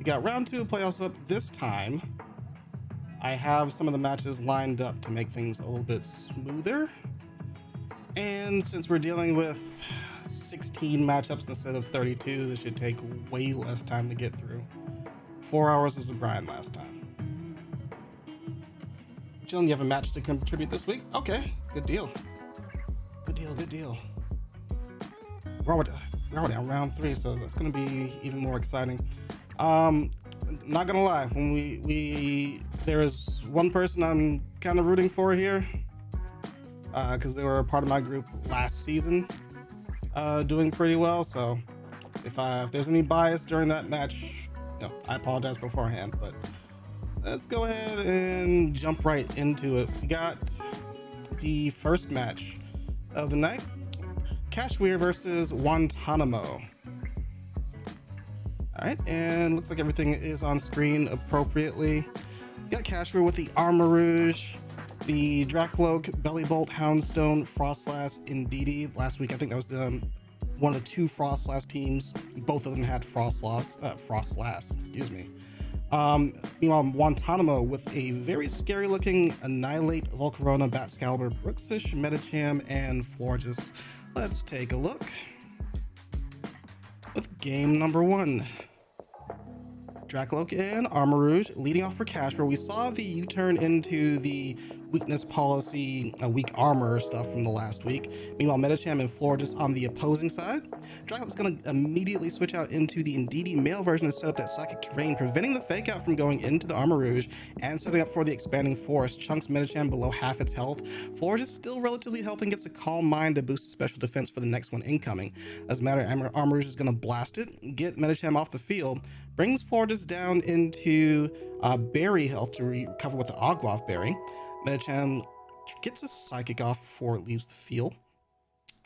We got round 2 playoffs up this time. I have some of the matches lined up to make things a little bit smoother. And since we're dealing with 16 matchups instead of 32, this should take way less time to get through. 4 hours was a grind last time. Jillian, you have a match to contribute this week? Okay, good deal. Good deal. We're down round 3, so that's going to be even more exciting. Not gonna lie, when there is one person I'm kind of rooting for here, because they were a part of my group last season, doing pretty well. So if there's any bias during that match, I apologize beforehand. But let's go ahead and jump right into it. We got the first match of the night: Cachwir versus Wontonamo. All right, and looks like everything is on screen appropriately. Got Cachwir with the Armor Rouge, the Dracloak, Bellybolt, Houndstone, Frostlass, Indeedee. Last week, I think that was one of the 2 Frostlass teams. Both of them had Frostlass, excuse me. Meanwhile, Wontonamo with a very scary looking Annihilate, Volcarona, Batcalibur, Brooksish, Medicham, and Florges. Let's take a look with game number 1. Dracloak and Armor Rouge leading off for Cachwir. We saw the U-turn into the weakness policy, weak armor stuff from the last week. Meanwhile, Medicham and Florges on the opposing side. Dracloak's going to immediately switch out into the Indeedee male version to set up that Psychic Terrain, preventing the fake out from going into the Armor Rouge and setting up for the Expanding Forest. Chunks Medicham below half its health. Florges still relatively healthy and gets a Calm Mind to boost special defense for the next one incoming. As a matter, Armor Rouge is going to blast it, get Medicham off the field, brings Florges down into berry health to recover with the Ogwaff berry. Medicham gets a Psychic off before it leaves the field.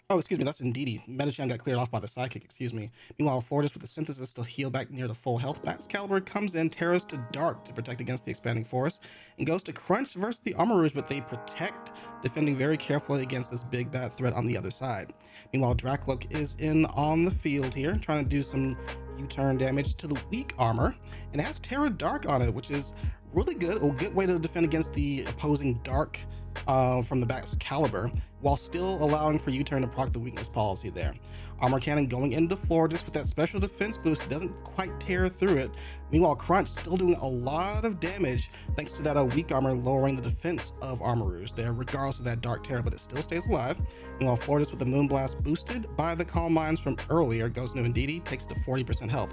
Oh, excuse me, that's Indeedee. Medicham got cleared off by the Psychic, excuse me. Meanwhile, Florges with the Synthesis still healed back near the full health. Batcalibur comes in, tears to Dark to protect against the Expanding Forest, and goes to Crunch versus the Armor Rouge, but they protect, defending very carefully against this big bad threat on the other side. Meanwhile, Dracloak is in on the field here, trying to do some U-turn damage to the weak armor, and it has Terra Dark on it, which is really good, a good way to defend against the opposing Dark from the Batcalibur, while still allowing for U-turn to proc the weakness policy there. Armor Cannon going into Florges with that special defense boost. It doesn't quite tear through it. Meanwhile, Crunch still doing a lot of damage thanks to that weak armor lowering the defense of Armor Rouge there, regardless of that Dark Terror, but it still stays alive. Meanwhile, Florges with the Moonblast boosted by the Calm Minds from earlier goes into Indeedee, takes to 40% health.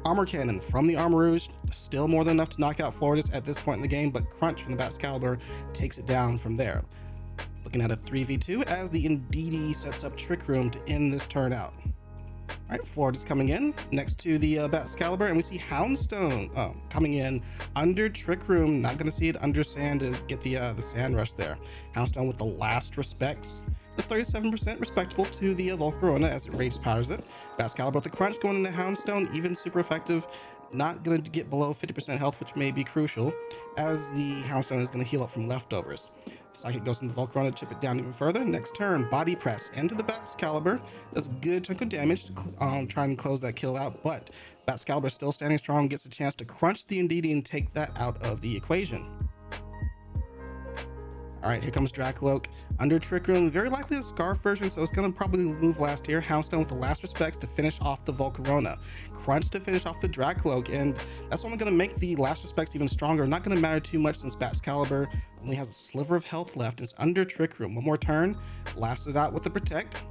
Armor Cannon from the Armor Rouge, still more than enough to knock out Florges at this point in the game, but Crunch from the Batcalibur takes it down from there. Looking at a 3v2 as the Indeedee sets up Trick Room to end this turn out. All right, Florges coming in next to the Batcalibur, and we see Houndstone coming in under Trick Room. Not going to see it under Sand to get the Sand Rush there. Houndstone with the last respects. It's 37% respectable to the Volcarona as it Rage Powers it. Batcalibur with the Crunch going into Houndstone, even super effective. Not going to get below 50% health, which may be crucial, as the Houndstone is going to heal up from leftovers. Psychic goes into the Volcarona to chip it down even further. Next turn, Body Press into the Batcalibur. Does a good chunk of damage to try and close that kill out, but Batcalibur still standing strong, gets a chance to crunch the Indeedee and take that out of the equation. All right, here comes Dracloak under Trick Room, very likely a Scarf version, so it's going to probably move last here. Houndstone with the last respects to finish off the Volcarona. Crunch to finish off the Dracloak, and that's only going to make the last respects even stronger. Not going to matter too much since Batcalibur only has a sliver of health left. It's under Trick Room. One more turn, lasts it out with the Protect,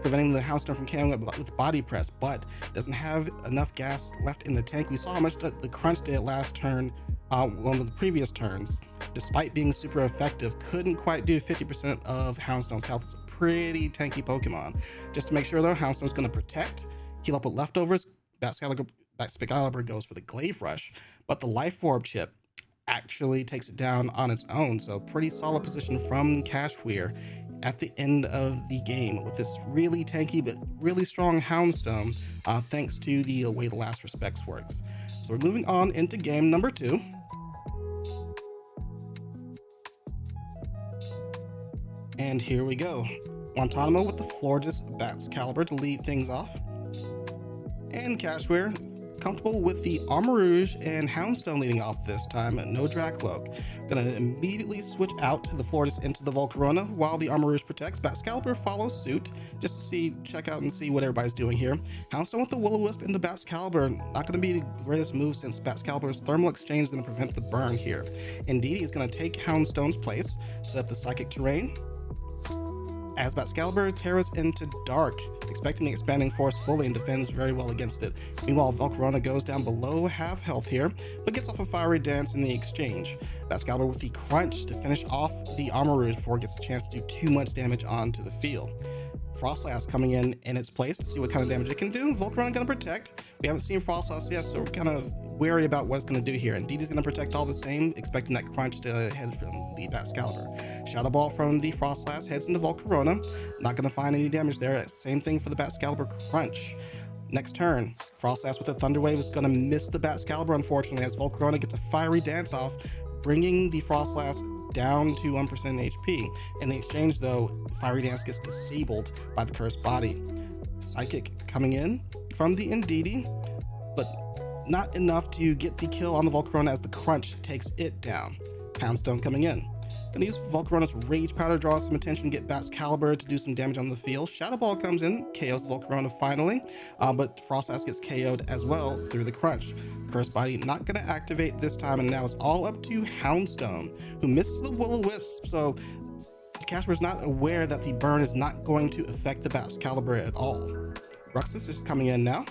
preventing the Houndstone from KOing it with Body Press, but doesn't have enough gas left in the tank. We saw how much the Crunch did last turn, one of the previous turns. Despite being super effective, couldn't quite do 50% of Houndstone's health. It's a pretty tanky Pokemon. Just to make sure though, Houndstone's going to protect, heal up with leftovers. Batcalibur goes for the Glaive Rush, but the Life Orb chip actually takes it down on its own. So pretty solid position from Cachwir at the end of the game with this really tanky but really strong Houndstone, thanks to the way the last respects works. So we're moving on into game number 2. And here we go. Wontonamo with the Florges Batcalibur to lead things off. And Cachwir comfortable with the Armor Rouge and Houndstone leading off this time, no Dracloak. Gonna immediately switch out to the Floridas into the Volcarona while the Armor Rouge protects. Bat-Scalper follows suit just to check out and see what everybody's doing here. Houndstone with the Will-O-Wisp into Bat-Scalper, not gonna be the greatest move since Bat-Scalper's Thermal Exchange is gonna prevent the burn here. Indeed, he's gonna take Houndstone's place, set up the Psychic Terrain. As Bat-Scalper tears into Dark, expecting the Expanding Force fully and defends very well against it. Meanwhile, Volcarona goes down below half health here, but gets off a Fiery Dance in the exchange. Bat-Scalper with the Crunch to finish off the Armor Rouge before it gets a chance to do too much damage onto the field. Frostlass coming in its place to see what kind of damage it can do. Volcarona gonna protect. We haven't seen Frostlass yet, so we're kind of wary about what it's gonna do here. Indeed, he's gonna protect all the same, expecting that Crunch to head from the Bat-Scalper. Shadow Ball from the Frostlass heads into Volcarona. Not gonna find any damage there. Same thing for the Bat-Scalper Crunch. Next turn, Frostlass with the Thunder Wave is gonna miss the Bat-Scalper, unfortunately, as Volcarona gets a Fiery Dance off, bringing the Frostlass down to 1% HP. In the exchange though, Fiery Dance gets disabled by the Cursed Body. Psychic coming in from the Indeedee, but not enough to get the kill on the Volcarona as the Crunch takes it down. Poundstone coming in. Gonna use Volcarona's Rage Powder, draw some attention, get Bat-Scalper to do some damage on the field. Shadow Ball comes in, KOs Volcarona finally, but Frostlass gets KO'd as well through the Crunch. Cursed Body not gonna activate this time, and now it's all up to Houndstone, who misses the Will-O-Wisp, so Cachwir is not aware that the burn is not going to affect the Bat-Scalper at all. Bruxus is coming in now.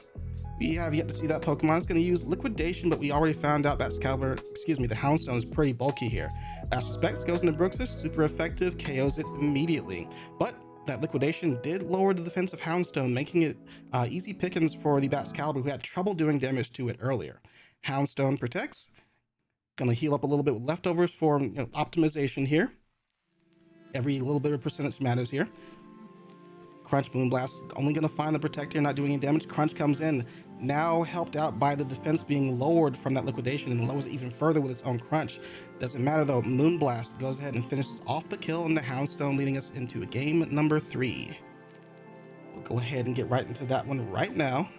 We have yet to see that Pokemon. It's going to use Liquidation, but we already found out the Houndstone is pretty bulky here. Vast Respects goes into Bruxus, super effective, KOs it immediately. But that Liquidation did lower the defense of Houndstone, making it easy pickings for the Bat-Scalper, who had trouble doing damage to it earlier. Houndstone protects. Gonna heal up a little bit with leftovers for optimization here. Every little bit of percentage matters here. Crunch Moonblast only gonna find the Protector, not doing any damage. Crunch comes in, now helped out by the defense being lowered from that Liquidation, and lowers it even further with its own Crunch. Doesn't matter though, Moonblast goes ahead and finishes off the kill on the Houndstone, leading us into game number 3. We'll go ahead and get right into that one right now.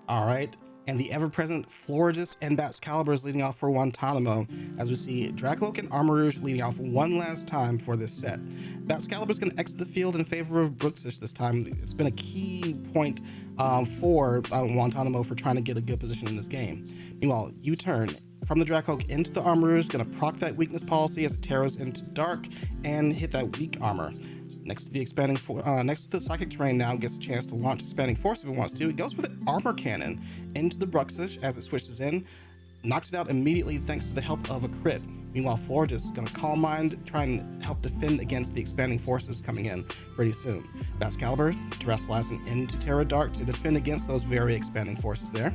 All right. And the ever-present Floridas and Bat-Scalper is leading off for Wontonamo, as we see Dracloak and Armor Rouge leading off one last time for this set. Bat-Scalper is going to exit the field in favor of Bruxus this time. It's been a key point for Wontonamo for trying to get a good position in this game. Meanwhile, U-turn from the Dracloak into the Armor Rouge, going to proc that weakness policy as it tears into Dark and hit that weak armor. Next to the Psychic Terrain now gets a chance to launch Expanding Force if it wants to. It goes for the Armor Cannon into the Bruxus as it switches in, knocks it out immediately thanks to the help of a crit. Meanwhile, Floridas is going to Calm Mind, try and help defend against the Expanding Forces coming in pretty soon. Bat-Scalper terrestrializing into Terra Dark to defend against those very Expanding Forces there.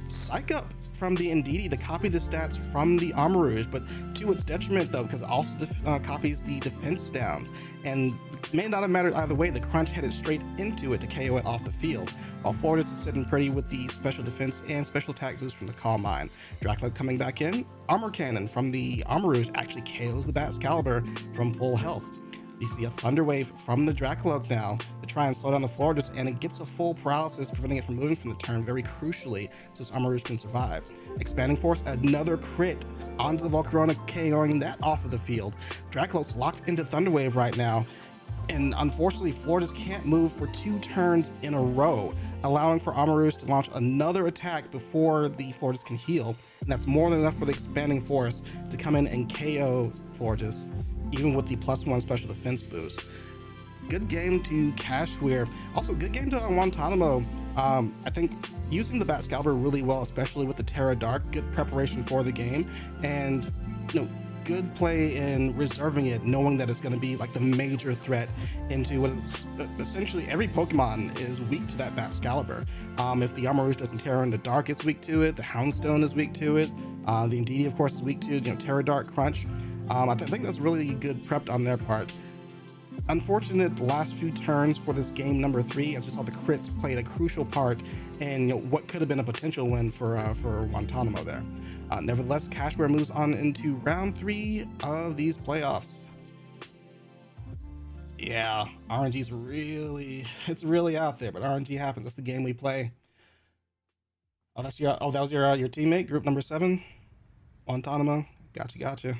Psych Up from the Indeedee to copy the stats from the Armor Rouge, but to its detriment though, because it also copies the defense downs, and may not have mattered either way. The Crunch headed straight into it to KO it off the field, while Floridas is sitting pretty with the special defense and special attack boost from the Calm Mind. Dracloak coming back in, Armor Cannon from the Armor Rouge actually KOs the Bat-Scalper from full health. You see a Thunder Wave from the Dracloak now to try and slow down the Floridas, and it gets a full paralysis, preventing it from moving from the turn very crucially, so this Armor Rouge can survive. Expanding Force, another crit onto the Volcarona, KOing that off of the field. Dracloak's locked into Thunder Wave right now, and unfortunately Floridas can't move for 2 turns in a row, allowing for Armor Rouge to launch another attack before the Floridas can heal, and that's more than enough for the Expanding Force to come in and KO Floridas, even with the +1 special defense boost. Good game to Cachwir. Also, good game to Wontonamo. I think using the Bat-Scalper really well, especially with the Terra Dark, good preparation for the game, and good play in reserving it, knowing that it's going to be like the major threat into what is essentially every Pokemon is weak to that Bat-Scalper. If the Armor Rouge doesn't tear into Dark, it's weak to it. The Houndstone is weak to it. The Indeedee, of course, is weak to Terra Dark, Crunch. I think that's really good prepped on their part. Unfortunate last few turns for this game number 3, as we saw the crits played a crucial part in what could have been a potential win for Wontonamo there. Nevertheless, Cachwir moves on into round 3 of these playoffs. Yeah, RNG's really, it's really out there, but RNG happens. That's the game we play. Oh, that was your teammate, group number 7, Wontonamo. Gotcha.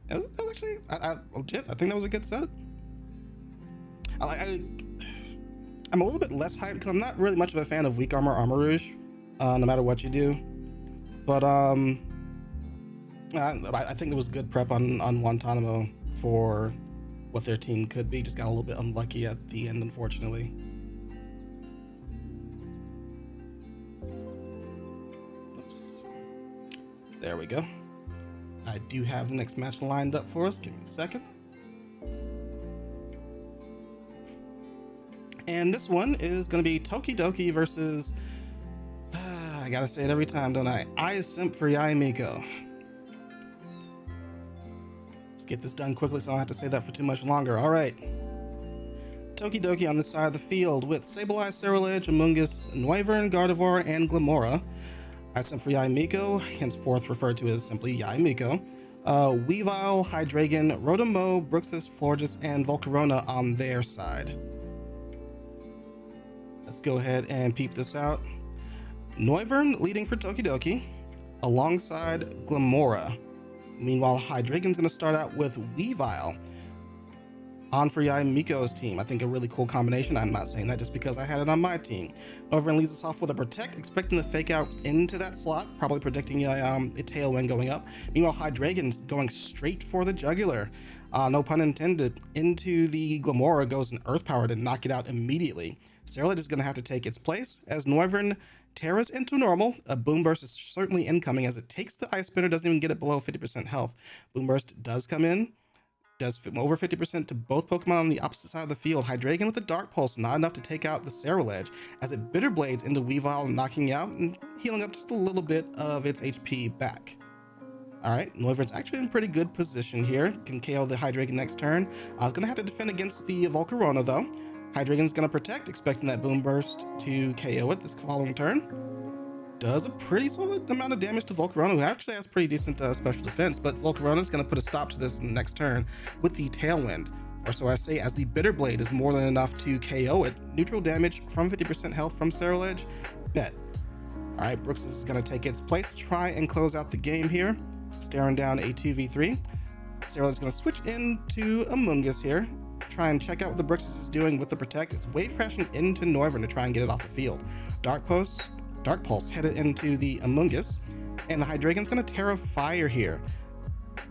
That was actually, legit. I think that was a good set. I'm a little bit less hyped because I'm not really much of a fan of weak armor rouge, no matter what you do. But I think it was good prep on Wontonamo for what their team could be. Just got a little bit unlucky at the end, unfortunately. Oops. There we go. I do have the next match lined up for us. Give me a second. And this one is going to be TokiDoki versus, I gotta say it every time, don't I? Simp for Miko. Let's get this done quickly so I don't have to say that for too much longer. All right. TokiDoki on this side of the field with Sableye, Cerulege, Amoonguss, Noivern, Gardevoir, and Glamora. Simp for Miko, henceforth referred to as simply Miko. Weavile, Hydreigon, Rotom-Mow, Bruxis, Florges, and Volcarona on their side. Let's go ahead and peep this out. Noivern leading for TokiDoki alongside Glamora. Meanwhile, Hydreigon's going to start out with Weavile on for Miko's team. I think a really cool combination. I'm not saying that just because I had it on my team. Noivern leads us off with a Protect, expecting to fake out into that slot, probably predicting a Tailwind going up. Meanwhile, Hydreigon's going straight for the Jugular. No pun intended. Into the Glamora goes an Earth Power to knock it out immediately. Cerulege is going to have to take its place as Noivern terras into normal. A Boom Burst is certainly incoming as it takes the Ice Spinner, doesn't even get it below 50% health. Boom Burst does come in, does over 50% to both Pokemon on the opposite side of the field. Hydreigon with the Dark Pulse, not enough to take out the Cerulege as it Bitter Blades into Weavile, knocking out and healing up just a little bit of its HP back. Alright, Noivern's actually in pretty good position here. Can KO the Hydreigon next turn. It's going to have to defend against the Volcarona though. Hydreigon's going to Protect, expecting that Boom Burst to KO it this following turn. Does a pretty solid amount of damage to Volcarona, who actually has pretty decent special defense, but Volcarona's going to put a stop to this in the next turn with the Tailwind. Or so I say, as the Bitter Blade is more than enough to KO it. Neutral damage from 50% health from Cerulege, bet. Alright, Bruxis is going to take its place, try and close out the game here. Staring down a 2v3. Cerulege is going to switch into Amoonguss here. Try and check out what the Bruxis is doing with the Protect. It's wave crashing into Noivern to try and get it off the field. Dark Pulse headed into the Amoonguss, and the Hydreigon's going to Terra Fire here.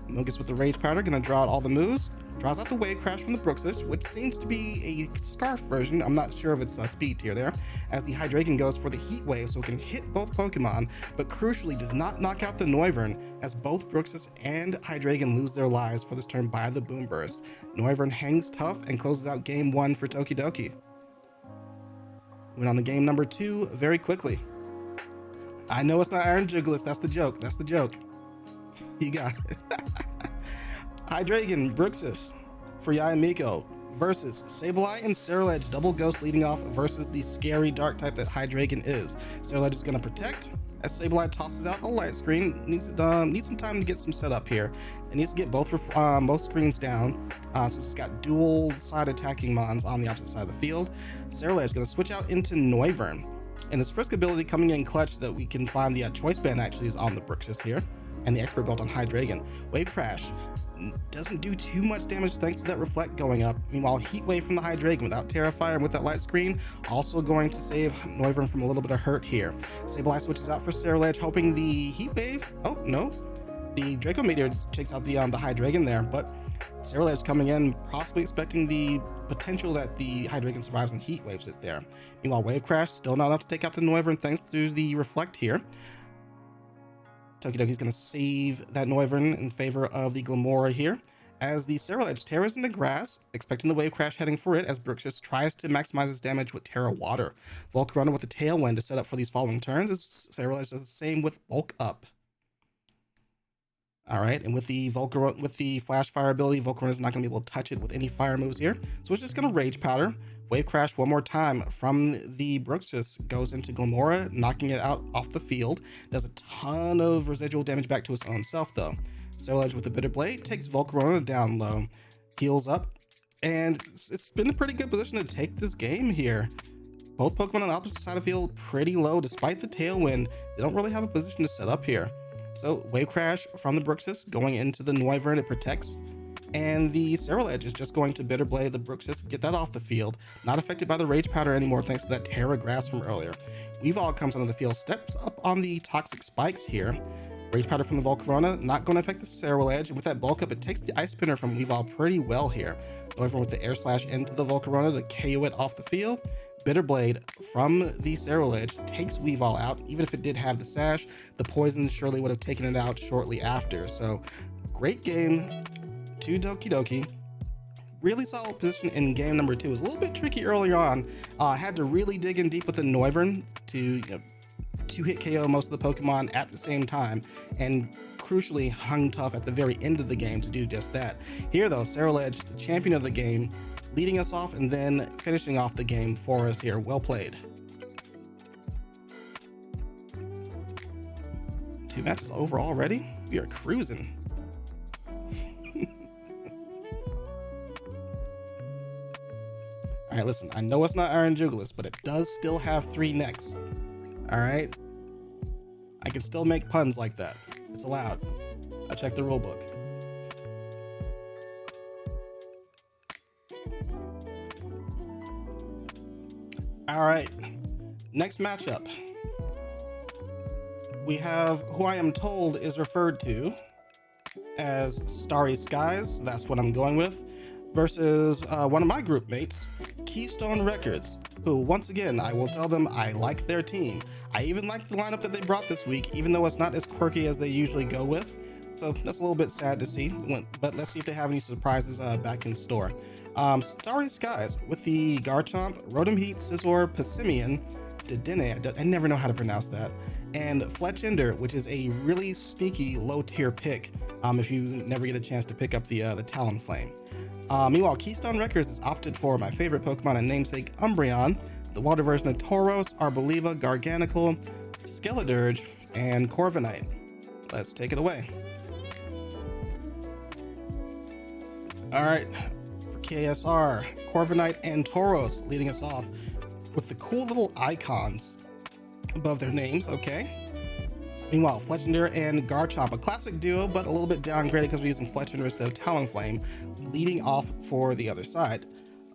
Amoonguss with the Rage Powder, going to draw out all the moves. Draws out the Wave Crash from the Bruxis, which seems to be a Scarf version. I'm not sure if it's a speed tier there, as the Hydreigon goes for the Heat Wave so it can hit both Pokemon, but crucially does not knock out the Noivern, as both Bruxis and Hydreigon lose their lives for this turn by the Boom Burst. Noivern hangs tough and closes out game 1 for TokiDoki. Went on to game number 2 very quickly. I know it's not Iron Jugulis, that's the joke. You got it. Hydreigon, Bruxis for Miko versus Sableye and Cerulege, double Ghost leading off versus the scary Dark type that Hydreigon is. Cerulege is going to Protect as Sableye tosses out a Light Screen. Needs some time to get some setup here. It needs to get both screens down since it's got dual side attacking mons on the opposite side of the field. Cerulege is going to switch out into Noivern. And this Frisk ability coming in clutch so that we can find the Choice Band actually is on the Bruxis here. And the Expert Belt on Hydreigon. Wave Crash doesn't do too much damage thanks to that Reflect going up. Meanwhile, Heat Wave from the Hydreigon without Terrafire and with that Light Screen also going to save Noivern from a little bit of hurt here. Sableye switches out for Cerulege, hoping the Heat Wave. Oh no, the Draco Meteor takes out the Hydreigon there, but Cerulege coming in, possibly expecting the potential that the Hydreigon survives and Heat Waves it there. Meanwhile, Wave Crash still not enough to take out the Noivern thanks to the Reflect here. TokiDoki's going to save that Noivern in favor of the Glamora here, as the Cerulege terras into grass, expecting the Wave Crash heading for it as Bruxis tries to maximize its damage with Terra Water. Volcarona with the Tailwind to set up for these following turns, as Cerulege does the same with Bulk Up. Alright, and with the Flash Fire ability, Volcarona is not going to be able to touch it with any fire moves here, so it's just going to Rage Powder. Wave Crash one more time from the Bruxis goes into Glamora, knocking it out off the field. Does a ton of residual damage back to its own self though. Ceruledge with the Bitter Blade takes Volcarona down low, heals up, and it's been a pretty good position to take this game here. Both Pokemon on the opposite side of the field pretty low. Despite the Tailwind, they don't really have a position to set up here. So Wave Crash from the Bruxis going into the Noivern, it protects. And the Ceruledge is just going to Bitter Blade the Bruxis, get that off the field. Not affected by the Rage Powder anymore thanks to that Terra Grass from earlier. Weavile comes onto the field, steps up on the Toxic Spikes here. Rage Powder from the Volcarona, not going to affect the Ceruledge. And with that bulk up, it takes the Ice Spinner from Weavile pretty well here. Noivern with the Air Slash into the Volcarona to KO it off the field. Bitter Blade from the Ceruledge takes Weavile out. Even if it did have the Sash, the Poison surely would have taken it out shortly after. So great game to TokiDoki. Really solid position in game number 2. It was a little bit tricky early on. Had to really dig in deep with the Noivern to two-hit KO most of the Pokemon at the same time, and crucially hung tough at the very end of the game to do just that. Here though, Ceruledge, the champion of the game, leading us off and then finishing off the game for us here. Well played. 2 matches over already? We are cruising. Alright, listen, I know it's not Iron Jugulis, but it does still have 3 necks. Alright? I can still make puns like that. It's allowed. I checked the rulebook. Alright, next matchup. We have who I am told is referred to as Starry Skies, that's what I'm going with, versus one of my group mates, KeystoneRecords, who once again, I will tell them I like their team. I even like the lineup that they brought this week, even though it's not as quirky as they usually go with. So that's a little bit sad to see, but let's see if they have any surprises back in store. Starry Skies with the Garchomp, Rotom Heat, Scizor, Passimian, Dedenne, I never know how to pronounce that, and Fletchinder, which is a really sneaky low tier pick if you never get a chance to pick up the Talonflame. Meanwhile, KeystoneRecords has opted for my favorite Pokemon and namesake, Umbreon, the water version of Tauros, Arboliva, Garganacl, Skeledirge, and Corviknight. Let's take it away. Alright, for KSR, Corviknight and Tauros leading us off with the cool little icons above their names, okay? Meanwhile, Fletchinder and Garchomp, a classic duo, but a little bit downgraded because we're using Fletchinder instead of Talonflame, leading off for the other side.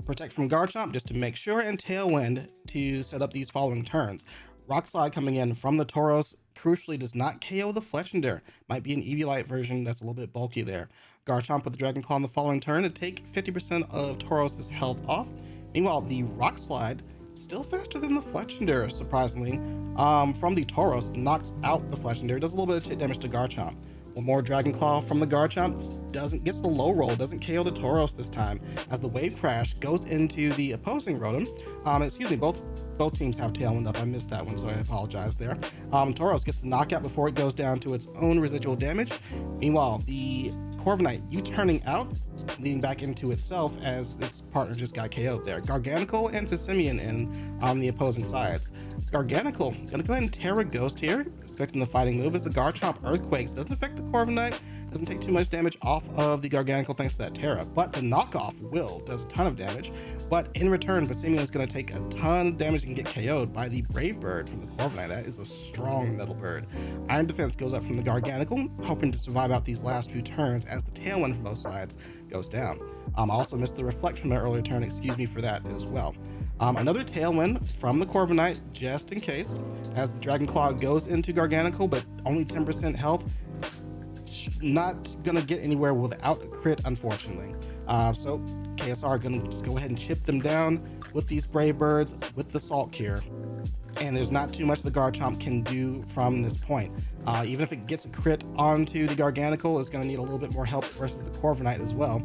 Protect from Garchomp just to make sure, and Tailwind to set up these following turns. Rock Slide coming in from the Tauros, crucially does not KO the Fletchinder. Might be an Eviolite version that's a little bit bulky there. Garchomp with the Dragon Claw on the following turn to take 50% of Tauros' health off. Meanwhile, the Rock Slide, still faster than the Fletchinder, surprisingly, from the Tauros, knocks out the Fletchinder, does a little bit of chip damage to Garchomp. One more Dragon Claw from the Garchomp, gets the low roll, doesn't KO the Tauros this time, as the Wave Crash goes into the opposing Rotom. Excuse me, both teams have Tailwind up, I missed that one, so I apologize there. Tauros gets the knockout before it goes down to its own residual damage. Meanwhile, the Corviknight U-turning out, leading back into itself as its partner just got KO'd there. Garganacl and Passimian in on the opposing sides. Garganacl, gonna go ahead and Terra Ghost here, expecting the fighting move as the Garchomp Earthquakes doesn't affect the Corviknight, doesn't take too much damage off of the Garganacl thanks to that Terra, but the knockoff does a ton of damage, but in return, Passimian is gonna take a ton of damage and get KO'd by the Brave Bird from the Corviknight. That is a strong Metal Bird. Iron Defense goes up from the Garganacl, hoping to survive out these last few turns as the Tailwind from both sides goes down. I also missed the Reflect from that earlier turn, excuse me for that as well. Another Tailwind from the Corviknight, just in case, as the Dragon Claw goes into Garganacl, but only 10% health. Not gonna get anywhere without a crit, unfortunately. So KSR gonna just go ahead and chip them down with these Brave Birds, with the Salt Cure. And there's not too much the Garchomp can do from this point. Even if it gets a crit onto the Garganacl, it's gonna need a little bit more help versus the Corviknight as well.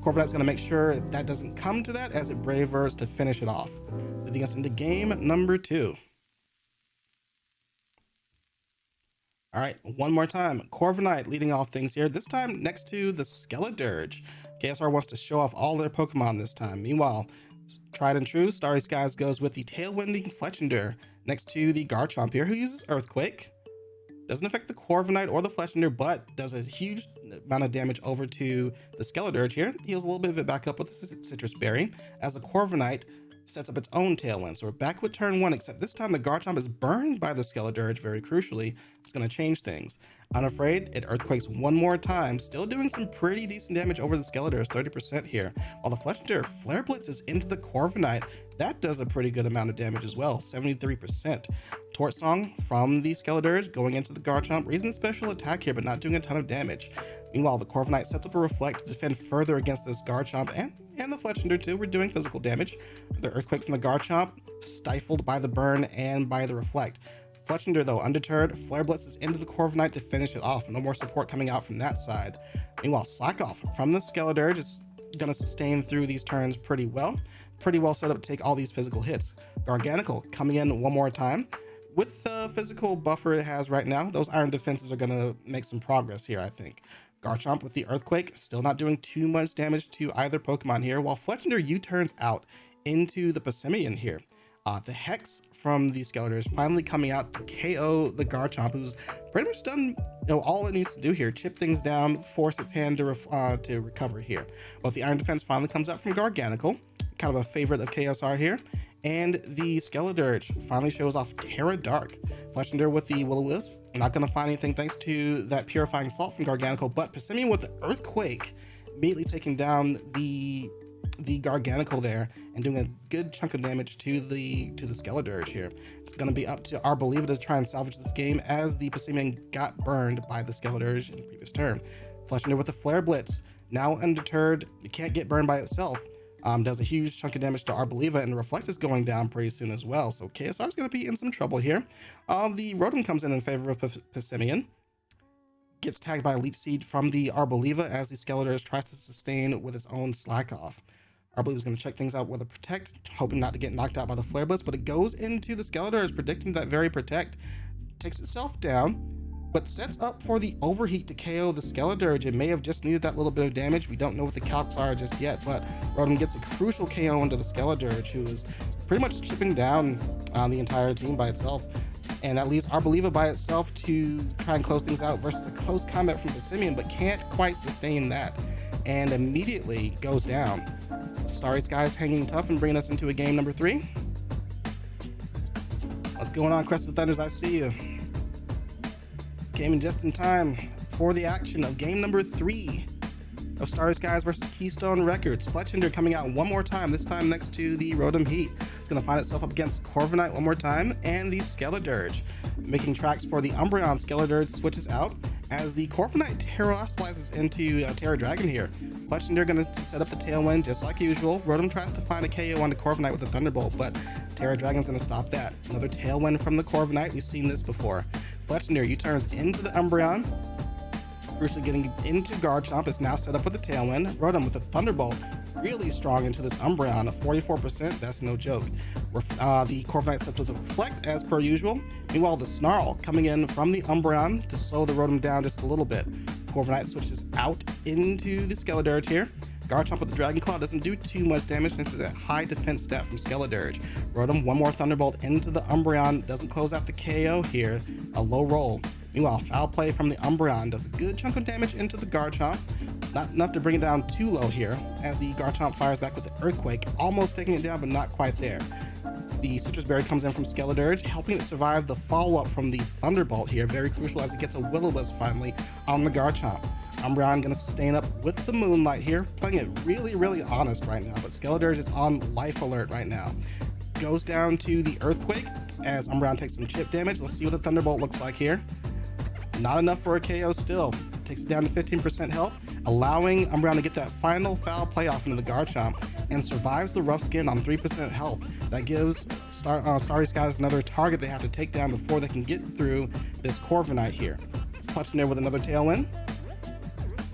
Corviknight's gonna make sure that doesn't come to that as it Brave Birds to finish it off, leading us into game number 2. All right, one more time. Corviknight leading off things here, this time next to the Skeledirge. KSR wants to show off all their Pokemon this time. Meanwhile, tried and true, Starry Skies goes with the Tailwinding Fletchinder next to the Garchomp here, who uses Earthquake. Doesn't affect the Corviknight or the Fletchinder, but does a huge amount of damage over to the Skeledirge here. Heals a little bit of it back up with the Citrus Berry as the Corviknight sets up its own Tailwind. So we're back with turn 1, except this time the Garchomp is burned by the Skeledirge, very crucially. It's going to change things. Unafraid, it Earthquakes one more time, still doing some pretty decent damage over the Skeledirge, 30% here. While the Fletchinder Flare Blitzes into the Corviknight, that does a pretty good amount of damage as well, 73%. Torch Song from the Skeledirge going into the Garchomp, raising the special attack here, but not doing a ton of damage. Meanwhile, the Corviknight sets up a Reflect to defend further against this Garchomp, and the Fletchinder too. We're doing physical damage. The Earthquake from the Garchomp, stifled by the burn and by the Reflect. Fletchinder, though, undeterred, Flare Blitzes into the Corviknight to finish it off. No more support coming out from that side. Meanwhile, Slack Off from the Skeledirge is going to sustain through these turns pretty well. Pretty well set up to take all these physical hits. Garganical coming in one more time. With the physical buffer it has right now, those iron defenses are going to make some progress here, I think. Garchomp with the Earthquake, still not doing too much damage to either Pokemon here, while Fletchinder U-turns out into the Passimian here. The Hex from the Skeledirge finally coming out to KO the Garchomp, who's pretty much done all it needs to do here. Chip things down, force its hand to recover here. But the Iron Defense finally comes out from Garganical, kind of a favorite of KSR here. And the Skeledirge finally shows off Terra Dark. Fletchinder with the Will-O-Wisp, not going to find anything thanks to that Purifying Salt from Garganical, but Passimian with the Earthquake, immediately taking down the Garganical there and doing a good chunk of damage to the Skeledirge here. It's going to be up to Arboliva to try and salvage this game, as the Passimian got burned by the Skeledirge in the previous turn. Fletchinder with the Flare Blitz, now undeterred, it can't get burned by itself. Does a huge chunk of damage to Arboliva, and the Reflect is going down pretty soon as well. So KSR is going to be in some trouble here. The Rotom comes in favor of Passimian. Gets tagged by a Leech Seed from the Arboliva as the Skeledirge tries to sustain with its own Slack Off. Arboliva is going to check things out with a Protect, hoping not to get knocked out by the Flare Blitz, but it goes into the Skeledirge, predicting that very Protect. Takes itself down, but sets up for the Overheat to KO the Skeledirge. It may have just needed that little bit of damage. We don't know what the calcs are just yet, but Rotom gets a crucial KO into the Skeledirge, who is pretty much chipping down the entire team by itself. And that leaves Arboliva by itself to try and close things out versus a close combat from Passimian, but can't quite sustain that, and immediately goes down. Starry Skies hanging tough and bringing us into a game number 3. What's going on, Crested Thunders? I see you. Came in just in time for the action of game number 3 of Starry Skies versus KeystoneRecords. Fletchinder coming out one more time, this time next to the Rotom Heat. It's going to find itself up against Corviknight one more time, and the Skeledirge. Making tracks for the Umbreon, Skeledirge switches out as the Corviknight terrestrializes into Terra Dragon here. Fletchinder going to set up the Tailwind just like usual. Rotom tries to find a KO onto Corviknight with a Thunderbolt, but Terra Dragon's going to stop that. Another Tailwind from the Corviknight. We've seen this before. Fletchinder U-turns into the Umbreon, crucially getting into Garchomp. Is now set up with a Tailwind. Rotom with a Thunderbolt, really strong into this Umbreon, a 44%, that's no joke. The Corviknight sets with a Reflect as per usual. Meanwhile, the Snarl coming in from the Umbreon to slow the Rotom down just a little bit. Corviknight switches out into the Skeledirge here. Garchomp with the Dragon Claw doesn't do too much damage thanks to that high defense stat from Skeledirge. Rotom, one more Thunderbolt into the Umbreon, doesn't close out the KO here, a low roll. Meanwhile, Foul Play from the Umbreon does a good chunk of damage into the Garchomp, not enough to bring it down too low here, as the Garchomp fires back with the Earthquake, almost taking it down but not quite there. The Citrus Berry comes in from Skeledirge, helping it survive the follow-up from the Thunderbolt here, very crucial as it gets a Will-O-Wisp finally on the Garchomp. Umbreon going to sustain up with the Moonlight here, playing it really, really honest right now, but Skeledirge is on life alert right now. Goes down to the Earthquake as Umbreon takes some chip damage. Let's see what the Thunderbolt looks like here. Not enough for a KO still. Takes it down to 15% health, allowing Umbreon to get that final Foul Play off into the Garchomp, and survives the Rough Skin on 3% health. That gives Starry Skies another target they have to take down before they can get through this Corviknight here. Fletchinder with another Tailwind,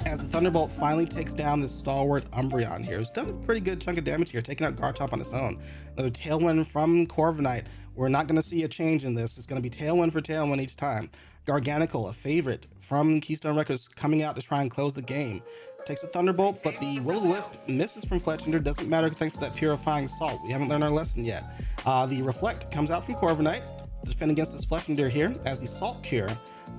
as the Thunderbolt finally takes down this stalwart Umbreon here, who's done a pretty good chunk of damage here, taking out Garchomp on its own. Another Tailwind from Corviknight. We're not going to see a change in this. It's going to be Tailwind for Tailwind each time. Garganical, a favorite from KeystoneRecords, coming out to try and close the game. Takes a Thunderbolt, but the Will-O-Wisp misses from Fletchinder. Doesn't matter thanks to that Purifying Salt. We haven't learned our lesson yet. The Reflect comes out from Corviknight to defend against this Fletchinder here, as the Salt Cure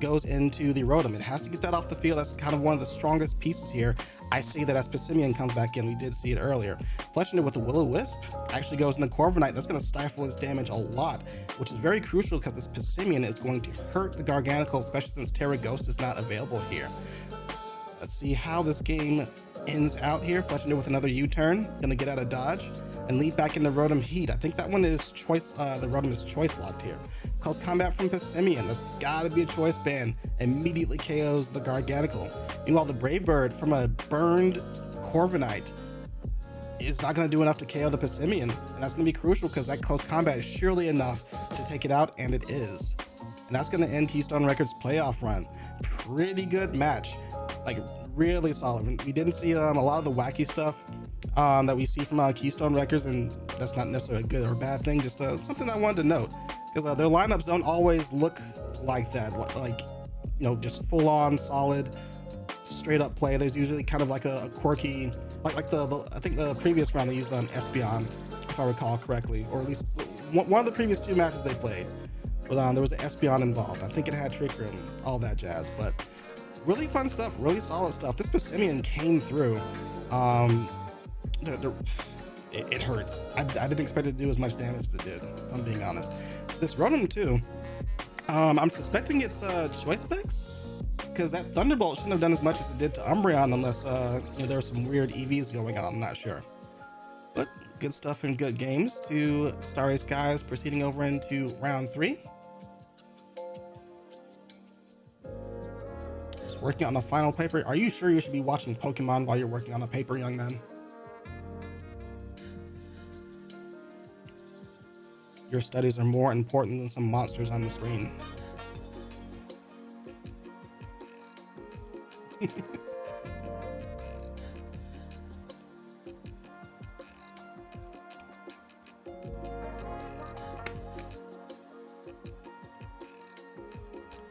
goes into the Rotom. It has to get that off the field. That's kind of one of the strongest pieces here. I see that as Passimian comes back in. We did see it earlier. Fletching it with the Will-O-Wisp actually goes into Corviknight. That's going to stifle its damage a lot, which is very crucial because this Passimian is going to hurt the Garganacl, especially since Terra Ghost is not available here. Let's see how this game ends out here. Fletching it with another U-turn. Going to get out of dodge and lead back into Rotom Heat. I think that one is choice. The Rotom is choice locked here. Close combat from Passimian. That's got to be a choice ban. Immediately KOs the Garganacl. Meanwhile, the Brave Bird from a burned Corviknight is not going to do enough to KO the Passimian. And that's going to be crucial because that close combat is surely enough to take it out, and it is. And that's going to end KeystoneRecords' playoff run. Pretty good match. Like, really solid. We didn't see a lot of the wacky stuff that we see from KeystoneRecords, and that's not necessarily a good or bad thing, just something I wanted to note, because their lineups don't always look like that, like, you know, just full on solid straight up play. There's usually kind of like a quirky, like the I think the previous round they used on Espeon, if I recall correctly, or at least one of the previous two matches they played, but there was an Espeon involved. I think it had Trick Room, all that jazz. But really fun stuff, really solid stuff. This Passimian came through. It hurts. I didn't expect it to do as much damage as it did, if I'm being honest. This Rotom too, I'm suspecting it's choice specs, because that Thunderbolt shouldn't have done as much as it did to Umbreon, unless you know, there were some weird EVs going on. I'm not sure. But good stuff and good games to Starry Skies, proceeding over into round 3. Just working on a final paper. Are you sure you should be watching Pokemon while you're working on a paper, young man? Your studies are more important than some monsters on the screen.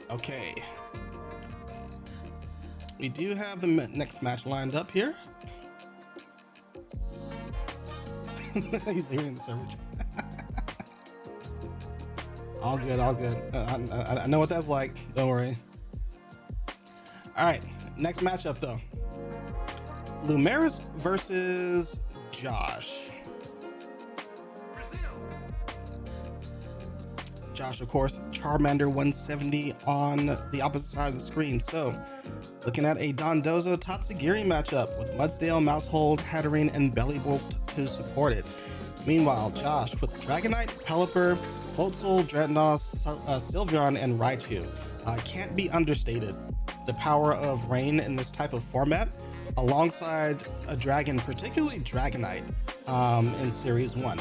Okay. We do have the next match lined up here. He's hearing the server. All good, all good. I know what that's like. Don't worry. All right, next matchup though. Luimaris versus Josh. Josh, of course, Charmander 170 on the opposite side of the screen. So, looking at a Dondozo Tatsugiri matchup with Mudsdale, Mousehold, Hatterene, and Bellybolt to support it. Meanwhile, Josh with Dragonite, Pelipper, Floatzel, Dreadnought, Sylveon, and Raichu. Can't be understated. The power of Rain in this type of format, alongside a dragon, particularly Dragonite, in Series 1,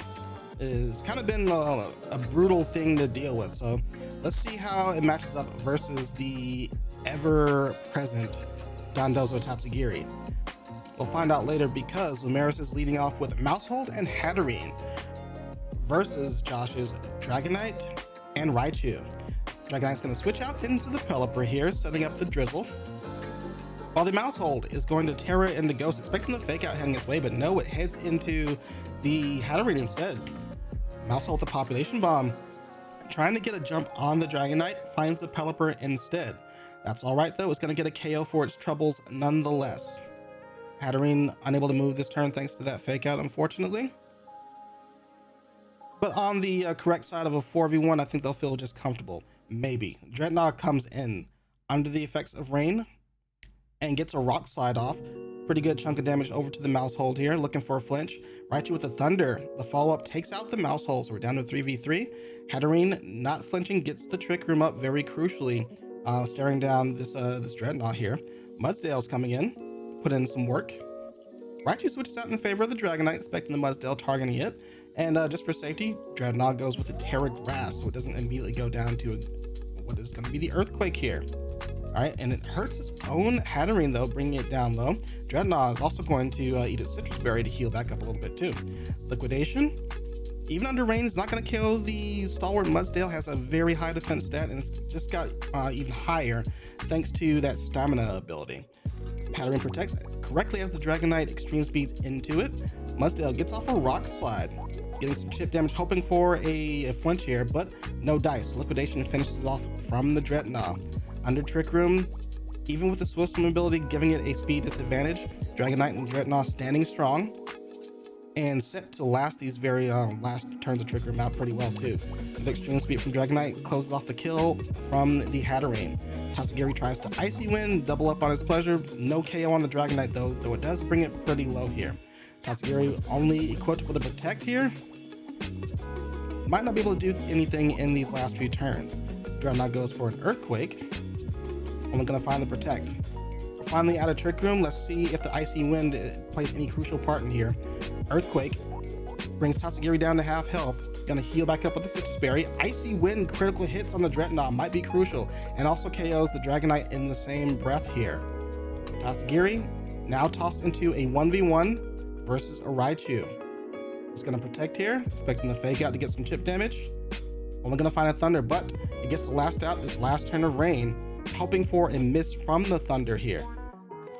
is kind of been a brutal thing to deal with. So let's see how it matches up versus the ever-present Dondozo Tatsugiri. We'll find out later, because Luimaris is leading off with Mousehold and Hatterene versus Josh's Dragonite and Raichu. Dragonite's going to switch out into the Pelipper here, setting up the Drizzle, while the Mousehold is going to Terra into Ghost, expecting the Fake Out heading its way, but no, it heads into the Hatterene instead. Mousehold the Population Bomb, trying to get a jump on the Dragonite, finds the Pelipper instead. That's alright though, it's going to get a KO for its troubles nonetheless. Hatterene unable to move this turn thanks to that Fake Out, unfortunately. But on the correct side of a 4v1, I think they'll feel just comfortable. Maybe. Dreadnought comes in under the effects of Rain and gets a Rock Slide off. Pretty good chunk of damage over to the Mousehold here, looking for a flinch. Raichu with the Thunder. The follow-up takes out the Mousehold, so we're down to 3v3. Hatterene, not flinching, gets the Trick Room up very crucially, staring down this Dreadnought here. Mudsdale's coming in, put in some work. Raichu switches out in favor of the Dragonite, expecting the Mudsdale targeting it. And just for safety, Dreadnought goes with the Terra Grass, so it doesn't immediately go down to what is going to be the Earthquake here. Alright, and it hurts its own Hatterene though, bringing it down low. Dreadnought is also going to eat its Citrus Berry to heal back up a little bit too. Liquidation, even under Rain, is not going to kill the stalwart Mudsdale, has a very high defense stat, and it's just got even higher thanks to that Stamina ability. Hatterene protects correctly as the Dragonite extreme speeds into it. Mudsdale gets off a Rock Slide, getting some chip damage, hoping for a flinch here, but no dice. Liquidation finishes off from the Dreadnought. under Trick Room. Even with the Swift Swim ability giving it a speed disadvantage, Dragon Knight and Dreadnought standing strong and set to last these very last turns of Trick Room out pretty well too. The extreme speed from Dragon Knight closes off the kill from the Hatterene. Tatsugiri tries to Icy Wind, double up on his pleasure. No KO on the Dragon Knight though it does bring it pretty low here. Tatsugiri only equipped with a Protect here. Might not be able to do anything in these last few turns. Dreadnought goes for an Earthquake. Only gonna find the Protect. We're finally out of Trick Room. Let's see if the Icy Wind plays any crucial part in here. Earthquake brings Tatsugiri down to half health. Gonna heal back up with the Citrus Berry. Icy Wind critical hits on the Dreadnought might be crucial, and also KOs the Dragon Knight in the same breath here. Tatsugiri now tossed into a 1v1 versus a Raichu. It's gonna Protect here, expecting the Fake Out to get some chip damage. Only gonna find a Thunder, but it gets to last out this last turn of Rain, hoping for a miss from the Thunder here.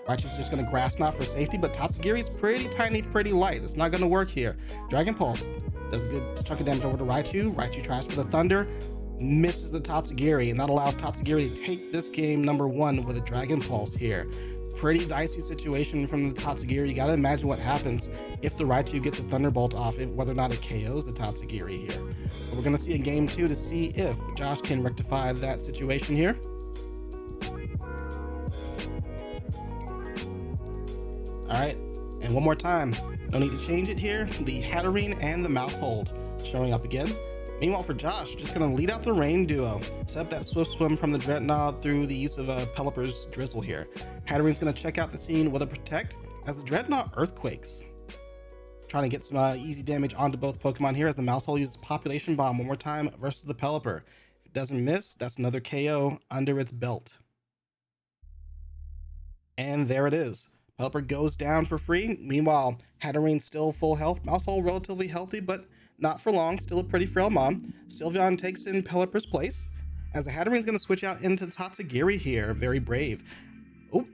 Raichu's just gonna Grass Knot for safety, but Tatsugiri's pretty tiny, pretty light. It's not gonna work here. Dragon Pulse does a good chunk of damage over to Raichu. Raichu tries for the Thunder, misses the Tatsugiri, and that allows Tatsugiri to take this game number 1 with a Dragon Pulse here. Pretty dicey situation from the Tatsugiri. You gotta imagine what happens if the Raichu gets a Thunderbolt off, whether or not it KOs the Tatsugiri here. But we're gonna see in game 2 to see if Josh can rectify that situation here. All right, and one more time. No need to change it here. The Hatterene and the Mousehold showing up again. Meanwhile, for Josh, just gonna lead out the Rain duo. Set up that Swift Swim from the Dreadnought through the use of Pelipper's Drizzle here. Hatterene's gonna check out the scene with a Protect as the Dreadnought Earthquakes. Trying to get some easy damage onto both Pokemon here as the Mousehold uses Population Bomb one more time versus the Pelipper. If it doesn't miss, that's another KO under its belt. And there it is. Pelipper goes down for free. Meanwhile, Hatterene still full health. Mousehold relatively healthy, but not for long. Still a pretty frail mom. Sylveon takes in Pelipper's place as the Hatterene's going to switch out into the Tatsugiri here. Very brave. Oh,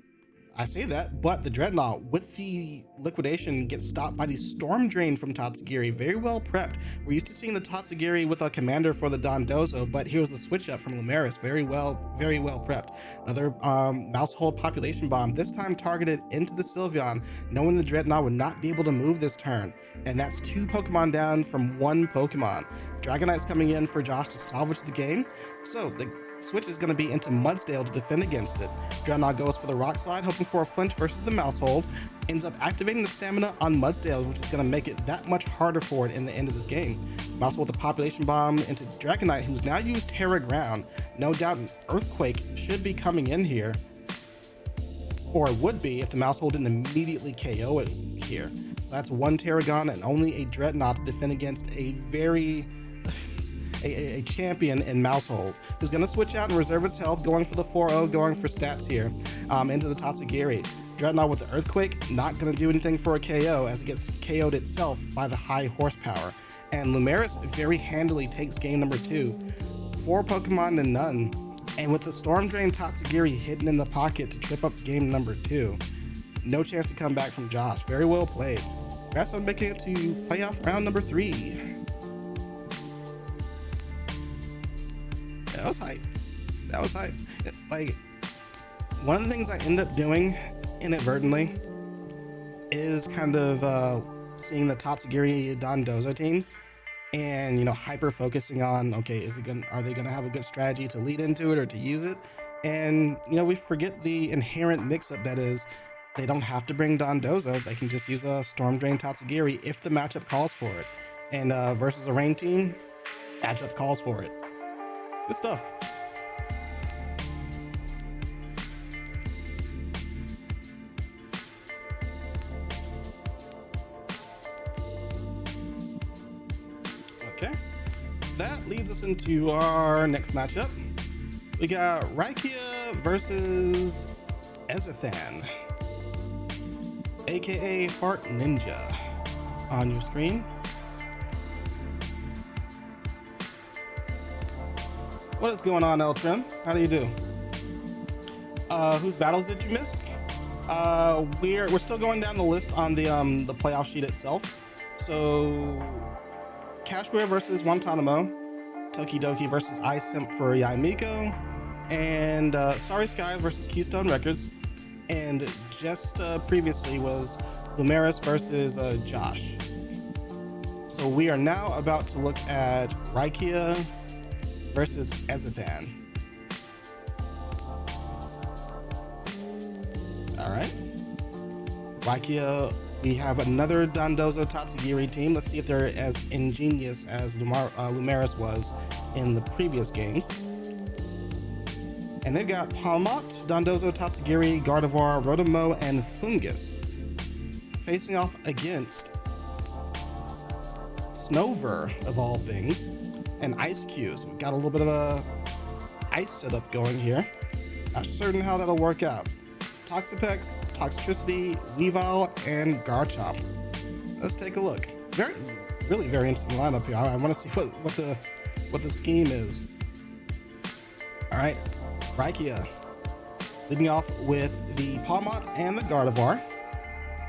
I say that, but the Dreadnought with the liquidation gets stopped by the Storm Drain from Tatsugiri. Very well prepped. We're used to seeing the Tatsugiri with a commander for the Dondozo, but here's the switch up from Lumimaris. Very well prepped. Another Mousehold Population Bomb, this time targeted into the Sylveon, knowing the Dreadnought would not be able to move this turn. And that's 2 Pokemon down from 1 Pokemon. Dragonite's coming in for Josh to salvage the game. So the switch is going to be into Mudsdale to defend against it. Dreadnought goes for the Rock Slide, hoping for a flinch versus the Mousehold. Ends up activating the stamina on Mudsdale, which is going to make it that much harder for it in the end of this game. Mousehold with the Population Bomb into Dragonite, who's now used Terra Ground. No doubt an Earthquake should be coming in here, or it would be if the Mousehold didn't immediately KO it here. So that's 1 Terragon and only a Dreadnought to defend against a very a champion in Mousehold, who's going to switch out and reserve its health, going for the 4-0, going for stats here, into the Tatsugiri. Dreadnought with the Earthquake, not going to do anything for a KO as it gets KO'd itself by the high horsepower. And Lumimaris very handily takes game number 2. 4 Pokemon to none. And with the Storm Drain Tatsugiri hidden in the pocket to trip up game number 2. No chance to come back from Josh. Very well played. Congrats on making it to playoff round number 3. That was hype. That was hype. Like, one of the things I end up doing inadvertently is kind of seeing the Tatsugiri Dondozo teams and, you know, hyper focusing on, okay, are they gonna have a good strategy to lead into it or to use it? And, you know, we forget the inherent mix-up that is, they don't have to bring Dondozo. They can just use a Storm Drain Tatsugiri if the matchup calls for it. And versus a Rain team, matchup calls for it. Good stuff. Okay, that leads us into our next matchup. We got Raikia versus Ezithan, aka Fart Ninja, on your screen. What is going on, Trem? How do you do? Whose battles did you miss? We're still going down the list on the playoff sheet itself. So Cachwir versus Wontonamo, TokiDoki versus Simp for Miko, And Starry Skies versus KeystoneRecords. And just previously was Luminaris versus Josh. So we are now about to look at Raikia versus Ezithan. All right. Raikia, we have another Dondozo Tatsugiri team. Let's see if they're as ingenious as Luminaris was in the previous games. And they've got Palmot, Dondozo Tatsugiri, Gardevoir, Wontonamo, and Fungus facing off against Snover, of all things, and Ice Cubes. We've got a little bit of a ice setup going here. Not certain how that'll work out. Toxapex, Toxtricity, Weavile, and Garchomp. Let's take a look. Really very interesting lineup here. I want to see what the scheme is. All right, Raikia leading off with the Palmot and the Gardevoir,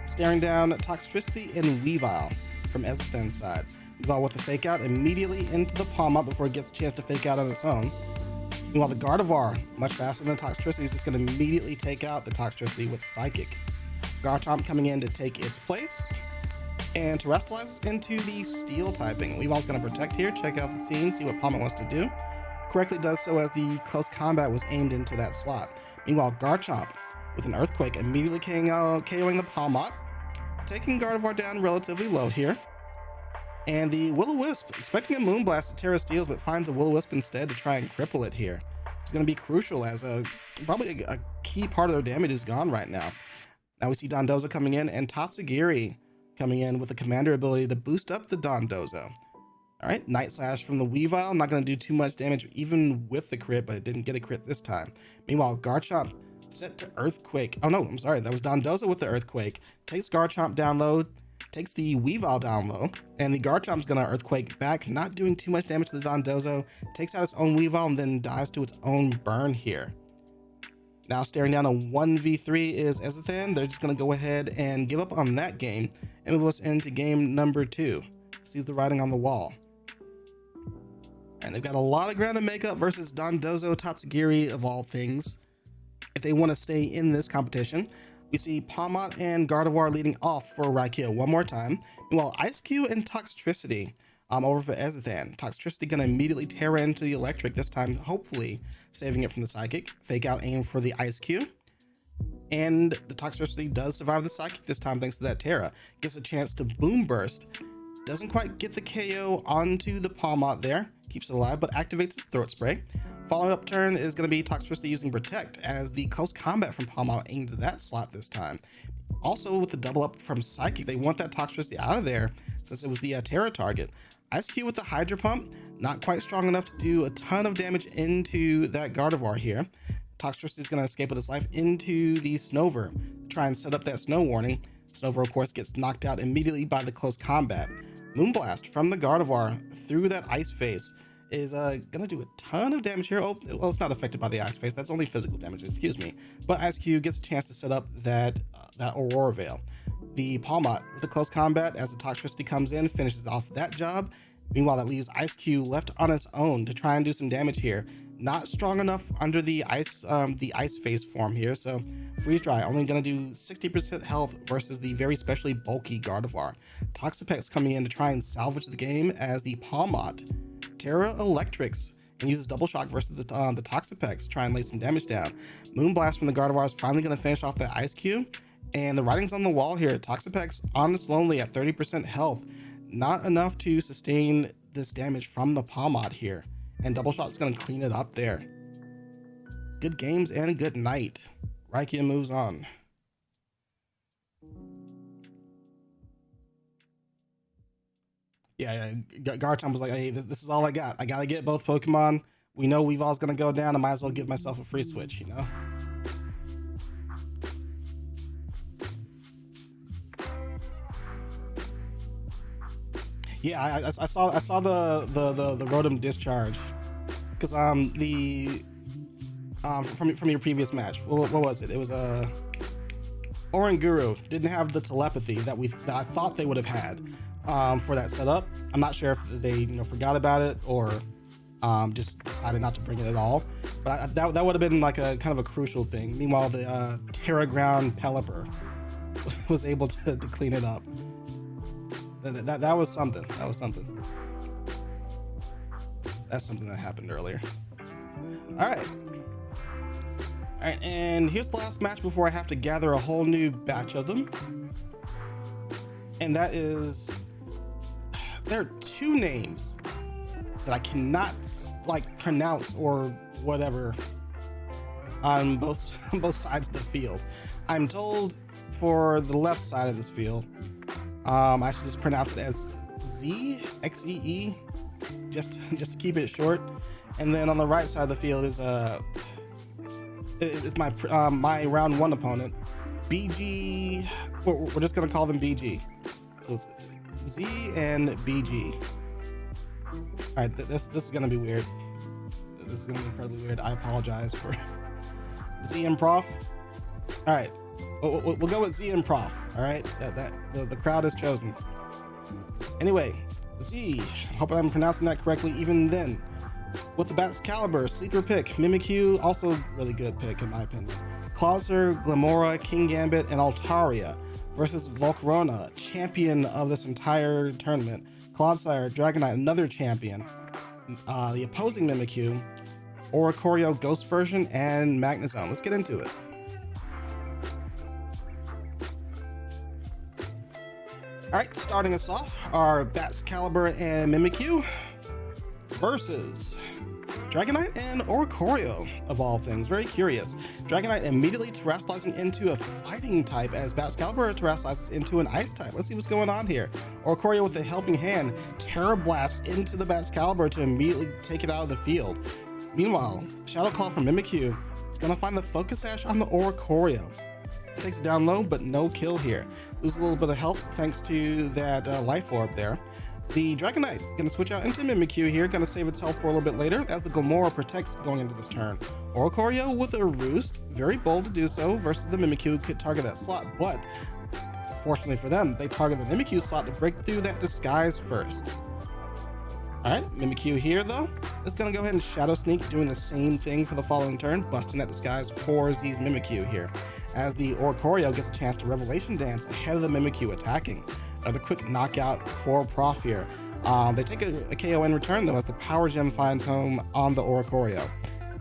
staring down Toxtricity and Weavile from Ezithan's side. Weavile with the fake out immediately into the Palmot before it gets a chance to fake out on its own. Meanwhile, the Gardevoir, much faster than Toxtricity, is just going to immediately take out the Toxtricity with Psychic. Garchomp coming in to take its place and Terrestrializes into the Steel typing. Weavile's going to protect here, check out the scene, see what Palmot wants to do. Correctly does so as the close combat was aimed into that slot. Meanwhile, Garchomp with an Earthquake immediately KOing the Palmot, taking Gardevoir down relatively low here. And the Will-O-Wisp, expecting a Moonblast to Terra Steels, but finds a Will-O-Wisp instead to try and cripple it here. It's going to be crucial as probably a key part of their damage is gone right now. Now we see Dondozo coming in and Tatsugiri coming in with the Commander ability to boost up the Dondozo. All right, Night Slash from the Weavile, not going to do too much damage even with the crit, but it didn't get a crit this time. Meanwhile, Garchomp set to Earthquake. Oh no, I'm sorry, that was Dondozo with the Earthquake. Takes Garchomp down low, takes the Weavile down low, and the Garchomp's gonna Earthquake back, not doing too much damage to the Dondozo, takes out its own Weavile, and then dies to its own burn here. Now staring down a 1v3 is Ezithan. They're just gonna go ahead and give up on that game and move us into game number 2. See the writing on the wall. And they've got a lot of ground to make up versus Dondozo Tatsugiri, of all things, if they want to stay in this competition. We see Palmot and Gardevoir leading off for Raikia one more time. Meanwhile, Ice Cube and Toxtricity over for Ezithan. Toxtricity gonna immediately tear into the Electric, this time hopefully saving it from the Psychic. Fake out aim for the Ice Cube. And the Toxtricity does survive the Psychic this time thanks to that Terra. Gets a chance to Boom Burst. Doesn't quite get the KO onto the Palmot there. Keeps it alive, but activates its Throat Spray. Following up turn is going to be Toxtricity using Protect as the close combat from Palmot aimed at that slot this time. Also with the double up from Psychic, they want that Toxtricity out of there since it was the Terra target. Ice Cube with the Hydro Pump, not quite strong enough to do a ton of damage into that Gardevoir here. Toxtricity is going to escape with its life into the Snover, try and set up that Snow Warning. Snover, of course, gets knocked out immediately by the close combat. Moonblast from the Gardevoir through that Ice Face is gonna do a ton of damage here. Oh, well, it's not affected by the Ice Face. That's only physical damage, excuse me. But Ice Cube gets a chance to set up that Aurora Veil. The Palmot with the close combat as the Toxtricity comes in, finishes off that job. Meanwhile, that leaves Ice Cube left on its own to try and do some damage here. Not strong enough under the Ice Face form here, so Freeze Dry only gonna do 60% health versus the very specially bulky Gardevoir. Toxapex coming in to try and salvage the game as the Palmot Terra Electrics and uses Double Shock versus the Toxapex, try and lay some damage down. Moonblast from the Gardevoir is finally going to finish off that Ice Cube, and the writing's on the wall here. Toxapex on its lonely at 30% health, not enough to sustain this damage from the Palmot here, and Double Shock's going to clean it up there. Good games and a good night. Raikia moves on. Yeah, Garchomp was like, hey, this is all I got. I gotta get both Pokemon. We know Weavile's gonna go down. I might as well give myself a free switch, you know? Yeah, I saw the Rotom discharge. Cause from your previous match, what was it? It was Oranguru didn't have the telepathy that I thought they would have had. For that setup. I'm not sure if they forgot about it or just decided not to bring it at all, But that would have been like a kind of a crucial thing. Meanwhile, the Terra Ground Pelipper was able to clean it up. That was something. That was something. That's something that happened earlier. All right, and here's the last match before I have to gather a whole new batch of them. And that is, there are two names that I cannot like pronounce or whatever on both sides of the field. I'm told for the left side of this field, I should just pronounce it as ZXEE, just to keep it short. And then on the right side of the field is my round one opponent, BG. We're just gonna call them BG. So it's Z and BG. All right, this is gonna be weird. This is gonna be incredibly weird. I apologize for Z and Prof. All right, we'll go with Z and Prof. All right, the crowd is chosen. Anyway, Z. Hope I'm pronouncing that correctly. Even then, with the Bgevespmg, sleeper pick. Mimikyu, also really good pick in my opinion. Cruzer, Glamora, King Gambit, and Altaria versus Volcarona, champion of this entire tournament. Clodsire, Dragonite, another champion. The opposing Mimikyu, Oricorio Ghost version, and Magnezone. Let's get into it. Alright, starting us off, our Bgevespmg and Mimikyu versus Dragonite and Oricorio, of all things. Very curious. Dragonite immediately terrestrializing into a fighting type as Bgevespmg terrestrializes into an ice type. Let's see what's going on here. Oricorio with a helping hand, Terra Blast into the Bgevespmg to immediately take it out of the field. Meanwhile, Shadow Claw from Mimikyu is going to find the Focus Sash on the Oricorio. Takes it down low, but no kill here. Loses a little bit of health thanks to that Life Orb there. The Dragonite gonna switch out into Mimikyu here, gonna save its health for a little bit later as the Glamora protects going into this turn. Oricorio with a Roost, very bold to do so versus the Mimikyu, could target that slot, but fortunately for them, they target the Mimikyu slot to break through that disguise first. Alright, Mimikyu here though is gonna go ahead and Shadow Sneak, doing the same thing for the following turn, busting that disguise for Z's Mimikyu here, as the Oricorio gets a chance to Revelation Dance ahead of the Mimikyu attacking. Another quick knockout for Prof here. They take a KO in return though as the Power Gem finds home on the Oricorio.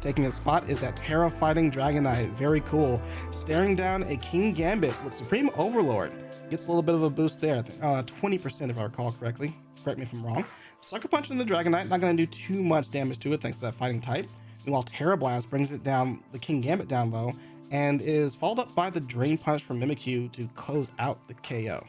Taking its spot is that Terra fighting Dragonite, very cool. Staring down a King Gambit with Supreme Overlord. Gets a little bit of a boost there, 20% if I recall correctly. Correct me if I'm wrong. Sucker Punch in the Dragonite, not going to do too much damage to it thanks to that fighting type. Meanwhile, Terra Blast brings it down, the King Gambit down low, and is followed up by the Drain Punch from Mimikyu to close out the KO.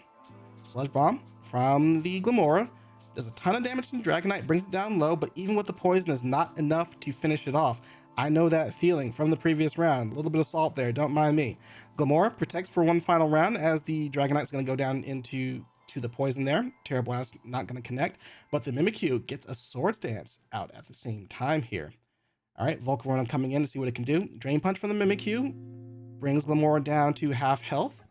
Sludge Bomb from the Glamora does a ton of damage to the Dragonite, brings it down low, but even with the poison is not enough to finish it off. I know that feeling from the previous round. A little bit of salt there, don't mind me. Glamora protects for one final round as the Dragonite's going to go down into the poison there. Terra Blast not going to connect, but the Mimikyu gets a Swords Dance out at the same time here. Alright, Volcarona coming in to see what it can do. Drain Punch from the Mimikyu brings Glamora down to half health.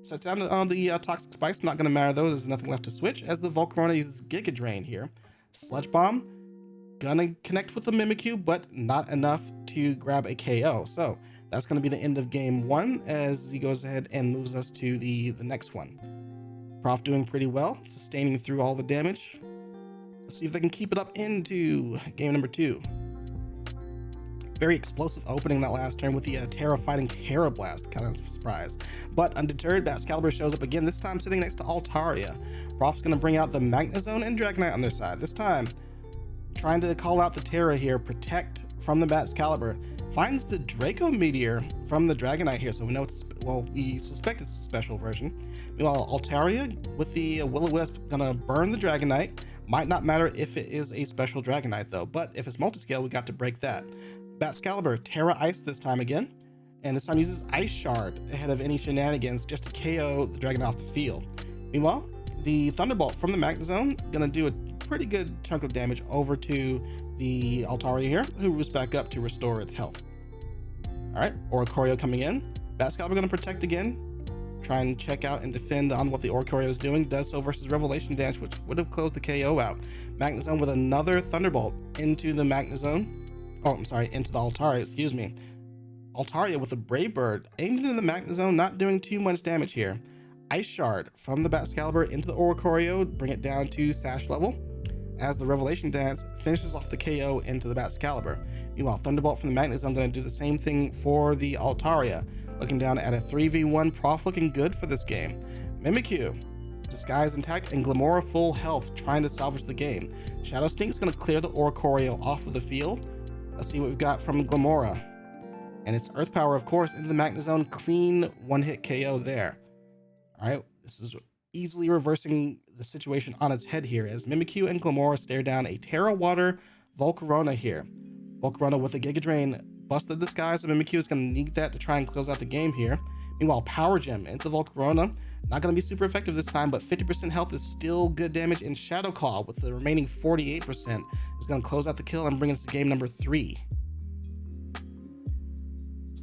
Sets down on the Toxic Spikes, not going to matter though, there's nothing left to switch, as the Volcarona uses Giga Drain here. Sludge Bomb, gonna connect with the Mimikyu, but not enough to grab a KO. So that's going to be the end of game one as he goes ahead and moves us to the next one. Prof doing pretty well, sustaining through all the damage. Let's see if they can keep it up into game number two. Very explosive opening that last turn with the Terra fighting Terra Blast, kind of surprise. But undeterred, Bgevespmg shows up again, this time sitting next to Altaria. Prof's going to bring out the Magnezone and Dragonite on their side. This time, trying to call out the Terra here, protect from the Bgevespmg. Finds the Draco Meteor from the Dragonite here, so we know it's, well, we suspect it's a special version. Meanwhile, Altaria with the Will-O-Wisp gonna burn the Dragonite. Might not matter if it is a special Dragonite though, but if it's multi-scale, we got to break that. Bgevespmg, Terra Ice this time again, and this time uses Ice Shard ahead of any shenanigans just to KO the Dragon off the field. Meanwhile, the Thunderbolt from the Magnezone gonna do a pretty good chunk of damage over to the Altaria here, who roosts back up to restore its health. Alright, Oricorio coming in. Bgevespmg gonna protect again. Try and check out and defend on what the Oricorio is doing. Does so versus Revelation Dance, which would have closed the KO out. Magnezone with another Thunderbolt into the Magnezone. Oh, I'm sorry, into the Altaria, excuse me. Altaria with the Brave Bird, aimed into the Magnet Zone, not doing too much damage here. Ice Shard from the Batcalibur into the Oricorio, bring it down to Sash level, as the Revelation Dance finishes off the KO into the Batcalibur. Meanwhile, Thunderbolt from the Magnet Zone going to do the same thing for the Altaria. Looking down at a 3v1, Prof looking good for this game. Mimikyu, Disguise intact, and Glamora full health, trying to salvage the game. Shadow Sneak's going to clear the Oricorio off of the field. Let's see what we've got from Glamora. And it's Earth Power, of course, into the Magnet Zone. Clean one-hit KO there. All right, this is easily reversing the situation on its head here as Mimikyu and Glamora stare down a Terra Water Volcarona here. Volcarona with a Giga Drain busts the Disguise, so Mimikyu is going to need that to try and close out the game here. Meanwhile, Power Gem into the Volcarona. Not going to be super effective this time, but 50% health is still good damage. And Shadow Claw with the remaining 48% is going to close out the kill and bring us to game number 3.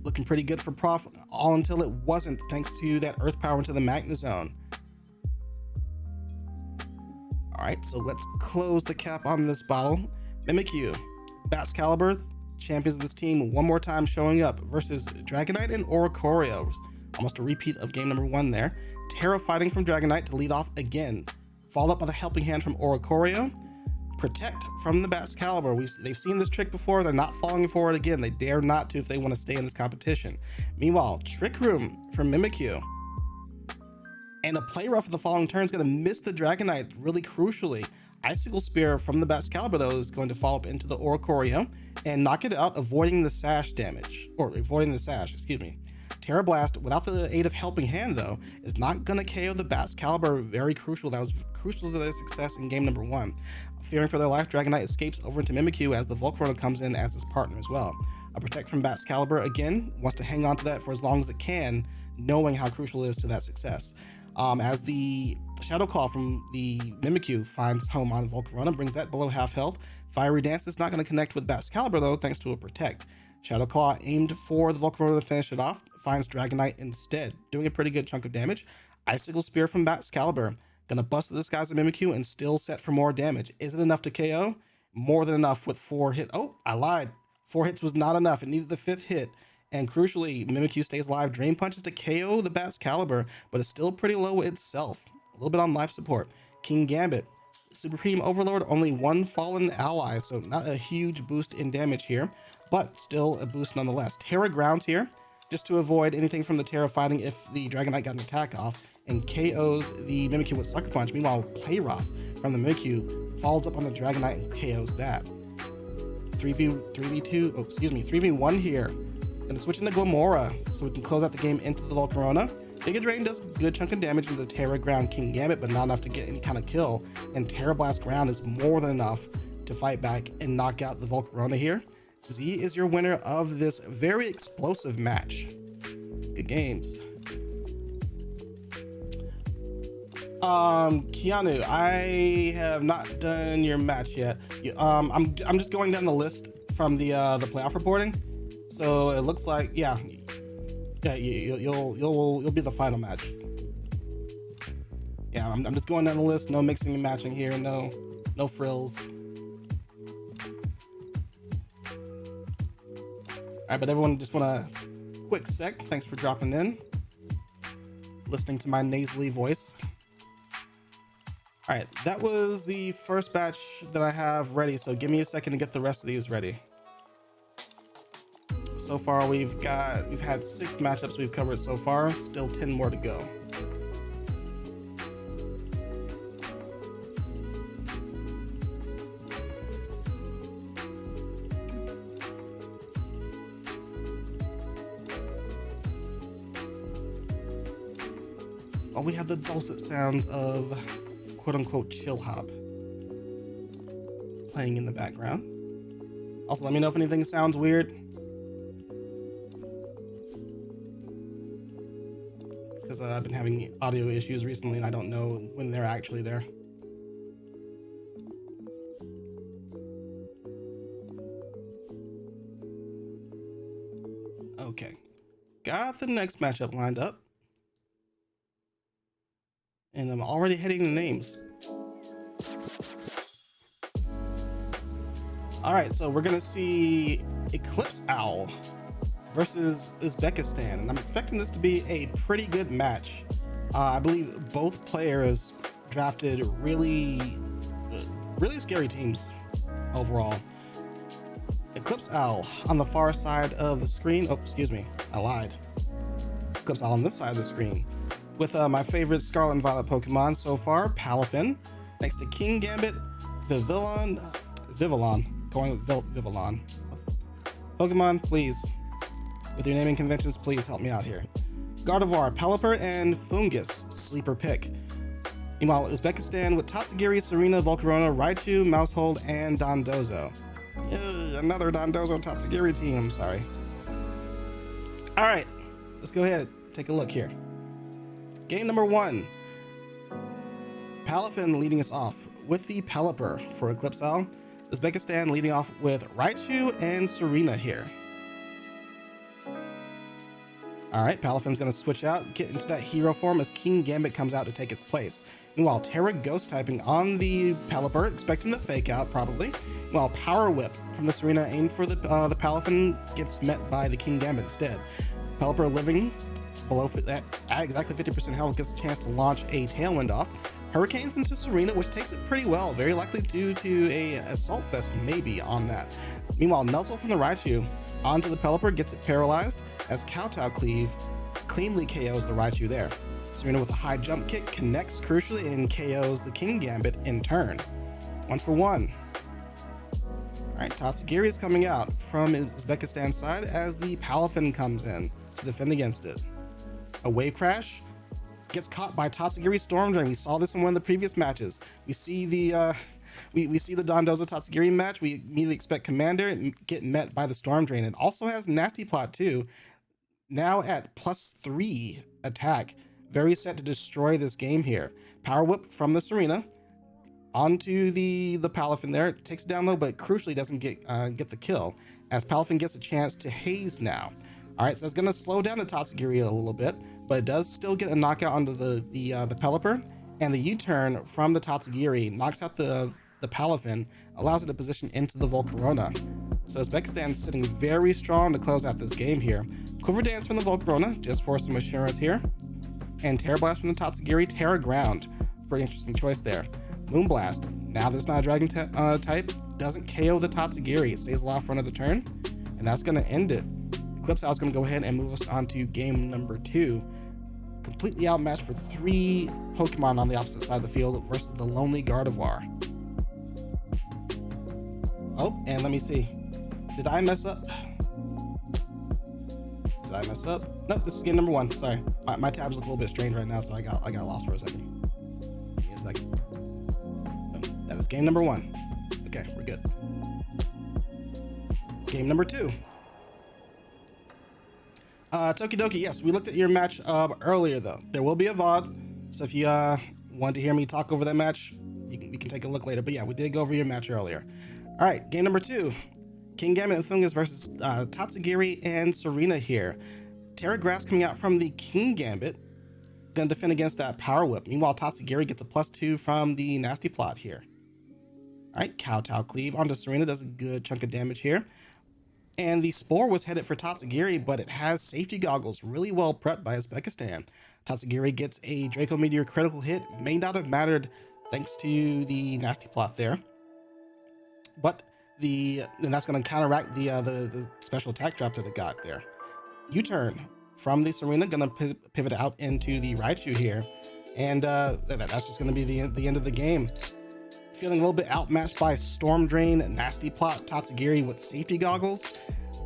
Looking pretty good for Prof, all until it wasn't, thanks to that Earth Power into the Magnet Zone. Alright, so let's close the cap on this battle. Mimikyu, Batcalibur, champions of this team, one more time showing up versus Dragonite and Oricorio. Almost a repeat of game number 1 there. Terra fighting from Dragonite to lead off again. Followed up by the helping hand from Oricorio. Protect from the Batcalibur. They've seen this trick before. They're not falling for it again. They dare not to if they want to stay in this competition. Meanwhile, Trick Room from Mimikyu. And a Play Rough for the following turn is going to miss the Dragonite really crucially. Icicle Spear from the Batcalibur, though, is going to fall up into the Oricorio and knock it out, avoiding the sash damage. Or avoiding the sash, excuse me. Terra Blast, without the aid of Helping Hand, though, is not going to KO the Batcalibur. Very crucial. That was crucial to their success in game number 1. Fearing for their life, Dragonite escapes over into Mimikyu as the Volcarona comes in as his partner as well. A Protect from Batcalibur, again, wants to hang on to that for as long as it can, knowing how crucial it is to that success. As the Shadow Claw from the Mimikyu finds home on the Volcarona, brings that below half health. Fiery Dance is not going to connect with Batcalibur, though, thanks to a Protect. Shadow Claw aimed for the Volcarona to finish it off, finds Dragonite instead, doing a pretty good chunk of damage. Icicle Spear from Batcalibur, gonna bust the Disguise of Mimikyu and still set for more damage. Is it enough to KO? More than enough with 4 hits. Oh, I lied. 4 hits was not enough. It needed the 5th hit. And crucially, Mimikyu stays alive. Drain Punches to KO the Batcalibur, but it's still pretty low itself. A little bit on life support. King Gambit, Supreme Overlord, only 1 fallen ally, so not a huge boost in damage here, but still a boost nonetheless. Terra Grounds here, just to avoid anything from the Terra fighting if the Dragonite got an attack off, and KOs the Mimikyu with Sucker Punch. Meanwhile, Play Rough from the Mimikyu follows up on the Dragonite and KOs that. 3v1 here. Gonna switch into Glamora so we can close out the game into the Volcarona. Giga Drain does a good chunk of damage into the Terra Ground King Gambit, but not enough to get any kind of kill. And Terra Blast Ground is more than enough to fight back and knock out the Volcarona here. Z is your winner of this very explosive match. Good games. Keanu, I have not done your match yet. I'm just going down the list from the playoff reporting. So it looks like, yeah, you'll be the final match. Yeah, I'm just going down the list. No mixing and matching here. No frills. All right, but everyone, just want a quick sec. Thanks for dropping in, listening to my nasally voice. All right, that was the first batch that I have ready. So give me a second to get the rest of these ready. So far, we've had 6 matchups we've covered so far. Still 10 more to go. Oh, we have the dulcet sounds of quote-unquote chill hop playing in the background. Also, let me know if anything sounds weird, because I've been having audio issues recently and I don't know when they're actually there. Okay, got the next matchup lined up. And I'm already hitting the names. All right, so we're gonna see EclipseOwl versus Uzbekistan, and I'm expecting this to be a pretty good match. I believe both players drafted really scary teams overall. EclipseOwl on the far side of the screen. Oh, excuse me, I lied. EclipseOwl on this side of the screen with my favorite Scarlet and Violet Pokemon so far, Palafin, next to Kingambit, Vivillon, going with Vivillon. Pokemon, please, with your naming conventions, please help me out here. Gardevoir, Pelipper, and Fungus, sleeper pick. Meanwhile, Uzbekistan with Tatsugiri, Serena, Volcarona, Raichu, Mousehold, and Dondozo. Yeah, another Dondozo Tatsugiri team, I'm sorry. All right, let's go ahead, take a look here. Game number 1. Palafin leading us off with the Pelipper for EclipseOwl. Uzbekistan leading off with Raichu and Serena here. All right, Palafin's gonna switch out, get into that hero form as Kingambit comes out to take its place. Meanwhile, Terra ghost typing on the Pelipper, expecting the fake out probably. While Power Whip from the Serena aimed for the Palafin gets met by the Kingambit instead. Pelipper living below at exactly 50% health gets a chance to launch a Tailwind off. Hurricanes into Serena, which takes it pretty well, very likely due to a Assault Vest maybe on that. Meanwhile, Nuzzle from the Raichu onto the Pelipper gets it paralyzed as Kowtow Cleave cleanly KOs the Raichu there. Serena with a high jump kick connects crucially and KOs the Kingambit in turn. 1 for 1. All right, Tatsugiri is coming out from Uzbekistan's side as the Palafin comes in to defend against it. A Wave Crash gets caught by Tatsugiri Storm Drain. We saw this in one of the previous matches. We see the we see the Dondozo Tatsugiri match. We immediately expect Commander and get met by the Storm Drain. It also has Nasty Plot too, now at +3 attack. Very set to destroy this game here. Power Whip from the Serena onto the Palafin there. It takes it down low, but crucially doesn't get the kill as Palafin gets a chance to haze now. All right, so that's gonna slow down the Tatsugiri a little bit, but it does still get a knockout onto the Pelipper, and the U-turn from the Tatsugiri knocks out the Palafin, allows it to position into the Volcarona. So Uzbekistan's sitting very strong to close out this game here. Quiver Dance from the Volcarona, just for some assurance here. And Terra Blast from the Tatsugiri, Terra Ground. Pretty interesting choice there. Moonblast, now that it's not a Dragon type, doesn't KO the Tatsugiri. It stays alive for another turn, and that's gonna end it. EclipseOwl's gonna go ahead and move us on to game number 2. Completely outmatched for 3 Pokemon on the opposite side of the field versus the Lonely Gardevoir. Oh, and let me see. Did I mess up? Nope, this is game number 1. Sorry, my tabs look a little bit strange right now, so I got lost for a second. Give me a second. No, that is game number 1. Okay, we're good. Game number 2. TokiDoki, yes, we looked at your match earlier though. There will be a VOD, so if you want to hear me talk over that match, we can take a look later. But yeah, we did go over your match earlier. All right, game number 2. Kingambit and Fungus versus Tatsugiri and Serena here. Terra Grass coming out from the Kingambit, gonna defend against that Power Whip. Meanwhile, Tatsugiri gets a +2 from the Nasty Plot here. All right, Kowtow Cleave onto Serena, does a good chunk of damage here. And the Spore was headed for Tatsugiri, but it has safety goggles really well prepped by Uzbekistan. Tatsugiri gets a Draco Meteor critical hit, may not have mattered thanks to the Nasty Plot there. But and that's going to counteract the special attack drop that it got there. U-turn from the Serena, going to pivot out into the Raichu here. And that's just going to be the end of the game. Feeling a little bit outmatched by Storm Drain, Nasty Plot, Tatsugiri with safety goggles.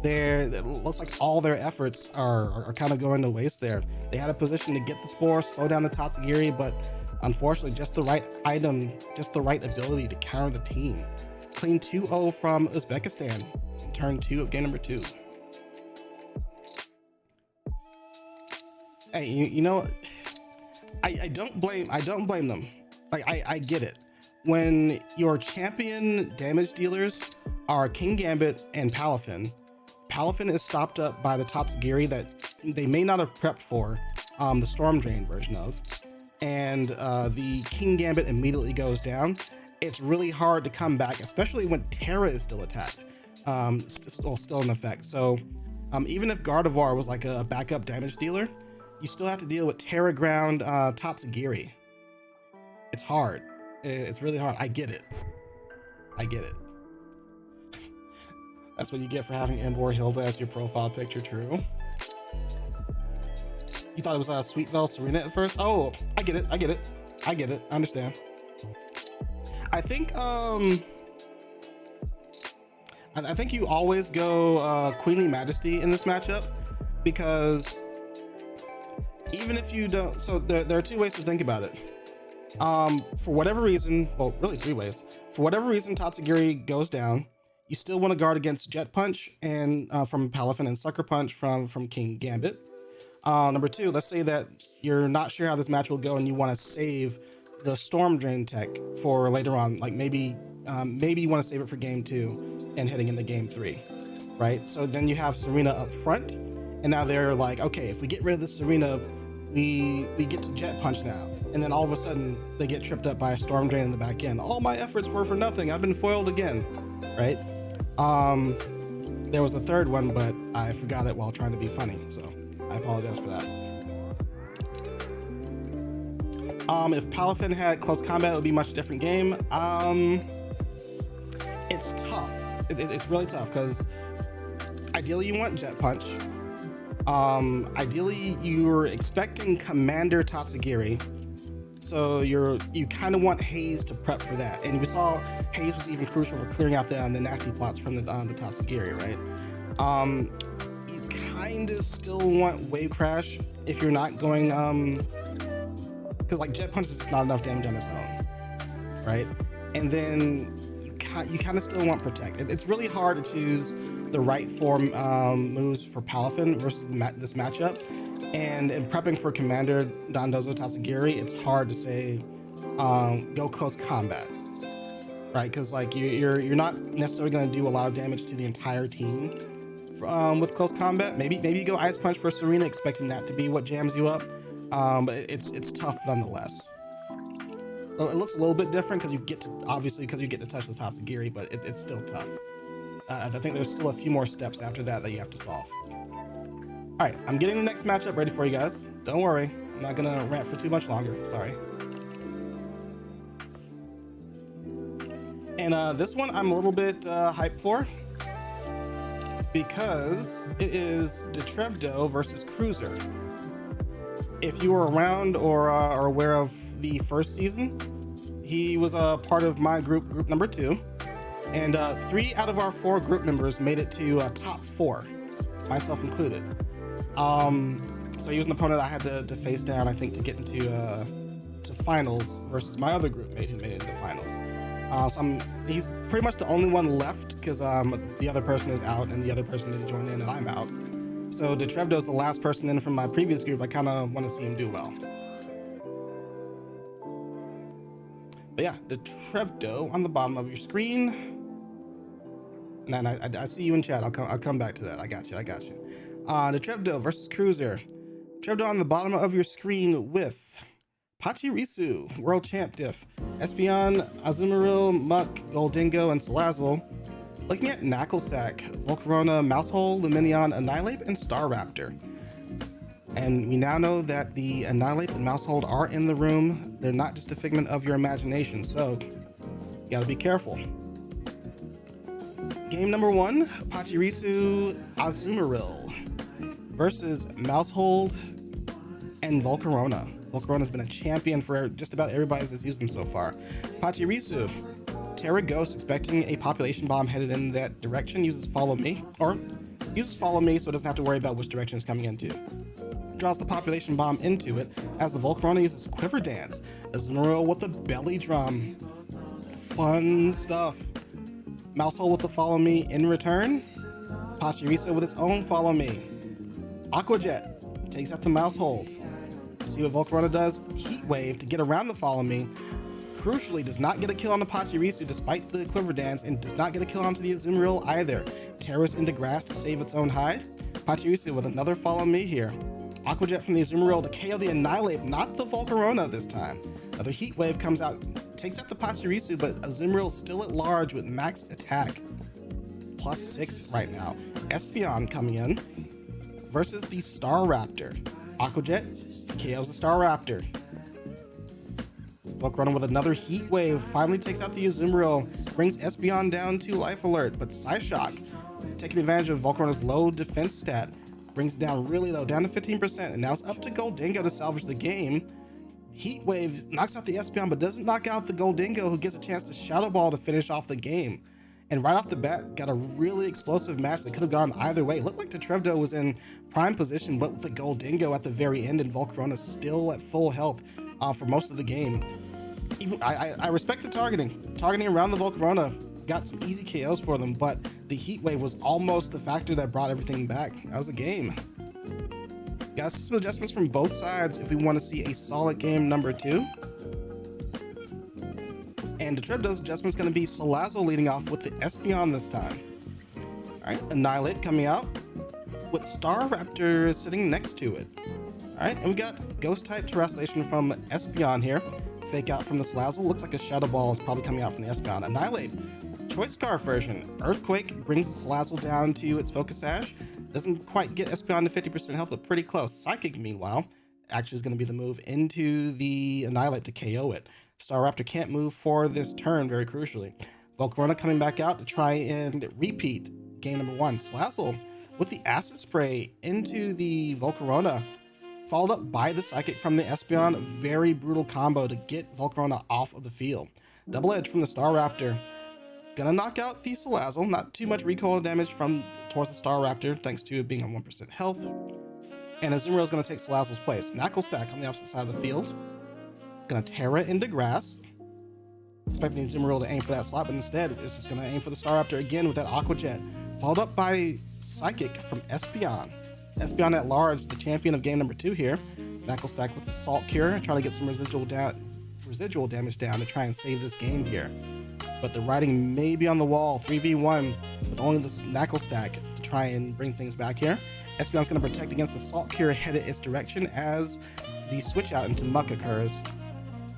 It looks like all their efforts are kind of going to waste there. They had a position to get the Spore, slow down the Tatsugiri, but unfortunately just the right item, just the right ability to counter the team. Clean 2-0 from Uzbekistan in turn 2 of game number 2. Hey, you know, I don't blame them. Like I get it. When your champion damage dealers are Kingambit and Palafin is stopped up by the Tatsugiri that they may not have prepped for the Storm Drain version of, and the Kingambit immediately goes down. it's really hard to come back, especially when Terra is still attacked, still in effect. So even if Gardevoir was like a backup damage dealer, you still have to deal with Terra Ground Tatsugiri. It's hard. It's really hard. I get it. That's what you get for having Emboar Hilda as your profile picture, true. You thought it was Sweetville Serena at first? Oh, I get it. I understand. I think I think you always go Queenly Majesty in this matchup, because even if you don't, so there are two ways to think about it. For whatever reason, well, really three ways. For whatever reason Tatsugiri goes down, you still want to guard against Jet Punch and from Palafin and Sucker Punch from King Gambit. Number two, let's say that you're not sure how this match will go and you want to save the Storm Drain tech for later on, like maybe you want to save it for game 2 and heading into game 3, right? So then you have Serena up front, and now they're like, okay, if we get rid of the Serena, we get to Jet Punch now. And then all of a sudden they get tripped up by a Storm Drain in the back end. All my efforts were for nothing. I've been foiled again, right? There was a third one, but I forgot it while trying to be funny, so I apologize for that. If Palafin had close combat, it would be a much different game. It's tough. It's really tough, because ideally you want Jet Punch. Ideally you're expecting Commander Tatsugiri, so you kind of want Haze to prep for that. And we saw Haze was even crucial for clearing out the nasty plots from the Tatsugiri, right? You kind of still want Wave Crash if you're not going because like Jet Punch is just not enough damage on its own, right? And then you kind of still want Protect. It's really hard to choose the right form moves for Palafin versus this matchup. And in prepping for Commander Dondozo Tatsugiri, it's hard to say go close combat, right? Because like you're not necessarily going to do a lot of damage to the entire team with close combat. Maybe you go Ice Punch for Serena, expecting that to be what jams you up. But it's tough nonetheless. It looks a little bit different because you get to touch the Tatsugiri, but it's still tough. I think there's still a few more steps after that you have to solve. All right, I'm getting the next matchup ready for you guys. Don't worry, I'm not gonna rant for too much longer. Sorry. And this one I'm a little bit hyped for, because it is datrevdo versus Cruzer. If you were around or are aware of the first season, he was a part of my group number 2, and 3 out of our 4 group members made it to top 4, myself included. So he was an opponent I had to face down, I think, to get into to finals versus my other group mate who made it into finals. So he's pretty much the only one left, because the other person is out and the other person didn't join in and I'm out. So datrevdo is the last person in from my previous group. I kind of want to see him do well. But yeah, datrevdo on the bottom of your screen. And I see you in chat. I'll come back to that. I got you. datrevdo versus Cruzer. datrevdo on the bottom of your screen with Pachirisu, World Champ Diff, Espeon, Azumarill, Muck, Goldingo, and Salazzle. Looking at Knucklesack, Volcarona, Mousehole, Lumineon, Annihilate, and Staraptor. And we now know that the Annihilate and Mousehole are in the room. They're not just a figment of your imagination, so you gotta be careful. Game number 1, Pachirisu, Azumarill versus Mousehole and Volcarona. Volcarona's been a champion for just about everybody that's used them so far. Pachirisu, Terra Ghost, expecting a population bomb headed in that direction, uses Follow Me, so it doesn't have to worry about which direction it's coming into. Draws the population bomb into it as the Volcarona uses Quiver Dance. Azumarill with the Belly Drum. Fun stuff. Mousehole with the Follow Me in return. Pachirisu with its own Follow Me. Aqua Jet takes out the Mousehole. See what Volcarona does? Heat Wave to get around the Follow Me. Crucially, does not get a kill on the Pachirisu despite the Quiver Dance, and does not get a kill onto the Azumarill either. Terrors into grass to save its own hide. Pachirisu with another Follow Me here. Aqua Jet from the Azumarill to KO the Annihilate, not the Volcarona this time. Another Heat Wave comes out takes out the Pachirisu, but Azumarill still at large with max attack. +6 right now. Espeon coming in versus the Staraptor. Aqua Jet KOs the Staraptor. Volcarona with another Heat Wave finally takes out the Azumarill, brings Espeon down to Life Alert, but Psyshock, taking advantage of Volcarona's low defense stat, brings it down really low, down to 15%, and now it's up to Goldingo to salvage the game. Heat Wave knocks out the Espeon, but doesn't knock out the Goldingo, who gets a chance to Shadow Ball to finish off the game. And right off the bat, got a really explosive match that could have gone either way. It looked like datrevdo was in prime position, but with the Goldingo at the very end and Volcarona still at full health for most of the game. Even I respect the targeting. Targeting around the Volcarona got some easy KOs for them, but the Heat Wave was almost the factor that brought everything back. That was a game. Got some adjustments from both sides if we want to see a solid game number 2. And datrevdo's adjustment is going to be Salazzle leading off with the Espeon this time. Alright, Annihilate coming out with Staraptor sitting next to it. Alright, and we got Ghost type Terrestrialization from Espeon here. Fake out from the Salazzle. Looks like a Shadow Ball is probably coming out from the Espeon. Annihilate. Choice Scarf version. Earthquake brings the Salazzle down to its Focus Sash. Doesn't quite get Espeon to 50% health, but pretty close. Psychic, meanwhile, actually is going to be the move into the Annihilate to KO it. Staraptor can't move for this turn, very crucially. Volcarona coming back out to try and repeat game number 1. Salazzle with the Acid Spray into the Volcarona, followed up by the Psychic from the Espeon. Very brutal combo to get Volcarona off of the field. Double Edge from the Staraptor. Gonna knock out the Salazzle. Not too much recoil damage towards the Staraptor, thanks to it being on 1% health. And Azumarill is gonna take Salazzle's place. Knuckle Stack on the opposite side of the field. Gonna Terra into grass. Expecting Azumarill to aim for that slot, but instead it's just gonna aim for the Staraptor again with that Aqua Jet. Followed up by Psychic from Espeon. Espeon at large, the champion of game number 2 here. Knuckle Stack with the Salt Cure, trying to get some residual damage down to try and save this game here. But the writing may be on the wall. 3v1 with only the Knuckle Stack to try and bring things back here. Espeon's going to protect against the Salt Cure headed its direction as the switch out into Muck occurs.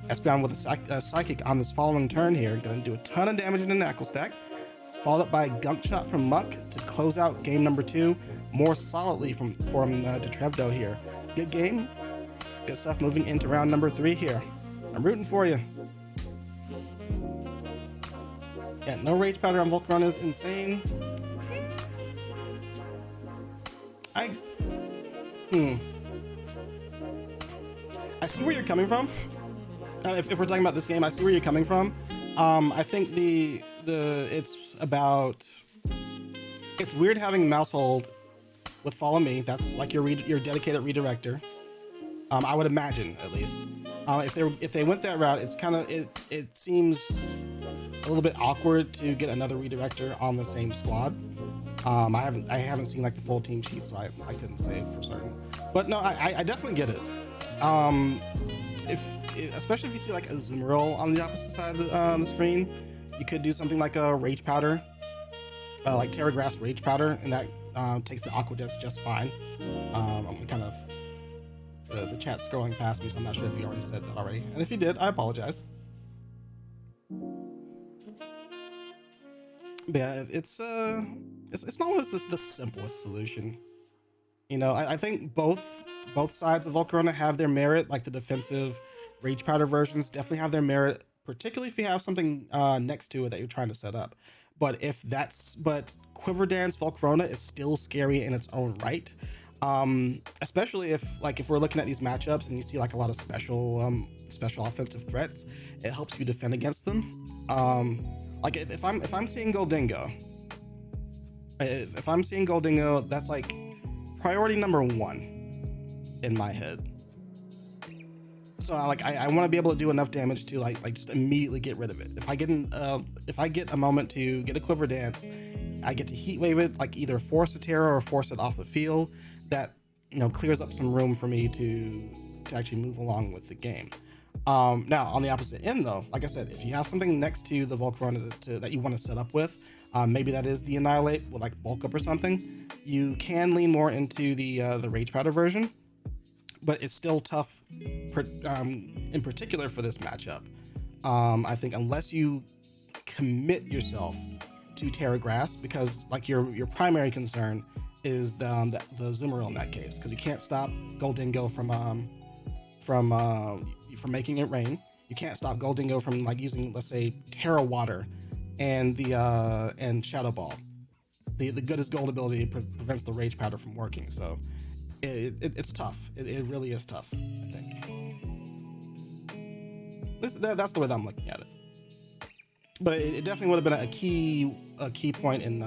Espeon with a Psychic on this following turn here, going to do a ton of damage in the Knuckle Stack. Followed up by a Gunk Shot from Muck to close out game number 2 more solidly from datrevdo here. Good game. Good stuff moving into round number 3 here. I'm rooting for you. Yeah, no Rage Powder on Volcarona is insane. I see where you're coming from. If we're talking about this game, I see where you're coming from. I think it's weird having Mouse Hold with Follow Me. That's like your dedicated redirector. I would imagine, at least. If they went that route, it's kind of it seems a little bit awkward to get another redirector on the same squad. I haven't seen like the full team sheet, so I couldn't say for certain. But no, I definitely get it. Especially if you see like a Azumarill on the opposite side of the screen, you could do something like a Rage Powder, like Terra Grass Rage Powder, and that takes the Aqua Jets just fine. I'm kind of the chat's scrolling past me, so I'm not sure if you already said that already. And if you did, I apologize. But yeah, it's not always the simplest solution. You know, I think both sides of Volcarona have their merit. Like the defensive Rage Powder versions definitely have their merit, particularly if you have something next to it that you're trying to set up. But Quiver Dance Volcarona is still scary in its own right. Especially if we're looking at these matchups and you see like a lot of special offensive threats, it helps you defend against them. Like if I'm seeing Goldingo, that's like priority number 1 in my head. So I want to be able to do enough damage to like just immediately get rid of it. If I get a moment to get a Quiver Dance, I get to Heat Wave it, like either force a Terra or force it off the field. That clears up some room for me to actually move along with the game. Now on the opposite end though, like I said, if you have something next to the Volcarona that you want to set up with, maybe that is the Annihilate with like Bulk Up or something, you can lean more into the Rage Powder version, but it's still tough in particular for this matchup. I think unless you commit yourself to Terra Grass, because like your primary concern is the Zoomeril in that case, because you can't stop Goldingo from making it rain. You can't stop Goldingo from like using, let's say, Terra Water and and Shadow Ball. The Good as Gold ability prevents the Rage Powder from working, so it's tough. It really is tough, I think. That's the way that I'm looking at it. But it definitely would have been a key point in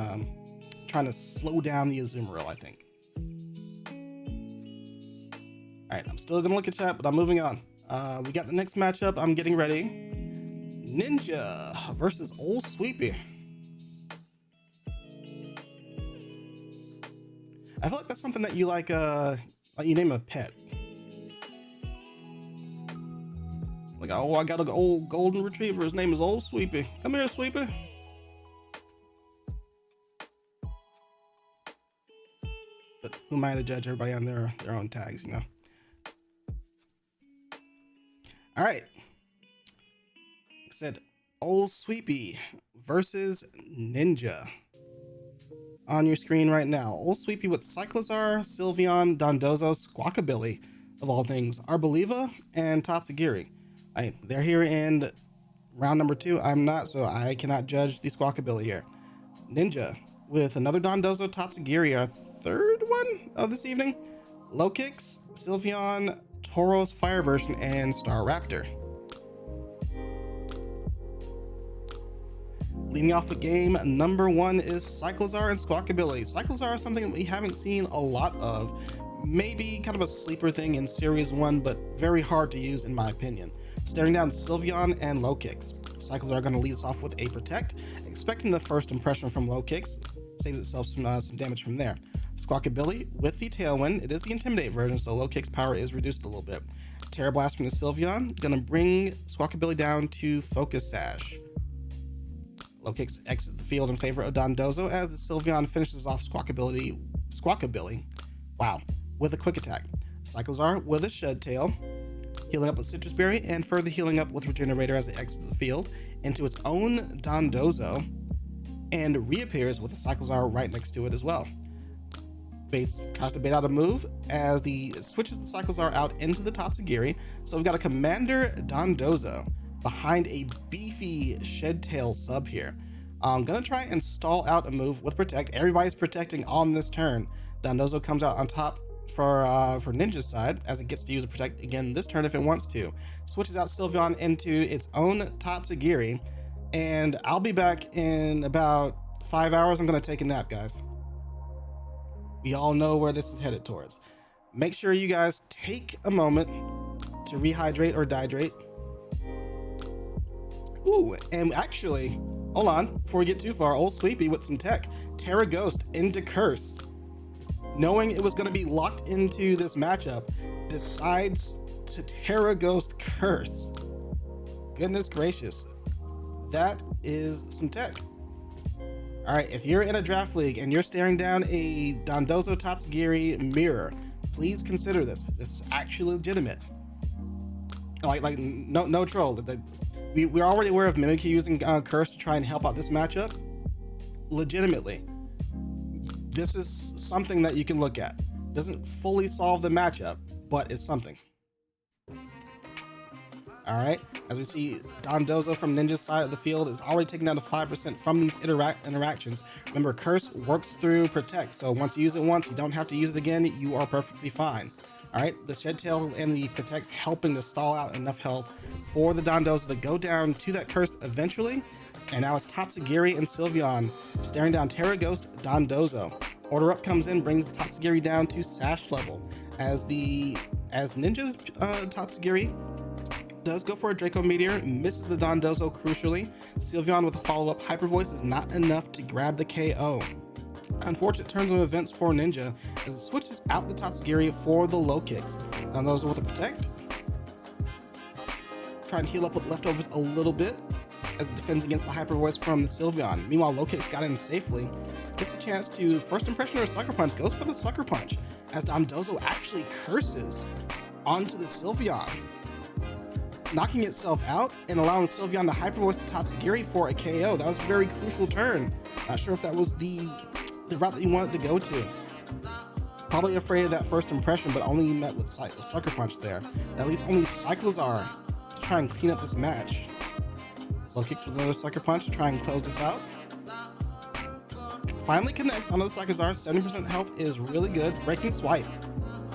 trying to slow down the Azumarill, I think. All right, I'm still gonna look at chat, but I'm moving on. We got the next matchup. I'm getting ready. Ninja versus Old Sweepy. I feel like that's something that you like you name a pet. Like, oh, I got an old golden retriever. His name is Old Sweepy. Come here, Sweepy. But who am I to judge everybody on their own tags, you know? All right. Like I said, Old Sweepy versus Ninja. On your screen right now. Old Sweepy with Cyclizar, Sylveon, Dondozo, Squawkabilly, of all things, Arboliva, and Tatsugiri. They're here in round number 2. I'm not, so I cannot judge the Squawkabilly here. Ninja with another Dondozo, Tatsugiri, our third one of this evening. Low Kicks, Sylveon, Tauros Fire version, and Staraptor. Leading off with game number 1 is Cyclizar and Squawkabilly. Cyclizar is something that we haven't seen a lot of. Maybe kind of a sleeper thing in Series 1, but very hard to use in my opinion. Staring down Sylveon and Low Kicks. Cyclizar going to lead us off with a Protect, expecting the first impression from Low Kicks. Saves itself some damage from there. Squawkabilly with the Tailwind. It is the Intimidate version, so Low Kicks power is reduced a little bit. Terra Blast from the Sylveon. Going to bring Squawkabilly down to Focus Sash. Low Kicks exits the field in favor of Dondozo as the Sylveon finishes off Squawkabilly, wow, with a Quick Attack. Cyclizar with a Shed Tail, healing up with Citrus Berry, and further healing up with Regenerator as it exits the field into its own Dondozo, and reappears with a Cyclizar right next to it as well. Tries to bait out a move as it switches the Cyclizar out into the Tatsugiri, so we've got a Commander Dondozo behind a beefy Shed Tail sub here. I'm gonna try and stall out a move with Protect. Everybody's protecting on this turn. Dondozo comes out on top for Ninja's side as it gets to use a Protect again this turn if it wants to. Switches out Sylveon into its own Tatsugiri, and I'll be back in about 5 hours. I'm gonna take a nap, guys. We all know where this is headed towards. Make sure you guys take a moment to rehydrate or dihydrate. Ooh, and actually, hold on, before we get too far, Old Sweepy with some tech. Terra Ghost into Curse. Knowing it was going to be locked into this matchup, decides to Terra Ghost Curse. Goodness gracious. That is some tech. Alright, if you're in a draft league and you're staring down a Dondozo Tatsugiri mirror, please consider this. This is actually legitimate. Like no troll. We're already aware of Mimikyu using Curse to try and help out this matchup. Legitimately, this is something that you can look at. Doesn't fully solve the matchup, but it's something. Alright, as we see, Dondozo from Ninja's side of the field is already taking down to 5% from these interactions. Remember, Curse works through Protect, so once you use it once, you don't have to use it again, you are perfectly fine. Alright, the Shed Tail and the Protect's helping to stall out enough health for the Dondozo to go down to that Curse eventually. And now it's Tatsugiri and Sylveon staring down Terra Ghost Dondozo. Order Up comes in, brings Tatsugiri down to Sash level. As Ninja's Tatsugiri does go for a Draco Meteor, misses the Dondozo crucially. Sylveon with a follow-up Hyper Voice is not enough to grab the KO. Unfortunate turns of events for Ninja as it switches out the Tatsugiri for the Low Kicks. Dondozo with a Protect. Try and heal up with leftovers a little bit as it defends against the Hyper Voice from the Sylveon. Meanwhile, Low Kicks got in safely. Gets a chance to First Impression or Sucker Punch. Goes for the Sucker Punch as Dondozo actually curses onto the Sylveon. knocking itself out and allowing Sylveon to hyper voice the Tatsugiri for a KO. That was a very crucial turn. Not sure if that was the route that you wanted to go to. Probably afraid of that first impression, but only met with the Sucker Punch there. At least only Cyclizar to try and clean up this match. Low kicks with another Sucker Punch to try and close this out. Finally connects onto the Cyclizar. 70% health is really good. Breaking Swipe.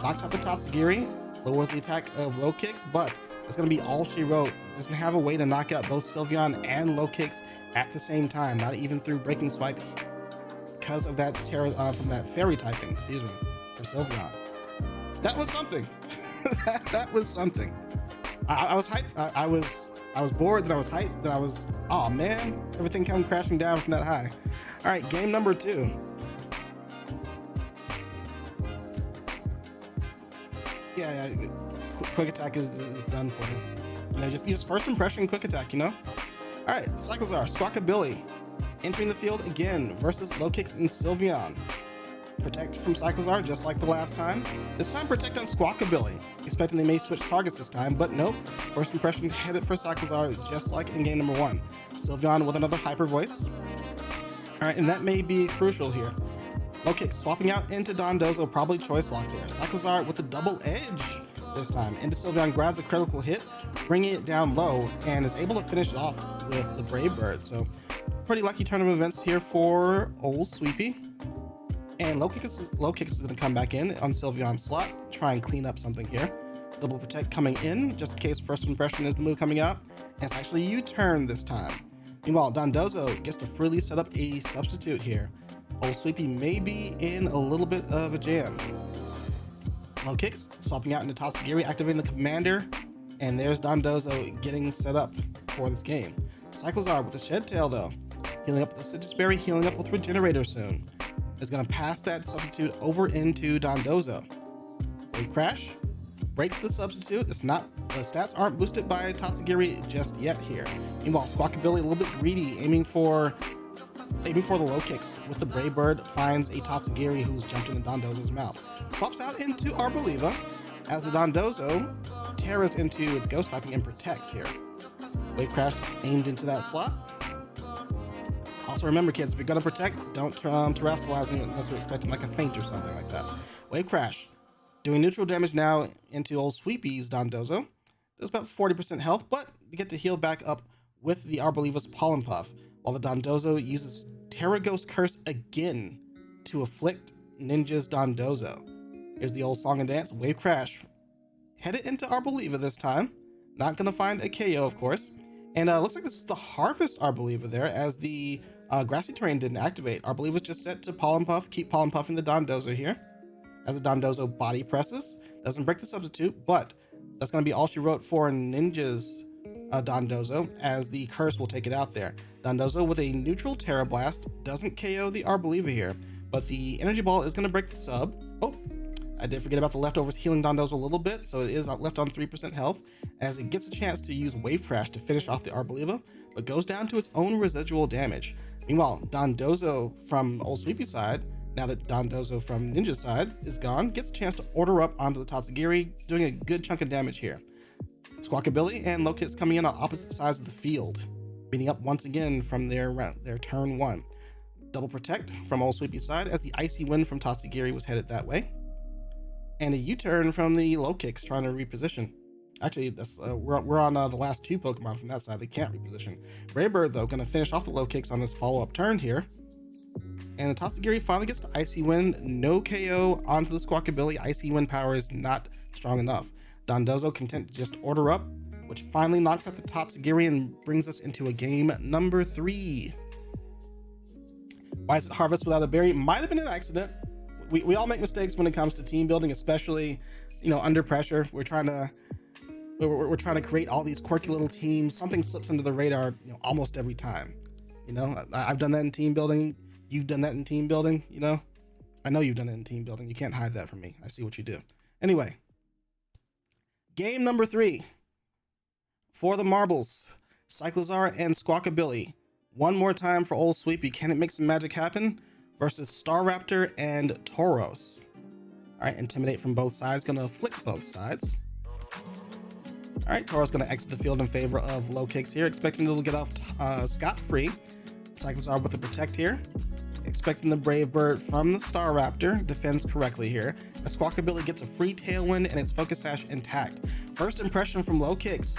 Knocks out the Tatsugiri. Lowers the attack of low kicks, but it's going to be all she wrote. Doesn't have a way to knock out both Sylveon and low kicks at the same time, not even through Breaking Swipe, because of that terror from that fairy typing, excuse me, for Sylveon. That was something. that was something. I was hyped. I was bored, then I was hyped, then I was, oh man, everything came crashing down from that high. All right, game number 2. Yeah, quick attack is done for you. You know, just first impression quick attack, you know? All right, Cyclizar, Squawkabilly, entering the field again versus low kicks and Sylveon. Protect from Cyclizar just like the last time. This time protect on Squawkabilly, expecting they may switch targets this time, but nope. First impression headed for Cyclizar just like in game number 1. Sylveon with another hyper voice. All right, and that may be crucial here. Low kick swapping out into Dondozo, probably choice lock there. Cyclizar with a double edge this time. Into Sylveon grabs a critical hit, bringing it down low, and is able to finish it off with the Brave Bird. So pretty lucky turn of events here for old Sweepy. And low kick is going to come back in on Sylveon's slot, try and clean up something here. Double protect coming in, just in case first impression is the move coming out. And it's actually U-turn this time. Meanwhile, Dondozo gets to freely set up a substitute here. Old Sweepy may be in a little bit of a jam. Low kicks, swapping out into Tatsugiri, activating the Commander, and there's Dondozo getting set up for this game. Cyclizar with the Shed Tail though, healing up with the Citrus Berry, healing up with Regenerator soon. Is going to pass that substitute over into Dondozo. Wave Crash, breaks the substitute. It's not, the stats aren't boosted by Tatsugiri just yet here. Meanwhile, Squawkabilly a little bit greedy, aiming for the low kicks with the Brave Bird, finds a Tatsugiri who's jumped into Dondozo's mouth. Swaps out into Arboliva as the Dondozo tears into its ghost typing and protects here. Wave Crash is aimed into that slot. Also remember kids, if you're gonna protect, don't terrestrialize unless you're expecting like a feint or something like that. Wave Crash, doing neutral damage now into old Sweepy's Dondozo. Does about 40% health, but you get to heal back up with the Arboliva's Pollen Puff, while the Dondozo uses Terra Ghost Curse again to afflict Ninja's Dondozo. Here's the old song and dance, Wave Crash. Headed into Arboliva this time. Not gonna find a KO, of course. And looks like this is the Harvest Arboliva there, as the Grassy Terrain didn't activate. Arboliva's just set to Pollen Puff, keep Pollen Puffing the Dondozo here. As the Dondozo body presses, doesn't break the substitute, but that's gonna be all she wrote for Ninja's Dondozo, as the curse will take it out there. Dondozo with a neutral Terra Blast, doesn't KO the Arboliva here, but the Energy Ball is gonna break the sub. Oh, I did forget about the leftovers healing Dondozo a little bit, so it is left on 3% health, as it gets a chance to use Wave Crash to finish off the Arboliva, but goes down to its own residual damage. Meanwhile, Dondozo from Old Sweepy's side, now that Dondozo from Ninja's side is gone, gets a chance to order up onto the Tatsugiri, doing a good chunk of damage here. Squawkabilly and Lokit's coming in on opposite sides of the field, meeting up once again from their turn 1. Double protect from Old Sweepy's side, as the Icy Wind from Tatsugiri was headed that way. And a U-turn from the low kicks trying to reposition. Actually, that's we're on the last 2 Pokemon from that side. They can't reposition. Brave Bird, though, going to finish off the low kicks on this follow-up turn here. And the Tatsugiri finally gets to Icy Wind. No KO onto the Squawkabilly. Icy Wind power is not strong enough. Dondozo content to just order up, which finally knocks out the Tatsugiri and brings us into a game number 3. Why is it Harvest without a berry? Might have been an accident. We all make mistakes when it comes to team building, especially, you know, under pressure. We're trying to create all these quirky little teams. Something slips under the radar, you know, almost every time. You know, I've done that in team building. You've done that in team building. You know, I know you've done it in team building. You can't hide that from me. I see what you do. Anyway, game number 3 for the marbles, Cyclizar and Squawkabilly. One more time for old Sweepy. Can it make some magic happen? Versus Staraptor and Tauros. All right, intimidate from both sides. Gonna afflict both sides. All All right, Toro's going to exit the field in favor of low kicks here, expecting to get off scot-free. Cyclozar with the protect here, expecting the Brave Bird from the Star Raptor, defends correctly here. A Squawkabilly gets a free tailwind and its focus sash intact. First impression from low kicks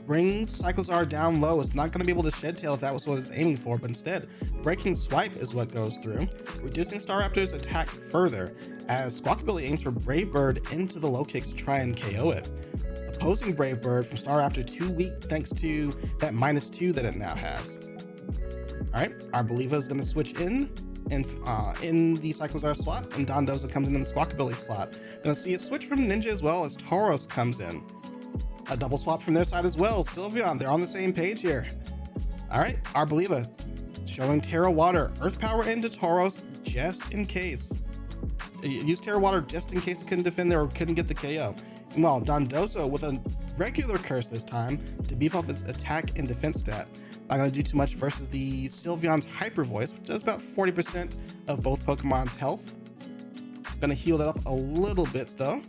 brings Cyclozar down low. It's not going to be able to shed tail if that was what it's aiming for, but instead, breaking swipe is what goes through, reducing Star Raptor's attack further as Squawkabilly aims for Brave Bird into the low kicks to try and KO it. Opposing Brave Bird from Star Raptor too weak thanks to that -2 that it now has. All right, our Believer is going to switch in the Cyclozar slot, and Dondozo comes in the Squawkabilly slot. Gonna see a switch from Ninja as well as Tauros comes in. A double swap from their side as well. Sylveon, they're on the same page here. All right, our Believer showing Terra Water. Earth Power into Tauros just in case. Use Terra Water just in case it couldn't defend there or couldn't get the KO. Meanwhile, Dondozo with a regular curse this time to beef off his attack and defense stat. Not going to do too much versus the Sylveon's Hyper Voice, which does about 40% of both Pokemon's health. Going to heal that up a little bit though.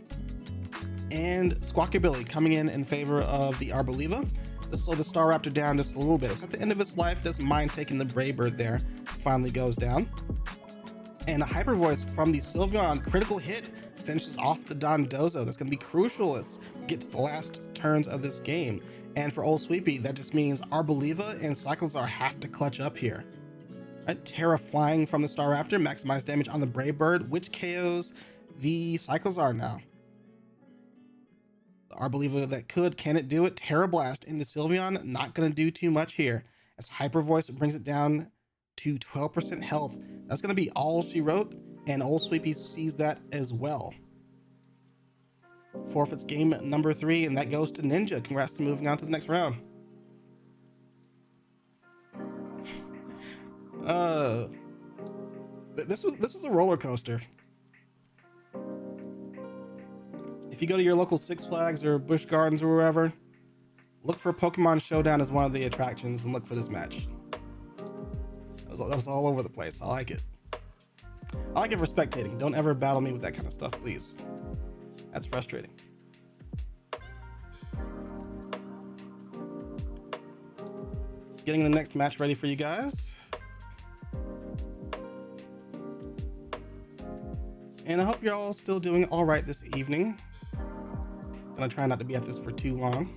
And Squawkabilly coming in favor of the Arboliva to slow the Star Raptor down just a little bit. It's at the end of its life, doesn't mind taking the Brave Bird there. Finally goes down. And a Hyper Voice from the Sylveon, critical hit, finishes off the Dondozo. That's going to be crucial as we get to the last turns of this game. And for Old Sweepy, that just means Arboliva and Cyclozar have to clutch up here. Right, Terra flying from the Star Raptor, maximize damage on the Brave Bird, which KOs the Cyclozar now. The Arboliva that could, can it do it? Terra Blast into Sylveon, not going to do too much here. As Hyper Voice brings it down to 12% health. That's going to be all she wrote, and Old Sweepy sees that as well. Forfeits game number 3, and that goes to Ninja. Congrats to moving on to the next round. This was a roller coaster. If you go to your local Six Flags or Busch Gardens or wherever, look for Pokemon Showdown as one of the attractions and look for this match. That was all over the place. I like it. I like it for spectating. Don't ever battle me with that kind of stuff, please. That's frustrating. Getting the next match ready for you guys. And I hope you're all still doing all right this evening. Gonna try not to be at this for too long.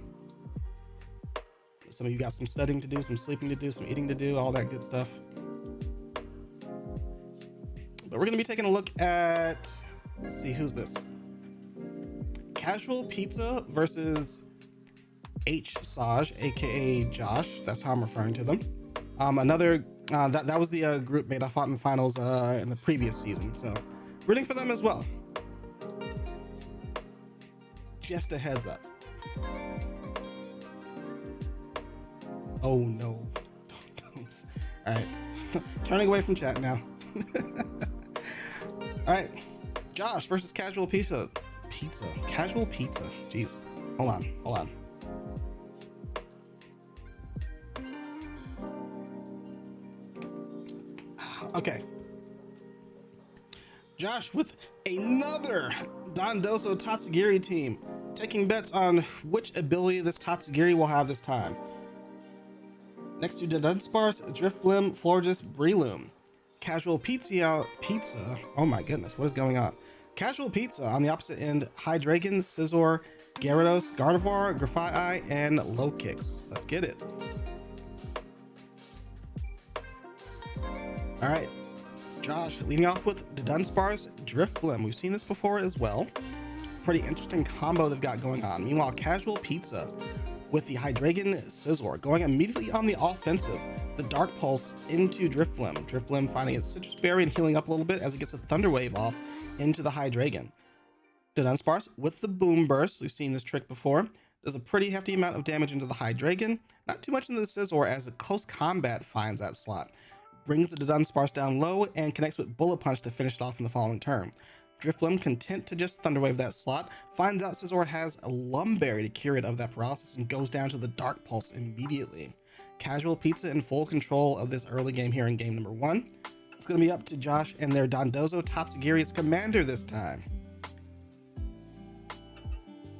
Some of you got some studying to do, some sleeping to do, some eating to do, all that good stuff. But we're gonna be taking a look at, let's see, who's this? CasualPizza versus hsoj, aka Josh. That's how I'm referring to them. That was the group mate I fought in the finals in the previous season. So rooting for them as well. Just a heads up. Oh no. All right. Turning away from chat now. All right. Josh versus CasualPizza. CasualPizza. Jeez. Hold on. Okay. Josh with another Dondozo Tatsugiri team, taking bets on which ability this Tatsugiri will have this time. Next to Dunsparce, Drifblim, Florges, Breloom. CasualPizza. Oh my goodness, what is going on? CasualPizza on the opposite end, Hydreigon, Scizor, Gyarados, Gardevoir, Grafaiai, and Low Kicks. Let's get it. All right, Josh leading off with Dunsparce, Drifblim. We've seen this before as well. Pretty interesting combo they've got going on. Meanwhile, CasualPizza with the Hydreigon, Scizor going immediately on the offensive. The Dark Pulse into Drifblim. Drifblim finding its Citrus Berry and healing up a little bit as it gets a Thunder Wave off into the Hydreigon. Dunsparce with the Boom Burst. We've seen this trick before. Does a pretty hefty amount of damage into the Hydreigon. Not too much into the Scizor as a close combat finds that slot. Brings the Dunsparce down low and connects with Bullet Punch to finish it off in the following turn. Drifblim, content to just Thunder Wave that slot, finds out Scizor has a Lumberry to cure it of that paralysis and goes down to the Dark Pulse immediately. CasualPizza in full control of this early game here in game number 1. It's going to be up to Josh and their Dondozo Tatsugiri's Commander this time.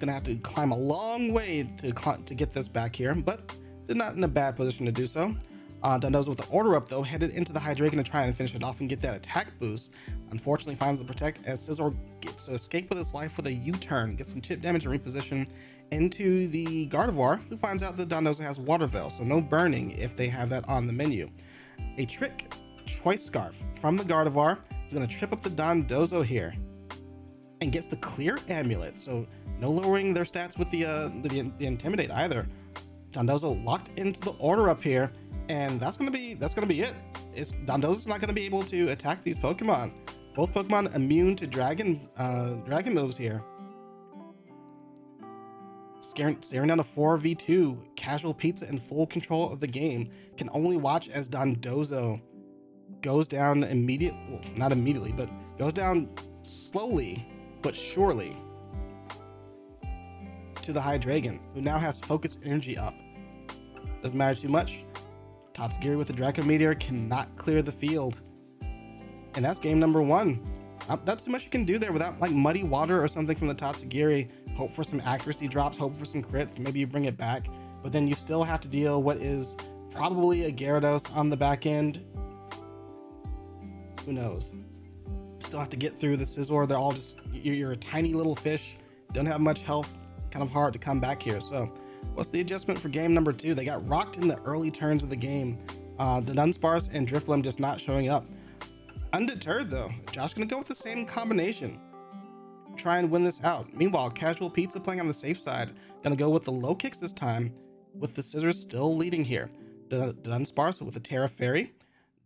Gonna have to climb a long way to get this back here, but they're not in a bad position to do so. Dondozo with the order up though, headed into the Hydreigon to try and finish it off and get that attack boost. Unfortunately finds the protect as Scizor gets to escape with his life with a U-turn, gets some chip damage and reposition into the Gardevoir, who finds out that Dondozo has Water Veil, so no burning if they have that on the menu. A Trick Choice Scarf from the Gardevoir is going to trip up the Dondozo here and gets the Clear Amulet, so no lowering their stats with the Intimidate either. Dondozo locked into the order up here, and that's gonna be it. Dondozo's not gonna be able to attack these Pokemon. Both Pokemon immune to dragon moves here. Staring down a 4v2, CasualPizza in full control of the game can only watch as Dondozo goes down not immediately, but goes down slowly but surely to the Hydreigon, who now has focus energy up. Doesn't matter too much. Tatsugiri with the Draco Meteor cannot clear the field. And that's game number 1. Not too much you can do there without like Muddy Water or something from the Tatsugiri. Hope for some accuracy drops, hope for some crits, maybe you bring it back. But then you still have to deal what is probably a Gyarados on the back end. Who knows? Still have to get through the Scizor. They're all just, you're a tiny little fish, don't have much health, kind of hard to come back here. So what's the adjustment for game number 2? They got rocked in the early turns of the game. The Dunsparce and Drifblim just not showing up. Undeterred though, Josh gonna go with the same combination. Try and win this out. Meanwhile, CasualPizza playing on the safe side, gonna go with the low kicks this time, with the Scissors still leading here. The Dunsparce with the Terra Fairy,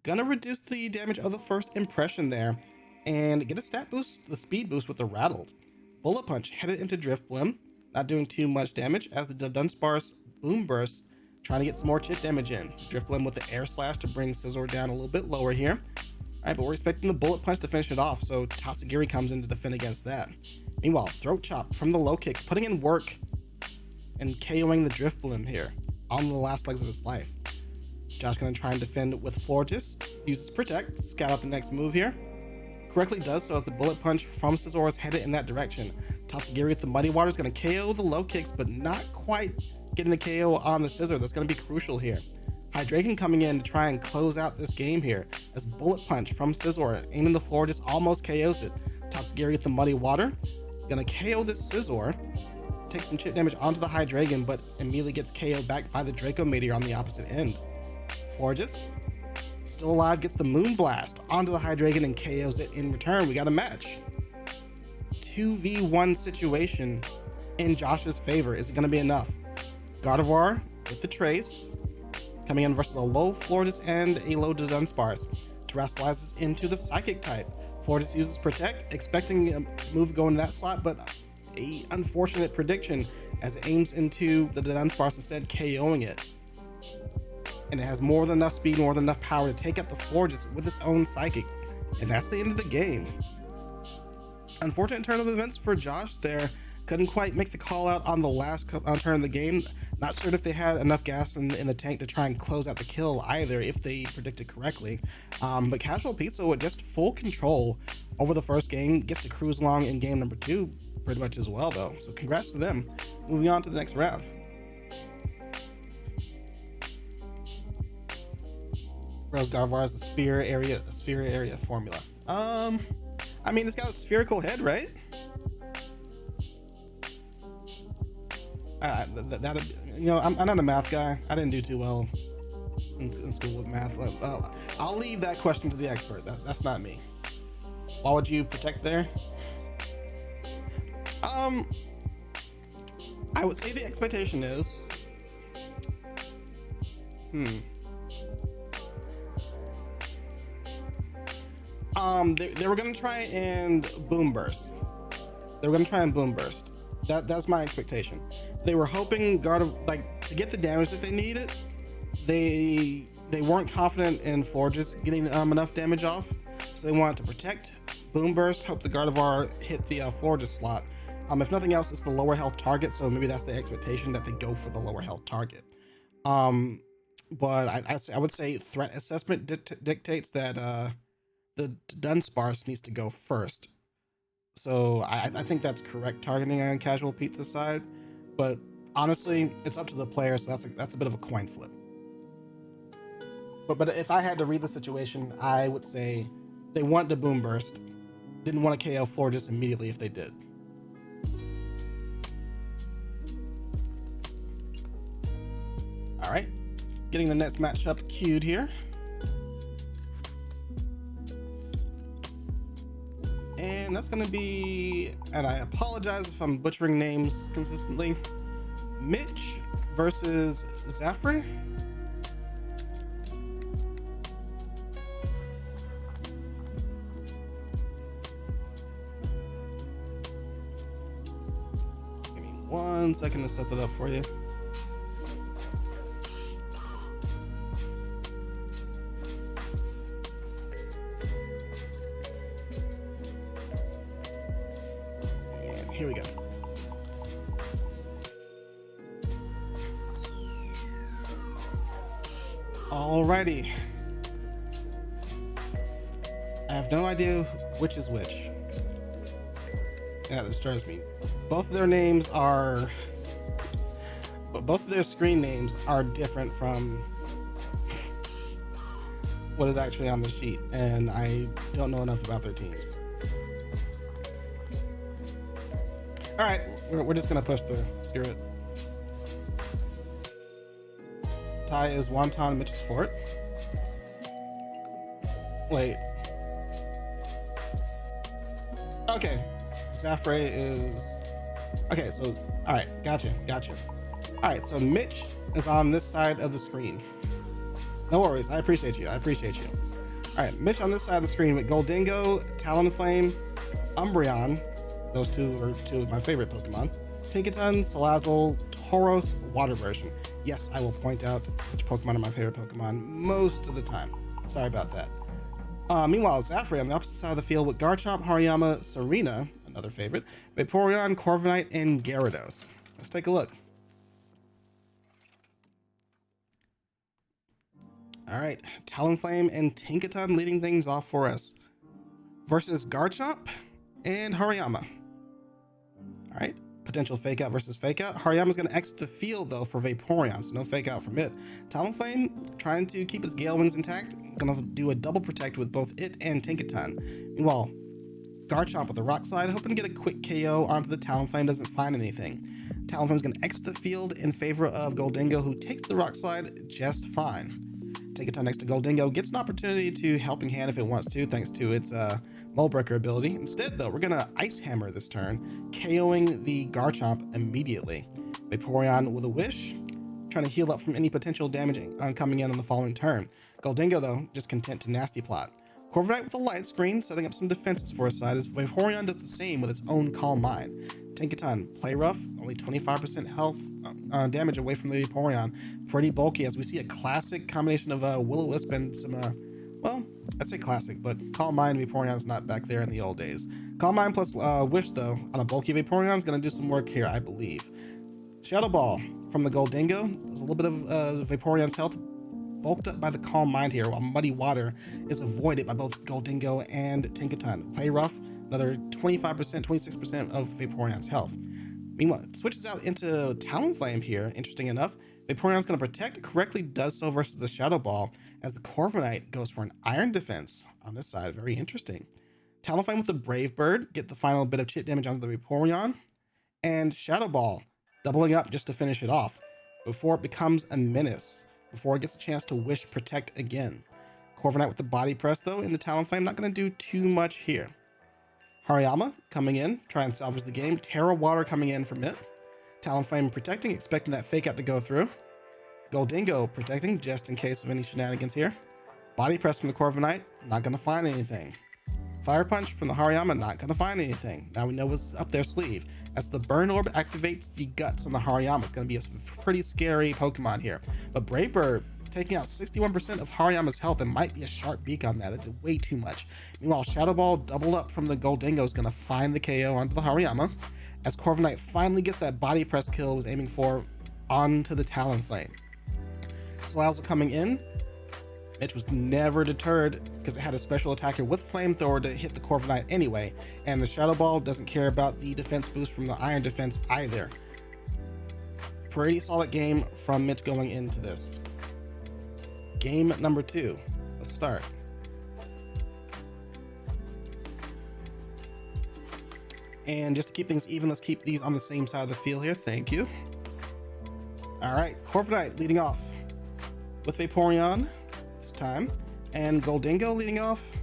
gonna reduce the damage of the first impression there, and get a stat boost, the speed boost with the Rattled. Bullet Punch headed into Drifblim, not doing too much damage as the Dunsparce Boom Burst trying to get some more chip damage in. Drifblim with the Air Slash to bring Scizor down a little bit lower here. Alright, but we're expecting the Bullet Punch to finish it off, so Tatsugiri comes in to defend against that. Meanwhile, Throat Chop from the low kicks, putting in work and KOing the Drifblim here on the last legs of its life. Josh gonna try and defend with Florges, uses Protect, scout out the next move here. Correctly does so as the Bullet Punch from Scizor is headed in that direction. Tatsugiri with the Muddy Water is going to KO the low kicks, but not quite getting the KO on the Scizor. That's going to be crucial here. Hydreigon coming in to try and close out this game here as Bullet Punch from Scizor, aiming the floor, just almost KOs it. Tatsugiri with the Muddy Water, going to KO this Scizor, take some chip damage onto the Hydreigon, but immediately gets KO'd back by the Draco Meteor on the opposite end. Florges, still alive, gets the Moonblast onto the Hydreigon and KOs it in return. We got a match. 2v1 situation in Josh's favor. Is it going to be enough? Gardevoir with the Trace coming in versus a low Florges and a low Dunsparce. Terastallizes into the Psychic type. Florges uses Protect, expecting a move going in that slot, but a unfortunate prediction as it aims into the Dunsparce, instead KOing it. And it has more than enough speed, more than enough power to take out the Florges with its own Psychic. And that's the end of the game. Unfortunate turn of events for Josh there. Couldn't quite make the call out on the last turn of the game. Not certain if they had enough gas in the tank to try and close out the kill either, if they predicted correctly. But CasualPizza with just full control over the first game, gets to cruise along in game number 2 pretty much as well though. So congrats to them. Moving on to the next round. Rose Gardevoir is a sphere area formula. I mean, it's got a spherical head, right? You know, I'm not a math guy. I didn't do too well in school with math. I'll leave that question to the expert. That's not me. Why would you protect there? I would say the expectation is, they were gonna try and Boom Burst. That's my expectation. They were hoping to get the damage that they needed. They weren't confident in Florges getting enough damage off, so they wanted to protect, Boom Burst, hope the Gardevoir hit the Florges slot. If nothing else, it's the lower health target, so maybe that's the expectation, that they go for the lower health target. But I would say threat assessment dictates that the Dunsparce needs to go first. So I think that's correct targeting on CasualPizza's side, but honestly, it's up to the player, so that's a bit of a coin flip. But if I had to read the situation, I would say they want to boom burst, didn't want to KO Floor just immediately if they did. All right, getting the next matchup queued here. And that's gonna be, and I apologize if I'm butchering names consistently, Mitch versus Zaffre. Give me 1 second to set that up for you. Here we go. Alrighty. I have no idea which is which. Yeah, that disturbs me. Both of their names are, but both of their screen names are different from what is actually on the sheet, and I don't know enough about their teams. All right, we're just gonna push through. Screw it. Ty is Wonton, Mitch is Fort. Wait. Okay, Zaffre is. Okay, so all right, gotcha. All right, so Mitch is on this side of the screen. No worries, I appreciate you. All right, Mitch on this side of the screen with Goldingo, Talonflame, Umbreon. Those two are two of my favorite Pokemon. Tinkaton, Salazzle, Tauros, Water version. Yes, I will point out which Pokemon are my favorite Pokemon most of the time. Sorry about that. Meanwhile, Zaffre on the opposite side of the field with Garchomp, Hariyama, Serena, another favorite, Vaporeon, Corviknight, and Gyarados. Let's take a look. All right, Talonflame and Tinkaton leading things off for us versus Garchomp and Hariyama. All right, potential fake out versus fake out. Hariyama's going to exit the field though for Vaporeon, so no fake out from it. Talonflame trying to keep its Gale Wings intact, going to do a double protect with both it and Tinkaton. Meanwhile, Garchomp with the Rock Slide, hoping to get a quick KO onto the Talonflame, doesn't find anything. Talonflame's going to exit the field in favor of Goldingo, who takes the Rock Slide just fine. Tinkaton next to Goldingo gets an opportunity to Helping Hand if it wants to, thanks to its Mold Breaker ability. Instead, though, we're going to Ice Hammer this turn, KOing the Garchomp immediately. Vaporeon with a Wish, trying to heal up from any potential damage coming in on the following turn. Goldingo, though, just content to Nasty Plot. Corviknight with a Light Screen, setting up some defenses for his side, as Vaporeon does the same with its own Calm Mind. Tinkaton, Play Rough, only 25% health damage away from the Vaporeon. Pretty bulky, as we see a classic combination of Will-O-Wisp and some, well, I'd say classic, but Calm Mind Vaporeon's not back there in the old days. Calm Mind plus Wish, though, on a bulky Vaporeon is going to do some work here, I believe. Shadow Ball from the Goldingo. There's a little bit of Vaporeon's health bulked up by the Calm Mind here, while Muddy Water is avoided by both Goldingo and Tinkaton. Play Rough, another 25%, 26% of Vaporeon's health. Meanwhile, it switches out into Talonflame here, interesting enough. Vaporeon's going to protect, correctly does so versus the Shadow Ball, as the Corviknight goes for an Iron Defense on this side. Very interesting. Talonflame with the Brave Bird, get the final bit of chip damage onto the Vaporeon, and Shadow Ball doubling up just to finish it off before it becomes a menace, before it gets a chance to Wish Protect again. Corviknight with the Body Press, though, in the Talonflame, not going to do too much here. Hariyama coming in, try and salvage the game. Terra Water coming in from it. Talonflame protecting, expecting that fake out to go through. Goldingo protecting, just in case of any shenanigans here. Body Press from the Corviknight, not going to find anything. Fire Punch from the Hariyama, not going to find anything. Now we know what's up their sleeve. As the Burn Orb activates the Guts on the Hariyama, it's going to be a pretty scary Pokemon here. But Brave Bird taking out 61% of Hariyama's health, and might be a sharp beak on that. It did way too much. Meanwhile, Shadow Ball doubled up from the Goldingo is going to find the KO onto the Hariyama, as Corviknight finally gets that Body Press kill it was aiming for onto the Talonflame. Salazzle coming in, Mitch was never deterred because it had a special attacker with flamethrower to hit the Corviknight Knight anyway, and the Shadow Ball doesn't care about the defense boost from the Iron Defense either. Pretty solid game from Mitch going into this. Game number 2, let's start. And just to keep things even, let's keep these on the same side of the field here. Thank you. All right, Corviknight Knight leading off with Vaporeon this time, and Gholdengo leading off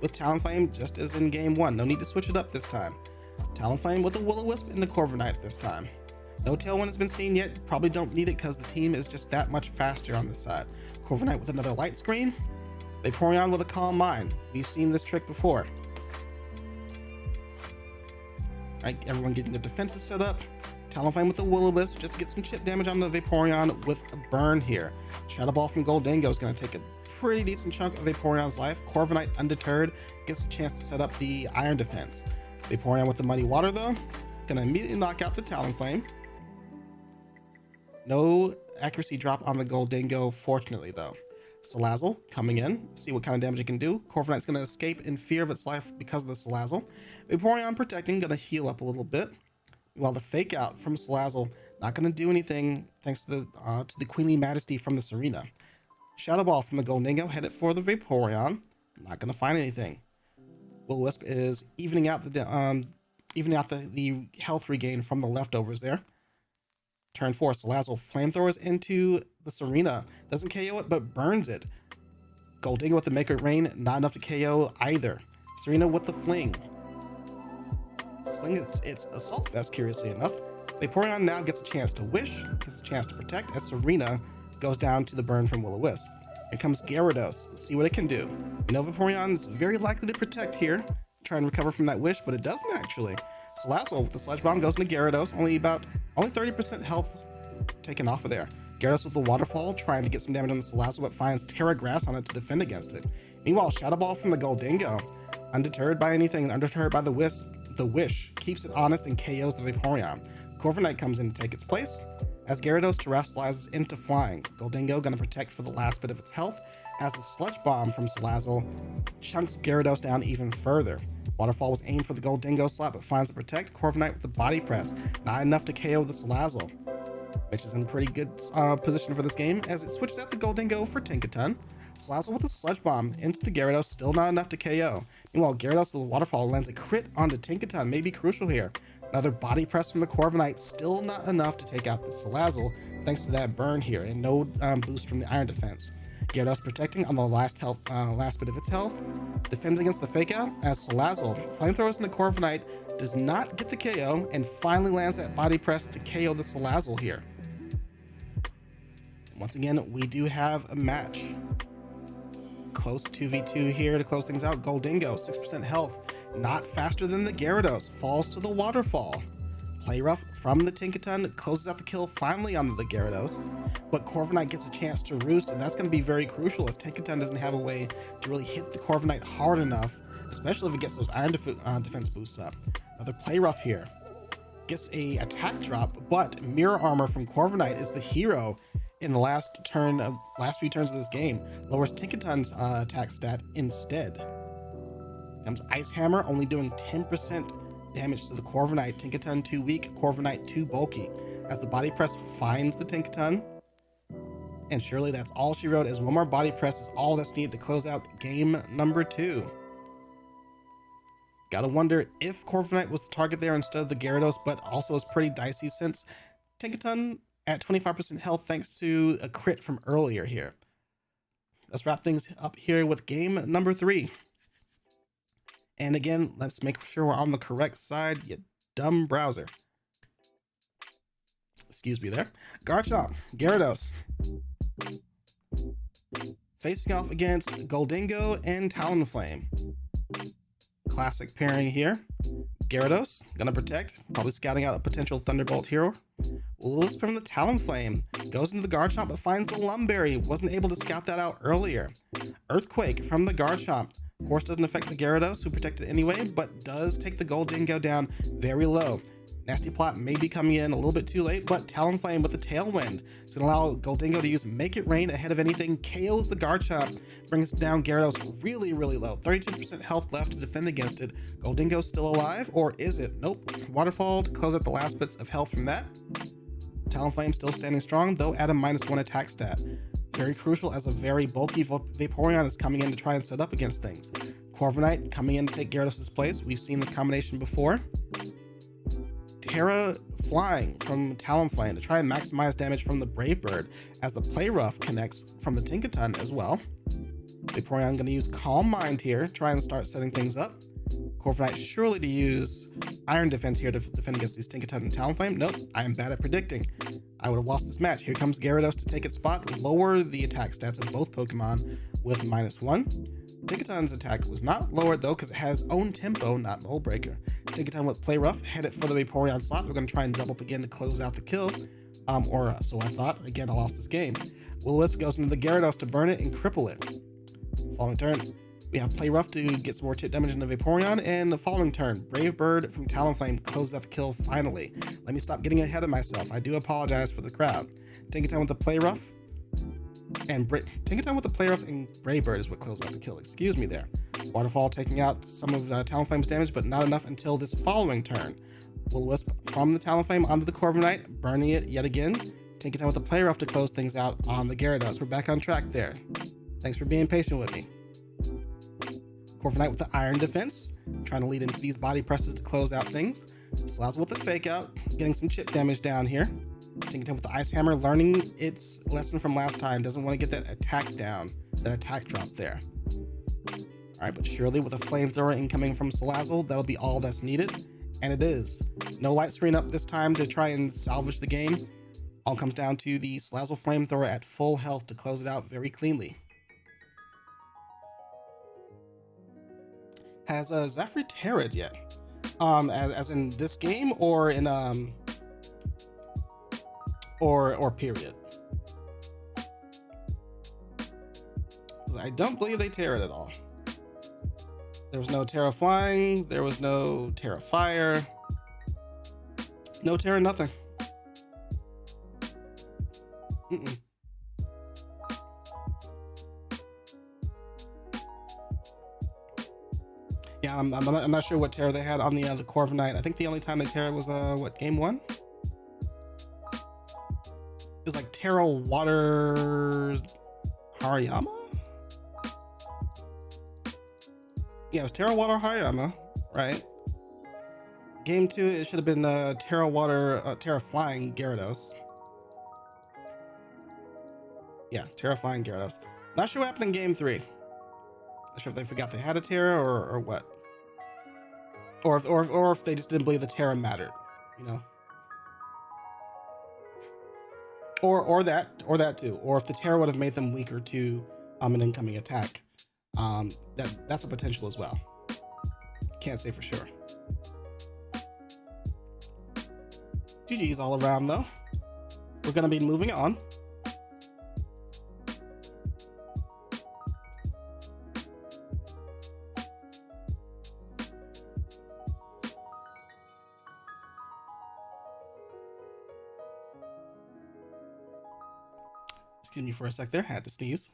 with Talonflame, just as in game 1. No need to switch it up this time. Talonflame with a Will-O-Wisp in the Corviknight Knight this time. No Tailwind has been seen yet. Probably don't need it because the team is just that much faster on this side. Corviknight Knight with another Light Screen. Vaporeon with a Calm Mind. We've seen this trick before. Right, everyone getting their defenses set up. Talonflame with the Will-O-Wisp just to get some chip damage on the Vaporeon with a burn here. Shadow Ball from Gholdengo is going to take a pretty decent chunk of Vaporeon's life. Corviknight Knight undeterred gets a chance to set up the Iron Defense. Vaporeon with the Muddy Water though, going to immediately knock out the Talonflame. No accuracy drop on the Gholdengo, fortunately though. Salazzle coming in, see what kind of damage it can do. Corviknight Knight's going to escape in fear of its life because of the Salazzle. Vaporeon protecting, going to heal up a little bit. While the Fake Out from Salazzle not going to do anything thanks to the Queenly Majesty from the Serena. Shadow Ball from the Gholdengo headed for the Vaporeon, not going to find anything. Will-O-Wisp is evening out the health regain from the leftovers there. Turn 4, Salazzle flamethrowers into the Serena. Doesn't KO it, but burns it. Gholdengo with the Make It Rain, not enough to KO either. Serena with the Fling. Sling it's Assault Vest, curiously enough. Vaporeon now gets a chance to Wish, gets a chance to Protect, as Serena goes down to the burn from Will-O-Wisp. Here comes Gyarados. Let's see what it can do. You know, Vaporeon is very likely to Protect here, try and recover from that Wish, but it doesn't actually. Salazzle with the Sludge Bomb goes into Gyarados, only 30% health taken off of there. Gyarados with the Waterfall, trying to get some damage on the Salazzle, but finds Terra Grass on it to defend against it. Meanwhile, Shadow Ball from the Gholdengo, undeterred by anything, undeterred by the Wish, keeps it honest and KOs the Vaporeon. Corviknight Knight comes in to take its place, as Gyarados terrestrializes into flying. Gholdengo gonna protect for the last bit of its health, as the Sludge Bomb from Salazzle chunks Gyarados down even further. Waterfall was aimed for the Gholdengo slot, but finds the Protect. Corviknight Knight with the Body Press, not enough to KO the Salazzle. Mitch is in pretty good position for this game, as it switches out the Gholdengo for Tinkaton. Salazzle with a Sludge Bomb into the Gyarados, still not enough to KO. Meanwhile, Gyarados with the Waterfall lands a crit onto Tinkaton, may be crucial here. Another Body Press from the Corviknight Knight, still not enough to take out the Salazzle, thanks to that burn here, and no boost from the Iron Defense. Gyarados protecting on the last bit of its health, defends against the Fake Out, as Salazzle flamethrowers in the Corviknight Knight, does not get the KO, and finally lands that Body Press to KO the Salazzle here. Once again, we do have a match. Close 2v2 here to close things out. Gholdengo, 6% health, not faster than the Gyarados, falls to the Waterfall. Play Rough from the Tinkaton closes out the kill finally on the Gyarados, but Corviknight Knight gets a chance to roost, and that's going to be very crucial as Tinkaton doesn't have a way to really hit the Corviknight Knight hard enough, especially if it gets those Iron Defense boosts up. Another Play Rough here. Gets a attack drop, but Mirror Armor from Corviknight Knight is the hero in the last few turns of this game. Lowers Tinkaton's attack stat instead. Comes Ice Hammer, only doing 10% damage to the Corviknight Knight. Tinkaton too weak, Corviknight Knight too bulky. As the Body Press finds the Tinkaton, and surely that's all she wrote, as one more Body Press is all that's needed to close out game number 2. Gotta wonder if Corviknight Knight was the target there instead of the Gyarados, but also is pretty dicey since Tinkaton at 25% health thanks to a crit from earlier here. Let's wrap things up here with game number 3. And again, let's make sure we're on the correct side, you dumb browser. Excuse me there. Garchomp, Gyarados. Facing off against Gholdengo and Talonflame. Classic pairing here. Gyarados, gonna protect, probably scouting out a potential Thunderbolt hero. Will-O-Wisp from the Talonflame goes into the Garchomp but finds the Lumberry, wasn't able to scout that out earlier. Earthquake from the Garchomp, of course doesn't affect the Gyarados, who protected anyway, but does take the Gholdengo down very low. Nasty Plot may be coming in a little bit too late, but Talonflame with the Tailwind is going to allow Goldingo to use Make It Rain ahead of anything, KOs the Garchomp, brings down Gyarados really, really low. 32% health left to defend against it. Goldingo still alive, or is it? Nope. Waterfall to close out the last bits of health from that. Talonflame still standing strong, though at a -1 attack stat. Very crucial as a very bulky Vaporeon is coming in to try and set up against things. Corviknight coming in to take Gyarados' place. We've seen this combination before. Terra Flying from Talonflame to try and maximize damage from the Brave Bird as the Play Rough connects from the Tinkaton as well. Vaporeon going to use Calm Mind here, try and start setting things up. Corviknight surely to use Iron Defense here to defend against these Tinkaton and Talonflame. Nope, I am bad at predicting. I would have lost this match. Here comes Gyarados to take its spot, lower the attack stats of both Pokemon with -1. Tinkaton's attack was not lowered though because it has own tempo, not Mold Breaker. Tinkaton with Play Rough headed for the Vaporeon slot. We're going to try and double up again to close out the kill. Or so I thought. Again, I lost this game. Will-O-Wisp goes into the Gyarados to burn it and cripple it. Following turn, we have Play Rough to get some more chip damage into Vaporeon, and the following turn, Brave Bird from Talonflame closes out the kill finally. Let me stop getting ahead of myself. I do apologize for the crowd. Tinkaton with the Play Rough, and Tinkaton with the Play Rough and Brave Bird is what closed out the kill. Excuse me there. Waterfall taking out some of Talonflame's damage, but not enough until this following turn. Will-O-Wisp from the Talonflame onto the Corviknight, burning it yet again. Tinkaton with the Play Rough to close things out on the Gyarados. We're back on track there. Thanks for being patient with me. Corviknight with the Iron Defense, trying to lead into these body presses to close out things. Salazzle with the Fake Out, getting some chip damage down here. Tinkaton with the Ice Hammer, learning its lesson from last time. Doesn't want to get that attack down, that attack drop there. Alright, but surely with a Flamethrower incoming from Salazzle, that'll be all that's needed. And it is. No light screen up this time to try and salvage the game. All comes down to the Salazzle Flamethrower at full health to close it out very cleanly. Has Zaffre terra'd yet? As in this game or in or period? I don't believe they terra'd at all. There was no Terra Flying, there was no Terra Fire, no Terra nothing. Yeah, I'm not sure what Terra they had on the Corviknight. I think the only time they Terra was what, game 1? It was like Terra Water Hariyama? Yeah, it was Terra Water Hariyama, right? Game 2, it should have been Terra Water, Terra Flying Gyarados. Yeah, Terra Flying Gyarados. Not sure what happened in game 3. Not sure if they forgot they had a Terra or what. Or if they just didn't believe the Terra mattered, you know? Or that too. Or if the Terra would have made them weaker to an incoming attack. That's a potential as well. Can't say for sure. GG's all around though. We're gonna be moving on. Excuse me for a sec there, had to sneeze.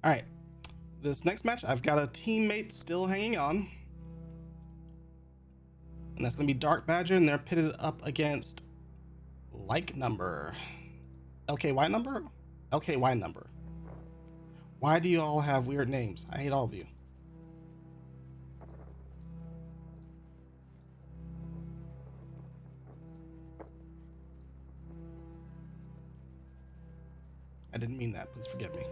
All right, this next match, I've got a teammate still hanging on. And that's gonna be Darkbadger, and they're pitted up against like number. LKY number? LKY number. Why do you all have weird names? I hate all of you. I didn't mean that, please forgive me.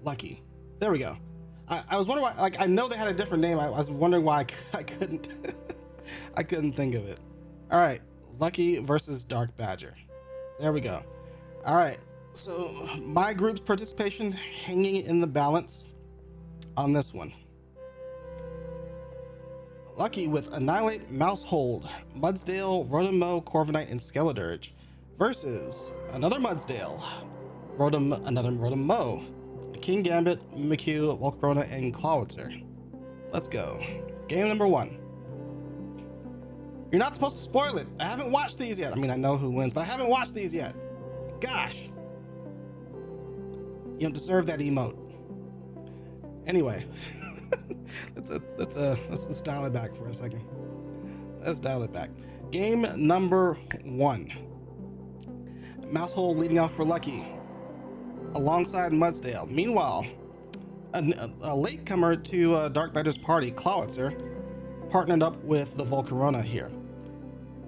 Lucky. There we go. I was wondering why, like, I know they had a different name. I was wondering why I couldn't I couldn't think of it. All right, Lucky versus Darkbadger. There we go. All right, so my group's participation hanging in the balance on this one. Lucky with Annihilate, Mousehold, Mudsdale, Rotom-Mow, Corviknight, and Skeledirge versus another Mudsdale, another Rotom-Mow, King Gambit, Miko, Volcarona, and Cruzer. Let's go. Game number 1. You're not supposed to spoil it. I haven't watched these yet. I mean, I know who wins, but I haven't watched these yet. Gosh. You don't deserve that emote. Anyway, let's dial it back for a second. Let's dial it back. Game number 1. Mousehole leading off for Lucky, alongside Mudsdale. Meanwhile, a latecomer to Darkbadger's party, Cruzer, partnered up with the Volcarona here.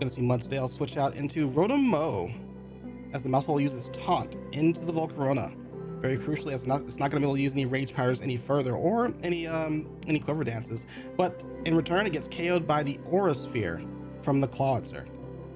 Gonna see Mudsdale switch out into Wontonamo as the Mousehole uses Taunt into the Volcarona. Very crucially, it's not going to be able to use any rage powers any further or any quiver dances, but in return it gets KO'd by the Aura Sphere from the Cruzer.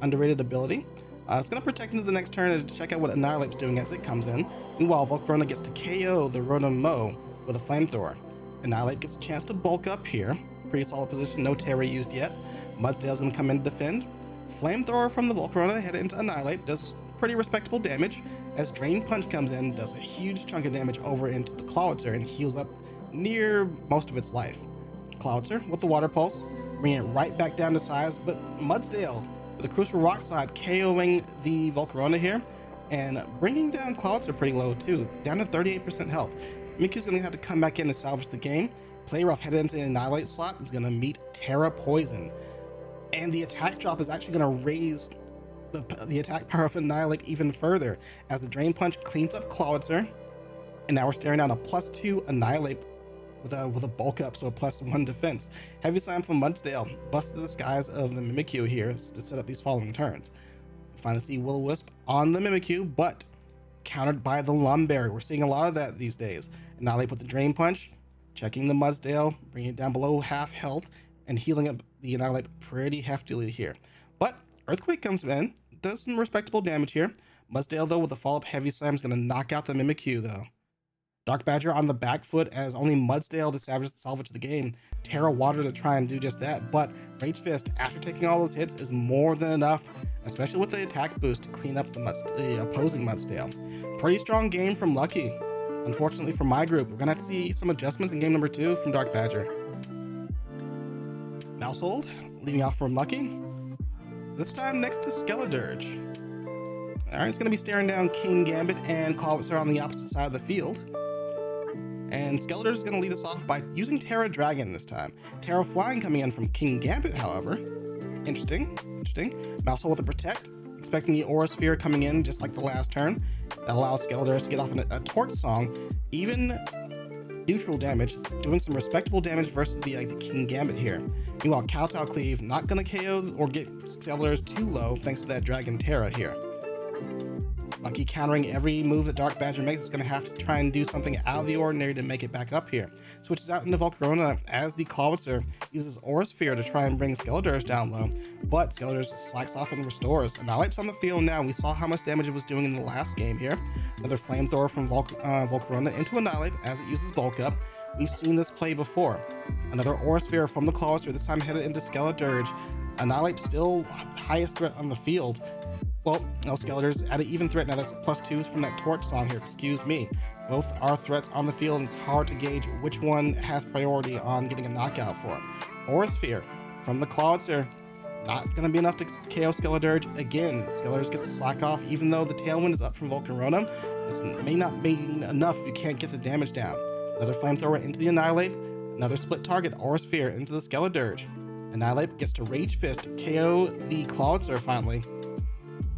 Underrated ability. It's going to protect into the next turn to check out what Annihilate's doing as it comes in. Meanwhile, Volcarona gets to KO the Wontonamo with a flamethrower. Annihilate gets a chance to bulk up here. Pretty solid position, no Terra used yet. Mudsdale's going to come in to defend. Flamethrower from the Volcarona headed into Annihilate, does pretty respectable damage, as Drain Punch comes in, does a huge chunk of damage over into the Cruzer and heals up near most of its life. Cruzer with the Water Pulse, bringing it right back down to size, but Mudsdale with the Crucial Rock Slide KOing the Volcarona here, and bringing down Cruzer pretty low too, down to 38% health. Miku's going to have to come back in to salvage the game. Play rough headed into the Annihilate slot is going to meet Terra Poison, and the attack drop is actually going to raise the attack power of Annihilate even further as the Drain Punch cleans up Cruzer, and now we're staring down a +2 Annihilate with a bulk up, so a +1 defense. Heavy Slam from Mudsdale busted the skies of the Mimikyu here to set up these following turns. We finally see Will-O-Wisp on the Mimikyu, but countered by the Lumberry. We're seeing a lot of that these days. Annihilate with the Drain Punch, checking the Mudsdale, bringing it down below half health, and healing up the Annihilate pretty heftily here. But Earthquake comes in, does some respectable damage here. Mudsdale, though, with a follow-up Heavy Slam is going to knock out the Mimikyu, though. Darkbadger on the back foot as only Mudsdale to salvage the game. Terra Water to try and do just that, but Rage Fist, after taking all those hits, is more than enough, especially with the attack boost to clean up the opposing Mudsdale. Pretty strong game from Lucky. Unfortunately for my group, we're going to have to see some adjustments in game number 2 from Darkbadger. Mousehold, leading off from Lucky. This time next to Skeledirge. Alright, it's going to be staring down King Gambit and Cruzer on the opposite side of the field. And Skeledirge is going to lead us off by using Terra Dragon this time. Terra Flying coming in from King Gambit, however. Interesting. Mousehold with a Protect, expecting the Aura Sphere coming in just like the last turn. That allows Skeledirge to get off a Torch Song, even neutral damage, doing some respectable damage versus the King Gambit here. Meanwhile, Kowtow Cleave not going to KO or get Skeledirge too low thanks to that Dragon Terra here. Lucky countering every move that Darkbadger makes is going to have to try and do something out of the ordinary to make it back up here. Switches out into Volcarona as the Cruzer uses Aura Sphere to try and bring Skeledirge down low, but Skeledirge slacks off and restores. Annihilate's on the field now. We saw how much damage it was doing in the last game here. Another Flamethrower from Volcarona into Annihilate as it uses Bulk Up. We've seen this play before. Another Aura Sphere from the Cruzer, this time headed into Skeledirge. Annihilate still highest threat on the field. Well, no, Skeledirge's at an even threat now. That's +2 from that Torch Song here, excuse me. Both are threats on the field, and it's hard to gauge which one has priority on getting a knockout for him. Aura Sphere from the Cruzer, not going to be enough to KO Skeledirge. Again, Skeledirge gets to slack off, even though the Tailwind is up from Volcarona. This may not be enough if you can't get the damage down. Another Flamethrower into the Annihilate, another split target, Aura Sphere into the Skeledirge. Annihilate gets to Rage Fist, KO the Cruzer finally.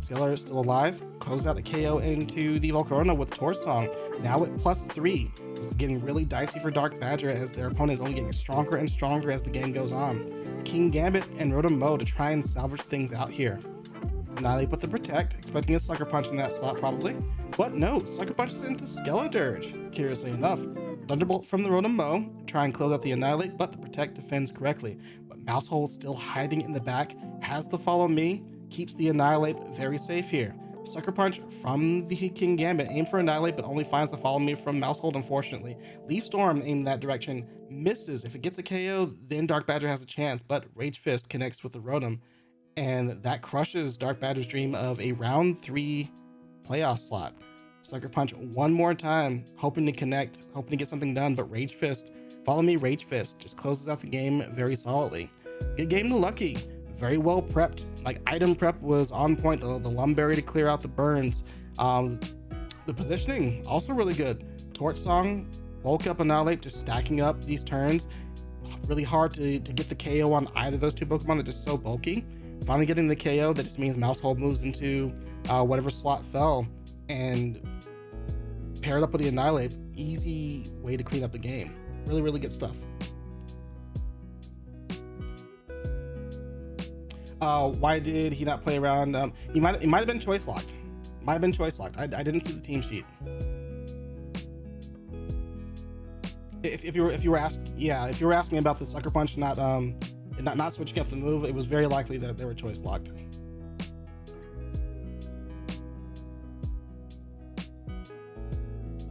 Skeledirge still alive, close out the KO into the Volcarona with Torch Song, now at +3. This is getting really dicey for Darkbadger as their opponent is only getting stronger and stronger as the game goes on. King Gambit and Wontonamo to try and salvage things out here. Annihilate with the Protect, expecting a Sucker Punch in that slot probably, but no, Sucker Punches into Skeledirge, curiously enough. Thunderbolt from the Wontonamo to try and close out the Annihilate, but the Protect defends correctly. But Mousehold still hiding in the back, has the Follow Me, keeps the Annihilate very safe here. Sucker Punch from the King Gambit, aim for Annihilate, but only finds the Follow Me from Mousehold, unfortunately. Leaf Storm aimed that direction, misses. If it gets a KO, then Darkbadger has a chance, but Rage Fist connects with the Rotom, and that crushes Darkbadger's dream of a round 3 playoff slot. Sucker Punch one more time, hoping to connect, hoping to get something done, but Rage Fist, follow me, Rage Fist, just closes out the game very solidly. Good game to Lucky, very well prepped, like item prep was on point, the Lumberry to clear out the burns. The positioning, also really good. Torch Song, Bulk Up, Annihilate, just stacking up these turns. Really hard to get the KO on either of those two Pokemon, they're just so bulky. Finally getting the KO, that just means Mouse Hold moves into whatever slot fell, and paired up with the Annihilate, easy way to clean up the game. Really, really good stuff. Why did he not play around? He might have been choice locked. Might have been choice locked. I didn't see the team sheet. If you were asking about the Sucker Punch not switching up the move, it was very likely that they were choice locked.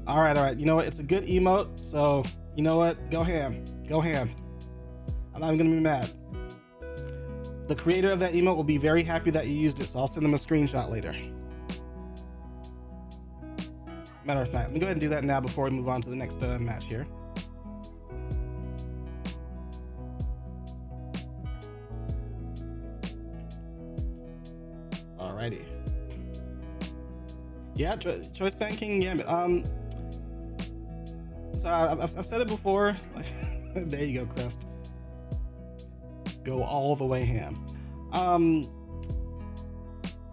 All right. You know what? It's a good emote, so you know what? Go ham. I'm not even gonna be mad. The creator of that emote will be very happy that you used it, so I'll send them a screenshot later. Matter of fact, let me go ahead and do that now before we move on to the next match here. Alrighty. Yeah, choice banking Gambit. So I've said it before. There you go, Crest. Go all the way ham.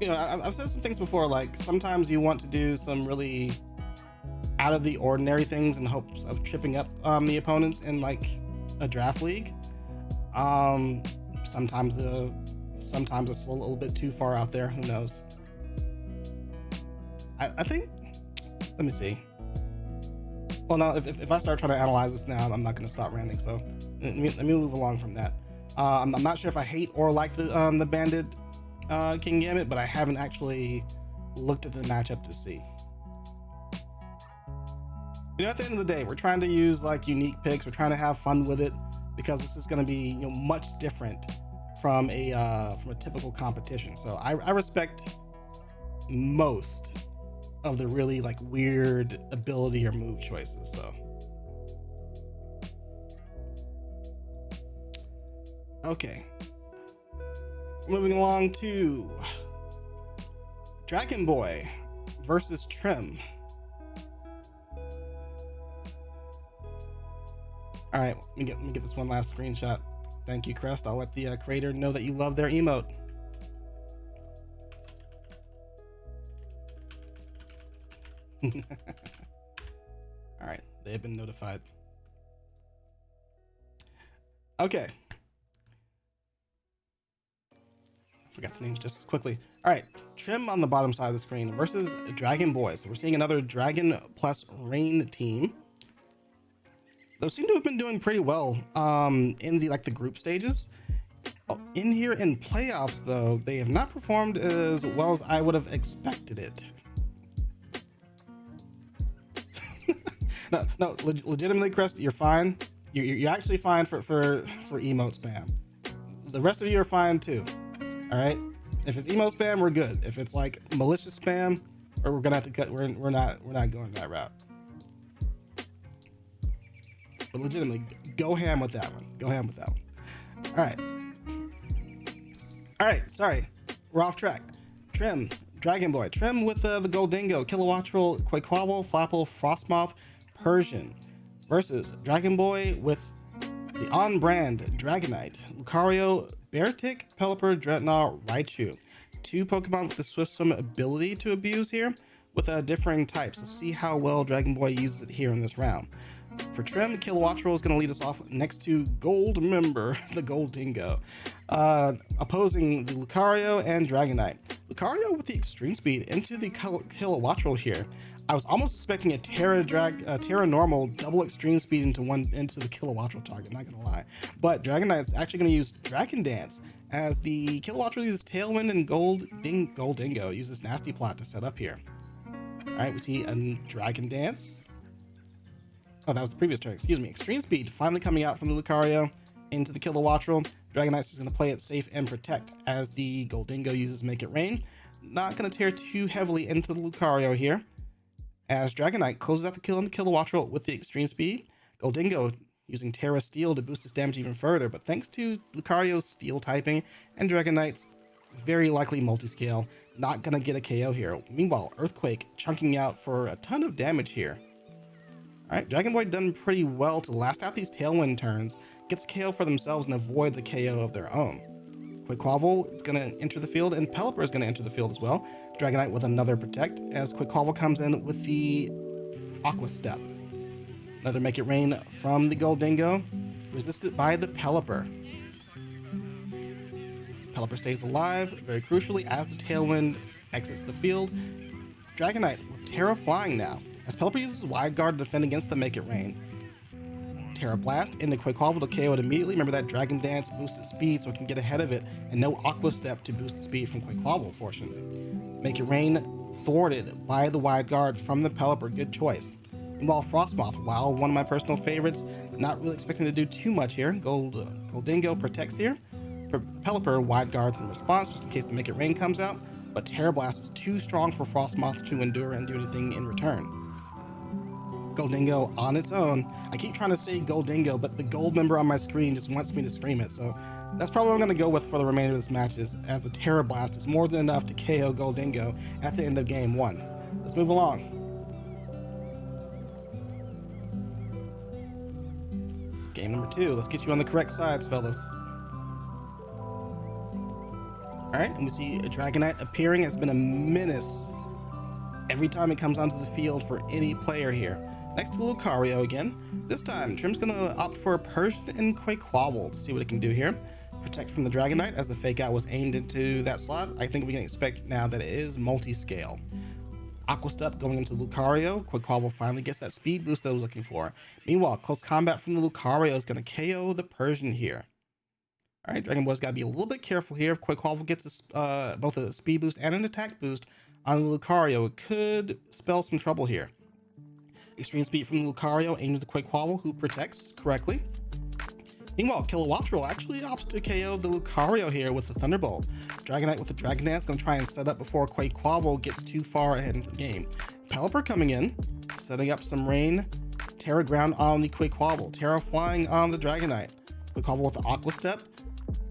You know, I've said some things before, like sometimes you want to do some really out of the ordinary things in hopes of tripping up the opponents in like a draft league. Sometimes it's a little bit too far out there. Who knows? I think. Let me see. Well, no. If I start trying to analyze this now, I'm not going to stop ranting. So let me move along from that. I'm not sure if I hate or like the Banded King Gambit, but I haven't actually looked at the matchup to see. You know, at the end of the day, we're trying to use like unique picks. We're trying to have fun with it because this is going to be, you know, much different from a typical competition. So I respect most of the really like weird ability or move choices. So okay, moving along to Dragon Boy versus Trem. All right, let me get this one last screenshot. Thank you, Crest. I'll let the creator know that you love their emote. All right, they have been notified. Okay. I forgot the names just as quickly. All right, Trem on the bottom side of the screen versus Dragon Boy. So we're seeing another Dragon plus Rain team. Those seem to have been doing pretty well in the group stages. In here in playoffs, though, they have not performed as well as I would have expected it. No, legitimately, Crest, you're fine. You're actually fine for emote spam. The rest of you are fine too. All right. If it's emote spam, we're good. If it's like malicious spam, or we're gonna have to cut. We're not going that route. But legitimately, go ham with that one. All right. Sorry, we're off track. Trem, Dragon Boy. Trem with the Goldingo, Kilowattrel, Quaquavel, Flapple, Frostmoth, Persian versus Dragon Boy with the on-brand Dragonite, Lucario, Beartic, Pelipper, Dreadnought, Raichu. Two Pokemon with the Swift Swim ability to abuse here with differing types. Let's see how well Dragon Boy uses it here in this round. For Trem, Kilowattrel is going to lead us off next to Gold Member, the Goldingo, opposing the Lucario and Dragonite. Lucario with the extreme speed into the Kilowattrel here. I was almost expecting a Terra normal double extreme speed into the Kilowattrel target, not gonna lie. But Dragonite's actually gonna use Dragon Dance as the Kilowattrel uses Tailwind and Goldingo uses Nasty Plot to set up here. All right, we see a Dragon Dance. Oh, that was the previous turn, excuse me. Extreme Speed finally coming out from the Lucario into the Kilowattrel. Dragonite's just gonna play it safe and protect as the Goldingo uses Make It Rain. Not gonna tear too heavily into the Lucario here. as Dragonite closes out the kill on Kilowattrel with the extreme speed. Goldingo using Terra Steel to boost his damage even further, but thanks to Lucario's Steel typing and Dragonite's very likely multi-scale, not gonna get a KO here. Meanwhile, Earthquake chunking out for a ton of damage here. Alright, Dragon Boy done pretty well to last out these Tailwind turns, gets a KO for themselves and avoids a KO of their own. Quaquaval is gonna enter the field, and Pelipper is gonna enter the field as well. Dragonite with another Protect, as Quaquaval comes in with the Aqua Step. Another Make It Rain from the Goldingo, resisted by the Pelipper. Pelipper stays alive, very crucially, as the Tailwind exits the field. Dragonite with Terra Flying now, as Pelipper uses Wide Guard to defend against the Make It Rain. Terra Blast into Quaquaval to KO it immediately. Remember that Dragon Dance boosted speed so it can get ahead of it, and no Aqua Step to boost the speed from Quaquaval, fortunately. Make It Rain thwarted by the Wide Guard from the Pelipper, good choice. Meanwhile, Frostmoth, while one of my personal favorites, not really expecting to do too much here. Goldingo protects here. Pelipper Wide Guards in response, just in case the Make It Rain comes out, but Terra Blast is too strong for Frostmoth to endure and do anything in return. Goldingo on its own. I keep trying to say Goldingo, but the gold member on my screen just wants me to scream it, so that's probably what I'm going to go with for the remainder of this match, as the Terra Blast is more than enough to KO Goldingo at the end of game 1. Let's move along. Game number 2. Let's get you on the correct sides, fellas. Alright, and we see a Dragonite appearing. Has been a menace every time it comes onto the field for any player here. Next to Lucario again. This time, Trem's gonna opt for a Persian and Quaquaval to see what it can do here. Protect from the Dragonite, as the Fake Out was aimed into that slot. I think we can expect now that it is multi-scale. Aqua Step going into Lucario. Quaquaval finally gets that speed boost that I was looking for. Meanwhile, close combat from the Lucario is gonna KO the Persian here. Alright, Dragon Boy's gotta be a little bit careful here. If Quaquaval gets both a speed boost and an attack boost on the Lucario, it could spell some trouble here. Extreme speed from the Lucario aimed at the Quaquaval, who protects correctly. Meanwhile, Kilowattrel actually opts to KO the Lucario here with the Thunderbolt. Dragonite with the Dragon Dance gonna try and set up before Quaquaval gets too far ahead into the game. Pelipper coming in, setting up some rain. Terra Ground on the Quaquaval. Terra Flying on the Dragonite. Quaquaval with the Aqua Step.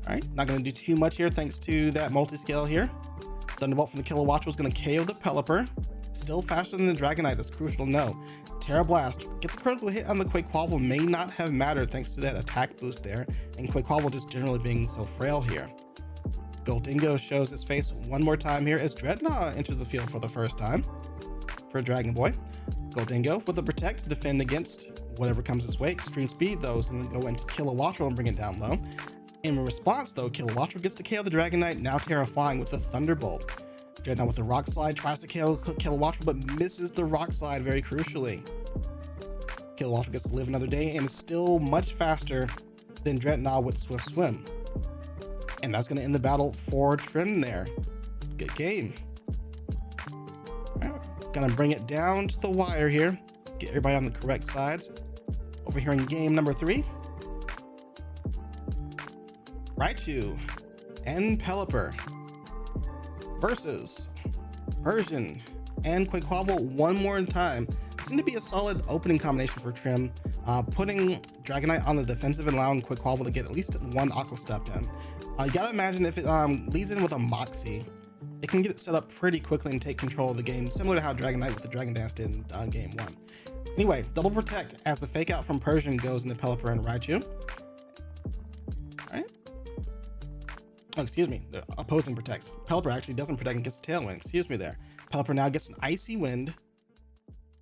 Alright, not gonna do too much here thanks to that multi-scale here. Thunderbolt from the Kilowattrel is gonna KO the Pelipper. Still faster than the Dragonite, that's crucial to know. Terra Blast gets a critical hit on the Quaquaval, may not have mattered thanks to that attack boost there, and Quaquaval just generally being so frail here. Goldingo shows its face one more time here as Dreadnought enters the field for the first time for Dragon Boy. Goldingo with a Protect to defend against whatever comes its way. Extreme Speed though is going to go into Kilowattrel and bring it down low. In response though, Kilowattrel gets to KO the Dragonite, now Terra Flying with the Thunderbolt. Dreadnought with the Rock Slide tries to KO Kilowattrel but misses the Rock Slide very crucially. Kilowattrel gets to live another day and is still much faster than Dreadnought with Swift Swim. And that's going to end the battle for Trem there. Good game. Right, gonna bring it down to the wire here. Get everybody on the correct sides. Over here in game number 3. Raichu and Pelipper versus Persian and Quaquaval one more time. It seemed to be a solid opening combination for Trem, putting Dragonite on the defensive and allowing Quaquaval to get at least one Aqua Step in. You gotta imagine if it leads in with a Moxie, it can get it set up pretty quickly and take control of the game, similar to how Dragonite with the Dragon Dance did in game 1. Anyway, double Protect as the Fake Out from Persian goes into Pelipper and Raichu. Alright. Oh, excuse me, the opposing protects. Pelipper actually doesn't protect and gets a Tailwind, excuse me there. Pelipper now gets an Icy Wind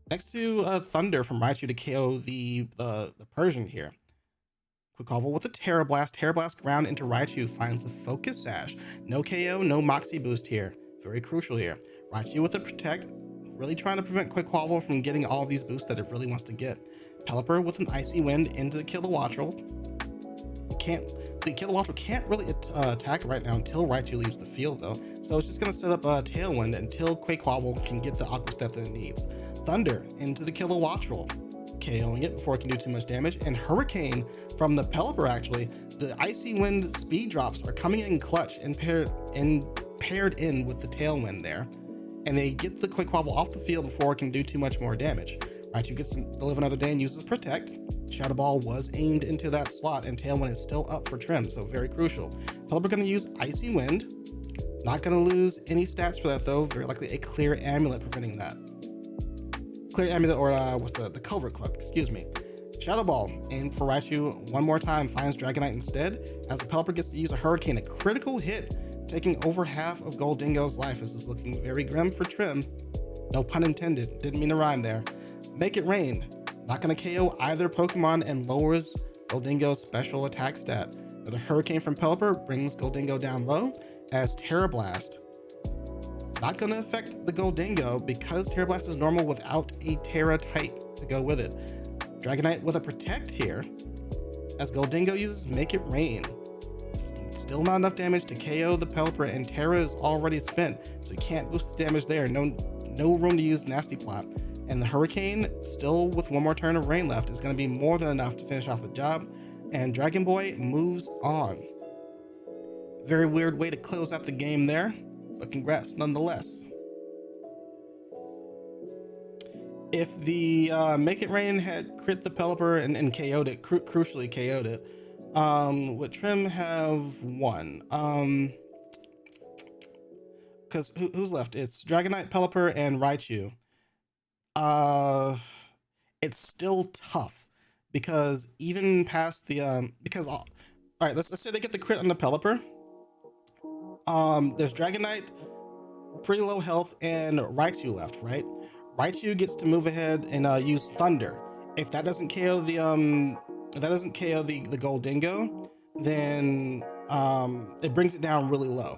next to Thunder from Raichu to KO the Persian here. Quaquaval with a Terra Blast. Terra Blast ground into Raichu finds the Focus Sash. No KO, no Moxie boost here. Very crucial here. Raichu with a Protect, really trying to prevent Quaquaval from getting all these boosts that it really wants to get. Pelipper with an Icy Wind into the Kilowattrel. The Kilowattrel can't really attack right now until Raichu leaves the field though, so it's just going to set up a Tailwind until Quaquaval can get the Aqua Step that it needs. Thunder into the Kilowattrel, KOing it before it can do too much damage, and Hurricane from the Pelipper actually. The Icy Wind speed drops are coming in clutch and paired in with the Tailwind there. and they get the Quaquaval off the field before it can do too much more damage. Raichu gets to live another day and uses Protect. Shadow Ball was aimed into that slot, and Tailwind is still up for Trem, so very crucial. Pelipper going to use Icy Wind. Not going to lose any stats for that though, very likely a Clear Amulet preventing that. Clear Amulet, or what's the Covert Cloak, excuse me. Shadow Ball, aimed for Raichu one more time, finds Dragonite instead, as the Pelipper gets to use a Hurricane, a critical hit, taking over half of Goldingo's life. This is looking very grim for Trem. No pun intended, didn't mean to rhyme there. Make It Rain, not going to KO either Pokemon and lowers Goldingo's special attack stat. Another Hurricane from Pelipper brings Goldingo down low, as Terra Blast, not going to affect the Goldingo because Terra Blast is normal without a Terra type to go with it. Dragonite with a Protect here, as Goldingo uses Make It Rain. Still not enough damage to KO the Pelipper, and Terra is already spent, so you can't boost the damage there. No room to use Nasty Plot. And the Hurricane, still with one more turn of rain left, is going to be more than enough to finish off the job, and Dragon Boy moves on. Very weird way to close out the game there, but congrats nonetheless. If the Make It Rain had crit the Pelipper and KO'd it, crucially KO'd it, would Trem have won? Because who's left? It's Dragonite, Pelipper, and Raichu. It's still tough because even past the all right, let's say they get the crit on the Pelipper. There's Dragonite, pretty low health, and Raichu left, right? Raichu gets to move ahead and use Thunder. If that doesn't KO the Goldingo, then it brings it down really low.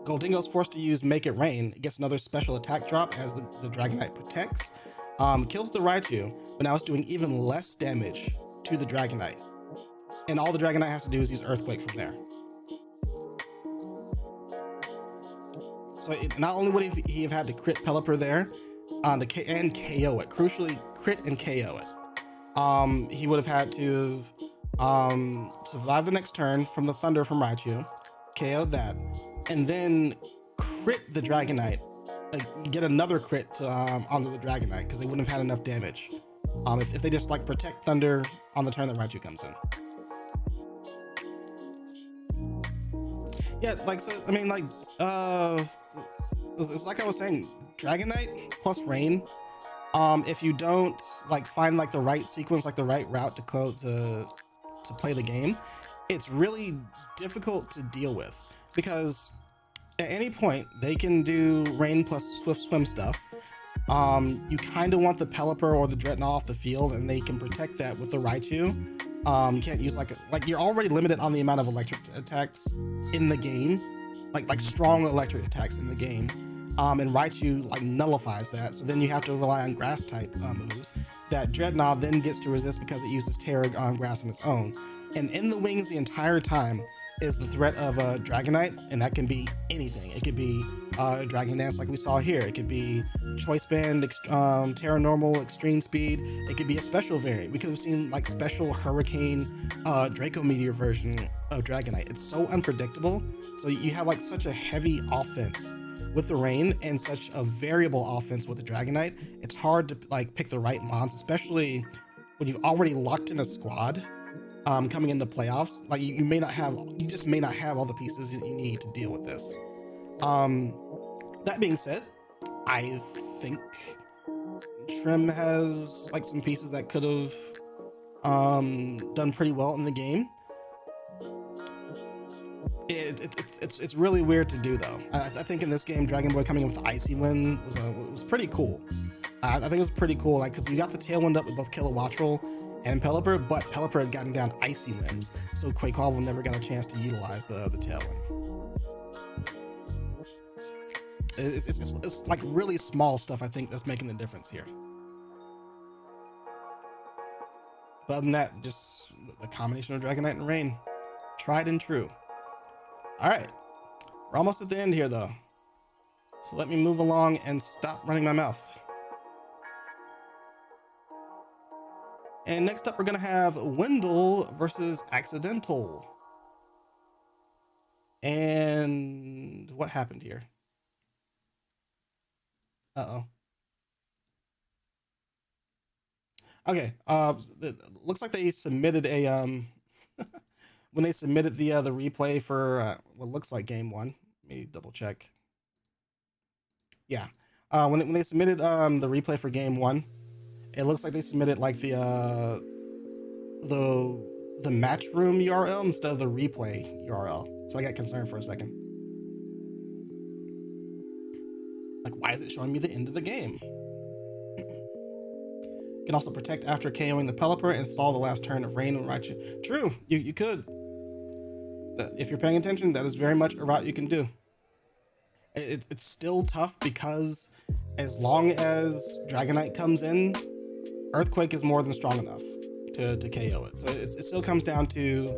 Goldingo's forced to use Make It Rain. It gets another special attack drop as the Dragonite protects. Kills the Raichu, but now it's doing even less damage to the Dragonite. And all the Dragonite has to do is use Earthquake from there. So not only would he have had to crit Pelipper there and KO it, crucially crit and KO it. He would have had to survive the next turn from the Thunder from Raichu, KO that, and then crit the Dragonite, get another crit onto the Dragonite because they wouldn't have had enough damage if they just like protect Thunder on the turn that Raichu comes in. Yeah, like, so I mean, like, it's like I was saying, Dragonite plus Rain. If you don't like find like the right sequence, like the right route to play the game, it's really difficult to deal with because at any point they can do Rain plus Swift Swim stuff. You kind of want the Pelipper or the Dreadnought off the field, and they can protect that with the Raichu. You can't use like you're already limited on the amount of electric attacks in the game, like strong electric attacks in the game. And Raichu like nullifies that, so then you have to rely on grass type moves that Dreadnought then gets to resist because it uses Terra on grass on its own. And in the wings the entire time is the threat of a Dragonite, and that can be anything. It could be Dragon Dance like we saw here. It could be Choice Band, Terra Normal, Extreme Speed. It could be a special variant. We could have seen like special Hurricane Draco Meteor version of Dragonite. It's so unpredictable. So you have like such a heavy offense with the Rain and such a variable offense with the Dragonite. It's hard to like pick the right mons, especially when you've already locked in a squad coming into playoffs. Like you just may not have all the pieces that you need to deal with this. That being said, I think Trem has like some pieces that could have done pretty well in the game. It's really weird to do though. I think in this game, Dragon Boy coming in with Icy Wind was pretty cool. I think it was pretty cool, like because you got the Tailwind up with both Kilowattrel and Pelipper, but Pelipper had gotten down Icy Winds, so Quaquaval never got a chance to utilize the Tailwind. It's like really small stuff I think that's making the difference here. But other than that, just the combination of Dragonite and Rain, tried and true. All right, we're almost at the end here though, so let me move along and stop running my mouth. And next up, we're gonna have Wendall versus Accidental. And what happened here? Uh-oh. Okay, it looks like they submitted a when they submitted the replay for what looks like game one. Let me double check. Yeah, when they submitted the replay for game one, it looks like they submitted like the match room URL instead of the replay URL. So I got concerned for a second. Like, why is it showing me the end of the game? You can also protect after KOing the Pelipper and stall the last turn of Rain and Raikia. True, you could. If you're paying attention, that is very much a route you can do. It's still tough because as long as Dragonite comes in, Earthquake is more than strong enough to KO it. So it still comes down to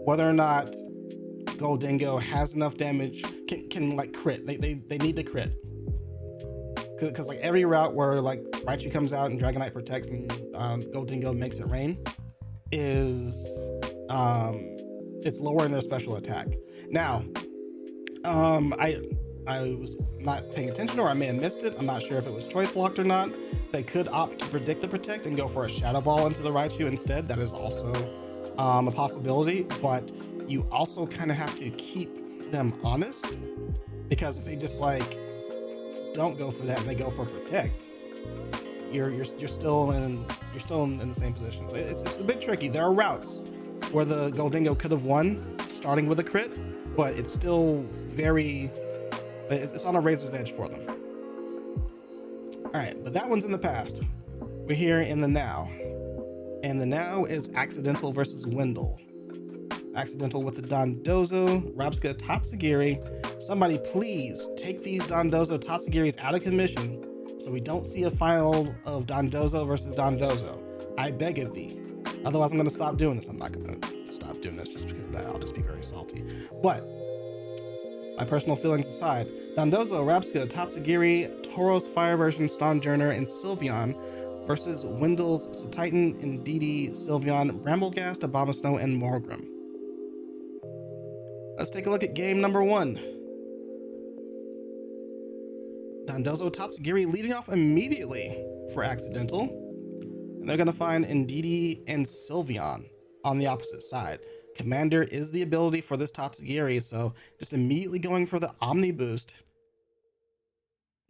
whether or not Gholdengo has enough damage, can like crit. They need to crit. Because like every route where like Raichu comes out and Dragonite protects and Gholdengo makes it rain is it's lowering their special attack. Now, I was not paying attention, or I may have missed it. I'm not sure if it was choice locked or not. They could opt to predict the protect and go for a Shadow Ball into the Raichu instead. That is also a possibility, but you also kind of have to keep them honest, because if they just like don't go for that and they go for protect, you're still in the same position. So it's a bit tricky. There are routes where the Gholdengo could have won starting with a crit, but it's still it's on a razor's edge for them. All right, but that one's in the past. We're here in the now, and the now is Accidental versus Wendall. Accidental with the Dondozo, Rabsca, Tatsugiri. Somebody please take these Dondozo Tatsugiris out of commission so we don't see a final of Dondozo versus Dondozo. I beg of thee. Otherwise, I'm going to stop doing this. I'm not going to stop doing this just because of that. I'll just be very salty. But my personal feelings aside, Dondozo, Rabsca, Tatsugiri, Tauros Fire version, Stonjourner, and Sylveon versus Wendall's Cetitan, Indeedee, Sylveon, Bramblegast, Abomasnow, and Morgrem. Let's take a look at game number one. Dondozo Tatsugiri leading off immediately for Accidental. And they're going to find Indeedee and Sylveon on the opposite side. Commander is the ability for this Tatsugiri, so just immediately going for the Omni boost.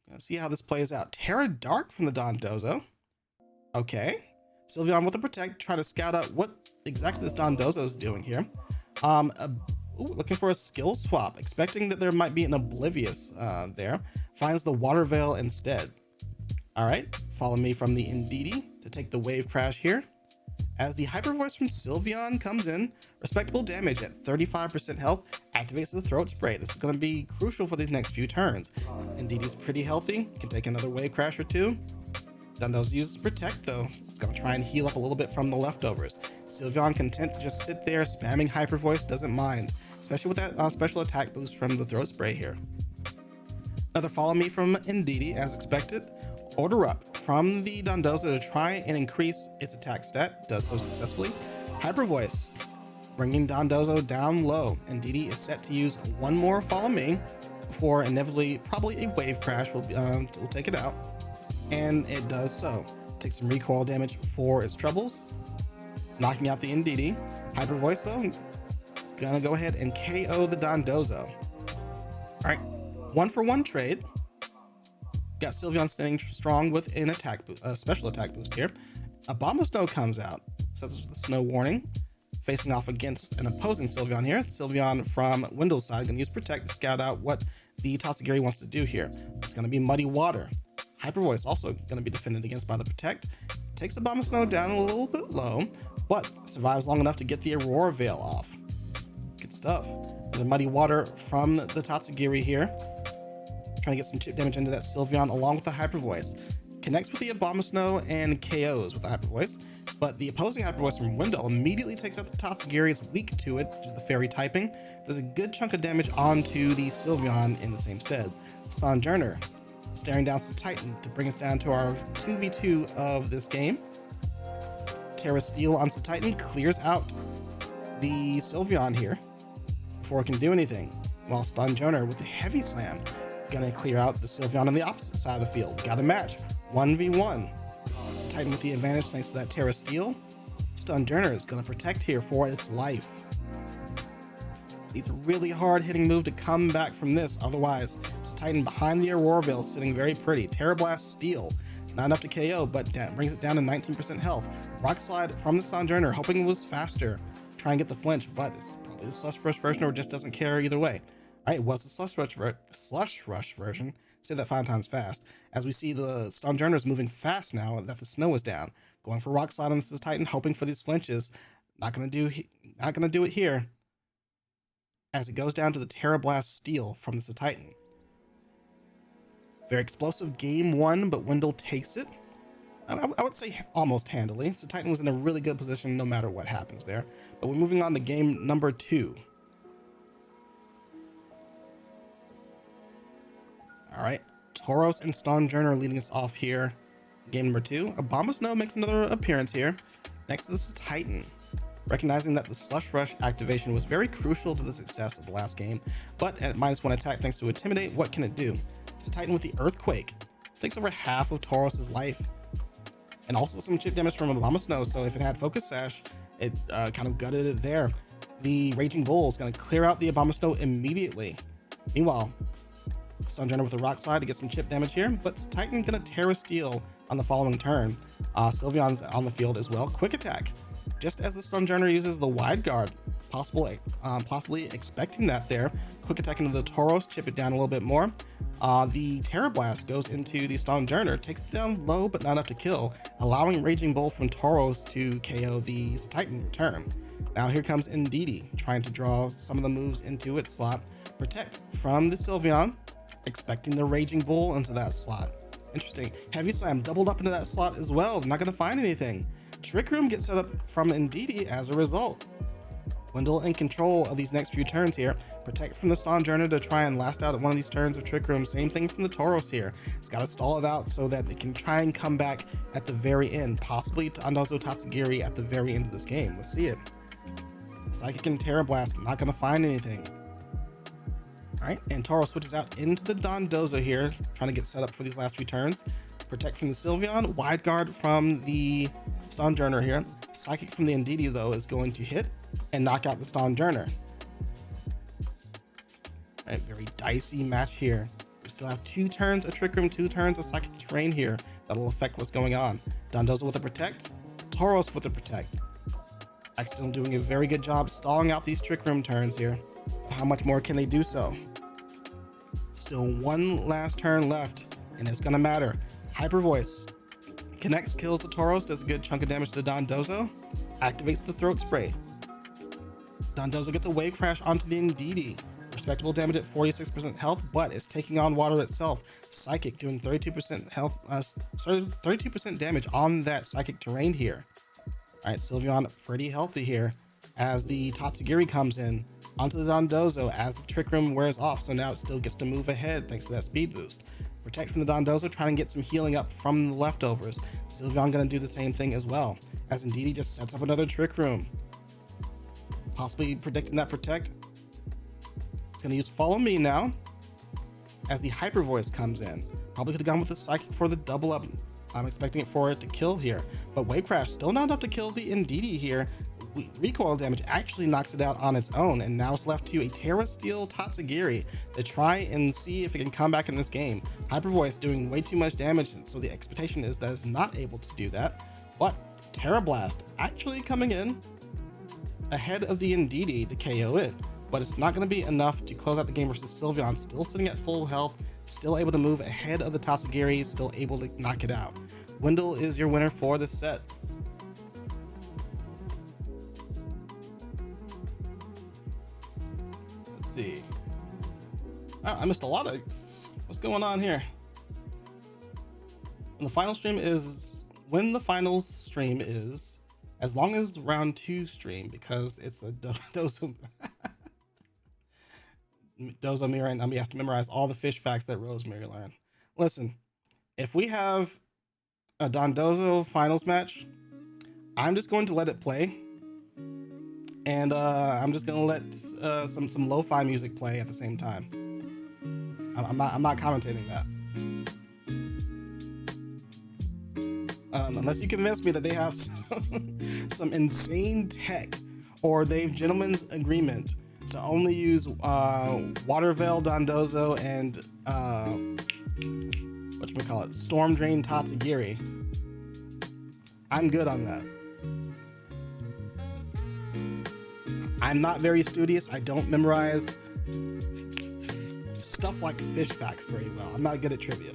Let's see how this plays out. Terra Dark from the Dondozo. Okay. Sylveon with the Protect, try to scout out what exactly this Dondozo is doing here. Looking for a skill swap, expecting that there might be an Oblivious there. Finds the Water Veil instead. All right, follow me from the Indeedee to take the Wave Crash here. As the Hyper Voice from Sylveon comes in, respectable damage at 35% health, activates the Throat Spray. This is going to be crucial for these next few turns. Indeedee's pretty healthy, can take another Wave Crash or two. Dondozo uses Protect though, it's going to try and heal up a little bit from the leftovers. Sylveon content to just sit there, spamming Hyper Voice, doesn't mind, especially with that special attack boost from the Throat Spray here. Another follow me from Indeedee as expected. Order Up from the Dondozo to try and increase its attack stat, does so successfully. Hyper Voice, bringing Dondozo down low. Indeedee is set to use one more follow me before inevitably, probably a Wave Crash will take it out. And it does so. Takes some recoil damage for its troubles, knocking out the Indeedee. Hyper Voice though, gonna go ahead and KO the Dondozo. All right, 1-for-1 trade. Got Sylveon standing strong with an attack special attack boost here. Abomasnow comes out, sets the Snow Warning, facing off against an opposing Sylveon here. Sylveon from Wendall's side gonna use Protect to scout out what the Tatsugiri wants to do here. It's gonna be Muddy Water. Hyper Voice also gonna be defended against by the Protect. Takes Abomasnow down a little bit low, but survives long enough to get the Aurora Veil off. Good stuff. The Muddy Water from the Tatsugiri here. Trying to get some chip damage into that Sylveon along with the Hyper Voice. Connects with the Abomasnow and KOs with the Hyper Voice, but the opposing Hyper Voice from Wendall immediately takes out the Tatsugiri. It's weak to it, due to the fairy typing. Does a good chunk of damage onto the Sylveon in the same stead. Stonjourner staring down Cetitan to bring us down to our 2v2 of this game. Terra Steel on Cetitan clears out the Sylveon here before it can do anything, while Stonjourner with the Heavy Slam Gonna clear out the Sylveon on the opposite side of the field. Got a match. 1v1. So Titan with the advantage thanks to that Terra Steel. Stunjourner is gonna protect here for its life. Needs a really hard hitting move to come back from this. Otherwise, it's Titan behind the Aurora Veil sitting very pretty. Terra Blast Steel. Not enough to KO, but that brings it down to 19% health. Rock Slide from the Stunjourner, hoping it was faster. Try and get the flinch, but it's probably the Slush Rush version or just doesn't care either way. All right, it was the Slush Rush version. Say that 5 times fast. As we see the Stunjourner is moving fast now that the snow is down. Going for Rock Slide on this Titan, hoping for these flinches. Not gonna do it here. As it goes down to the Terra Blast Steel from this Titan. Very explosive game 1, but Wendall takes it. I would say almost handily. So Titan was in a really good position no matter what happens there. But we're moving on to game number 2. All right, Tauros and Stunjourner are leading us off here. Game number 2. Abomasnow makes another appearance here. Next to this is Titan. Recognizing that the Slush Rush activation was very crucial to the success of the last game, but at -1 attack thanks to Intimidate, what can it do? It's a Titan with the Earthquake. Takes over half of Tauros' life. And also some chip damage from Abomasnow, so if it had Focus Sash, it kind of gutted it there. The Raging Bull is going to clear out the Abomasnow immediately. Meanwhile, Stunjourner with a Rock Slide to get some chip damage here, but Titan going to Terra Steel on the following turn. Sylveon's on the field as well. Quick Attack. Just as the Stunjourner uses the Wide Guard, possibly expecting that there. Quick Attack into the Tauros, chip it down a little bit more. The Terra Blast goes into the Stunjourner, takes it down low but not enough to kill, allowing Raging Bull from Tauros to KO the Titan in return. Now here comes Indeedee, trying to draw some of the moves into its slot. Protect from the Sylveon, expecting the Raging Bull into that slot. Interesting. Heavy Slam doubled up into that slot as well. Not going to find anything. Trick Room gets set up from Indeedee as a result. Wendall in control of these next few turns here. Protect from the Stunjourner to try and last out at one of these turns of Trick Room. Same thing from the Tauros here. It's got to stall it out so that it can try and come back at the very end. Possibly to Dondozo Tatsugiri at the very end of this game. Let's see it. Psychic and Terra Blast. Not going to find anything. Alright, and Tauros switches out into the Dondozo here, trying to get set up for these last few turns. Protect from the Sylveon, Wide Guard from the Stunjourner here. Psychic from the Indeedee, though, is going to hit and knock out the Stunjourner. Alright, very dicey match here. We still have 2 turns of Trick Room, 2 turns of Psychic Terrain here that'll affect what's going on. Dondozo with a Protect, Tauros with a Protect. Still doing a very good job stalling out these Trick Room turns here. How much more can they do so? Still 1 last turn left, and it's gonna matter. Hyper Voice connects, kills the Tauros, does a good chunk of damage to Dondozo, activates the Throat Spray. Dondozo gets a Wave Crash onto the Indeedee. Respectable damage at 46% health, but it's taking on water itself. Psychic doing 32% health, 32% damage on that Psychic Terrain here. All right, Sylveon pretty healthy here as the Tatsugiri comes in onto the Dondozo as the Trick Room wears off, so now it still gets to move ahead thanks to that speed boost. Protect from the Dondozo, trying to get some healing up from the leftovers. Sylveon gonna do the same thing as well, as Indeedee just sets up another Trick Room. Possibly predicting that Protect. It's gonna use Follow Me now, as the Hyper Voice comes in. Probably could have gone with the Psychic for the double up. I'm expecting it for it to kill here, but Wave Crash still not enough to kill the Indeedee here. Recoil damage actually knocks it out on its own, and now it's left to a Terra Steel Tatsugiri to try and see if it can come back in this game. Hyper Voice doing way too much damage, so the expectation is that it's not able to do that, but Terra Blast actually coming in ahead of the Indeedee to KO it, but it's not going to be enough to close out the game versus Sylveon, still sitting at full health, still able to move ahead of the Tatsugiri, still able to knock it out. Wendall is your winner for this set. Let's see. I missed a lot of... What's going on here? When the final stream is... When the finals stream is... As long as round 2 stream, because it's a Dozo Mirror, and Umby has to memorize all the fish facts that Rosemary learned. Listen, if we have a Dondozo finals match, I'm just going to let it play. And I'm just going to let some lo-fi music play at the same time. I'm not commentating that. Unless you convince me that they have some insane tech, or they've gentleman's agreement to only use Waterveil Dondozo and whatchamacallit, Storm Drain Tatsugiri. I'm good on that. I'm not very studious. I don't memorize stuff like fish facts very well. I'm not good at trivia.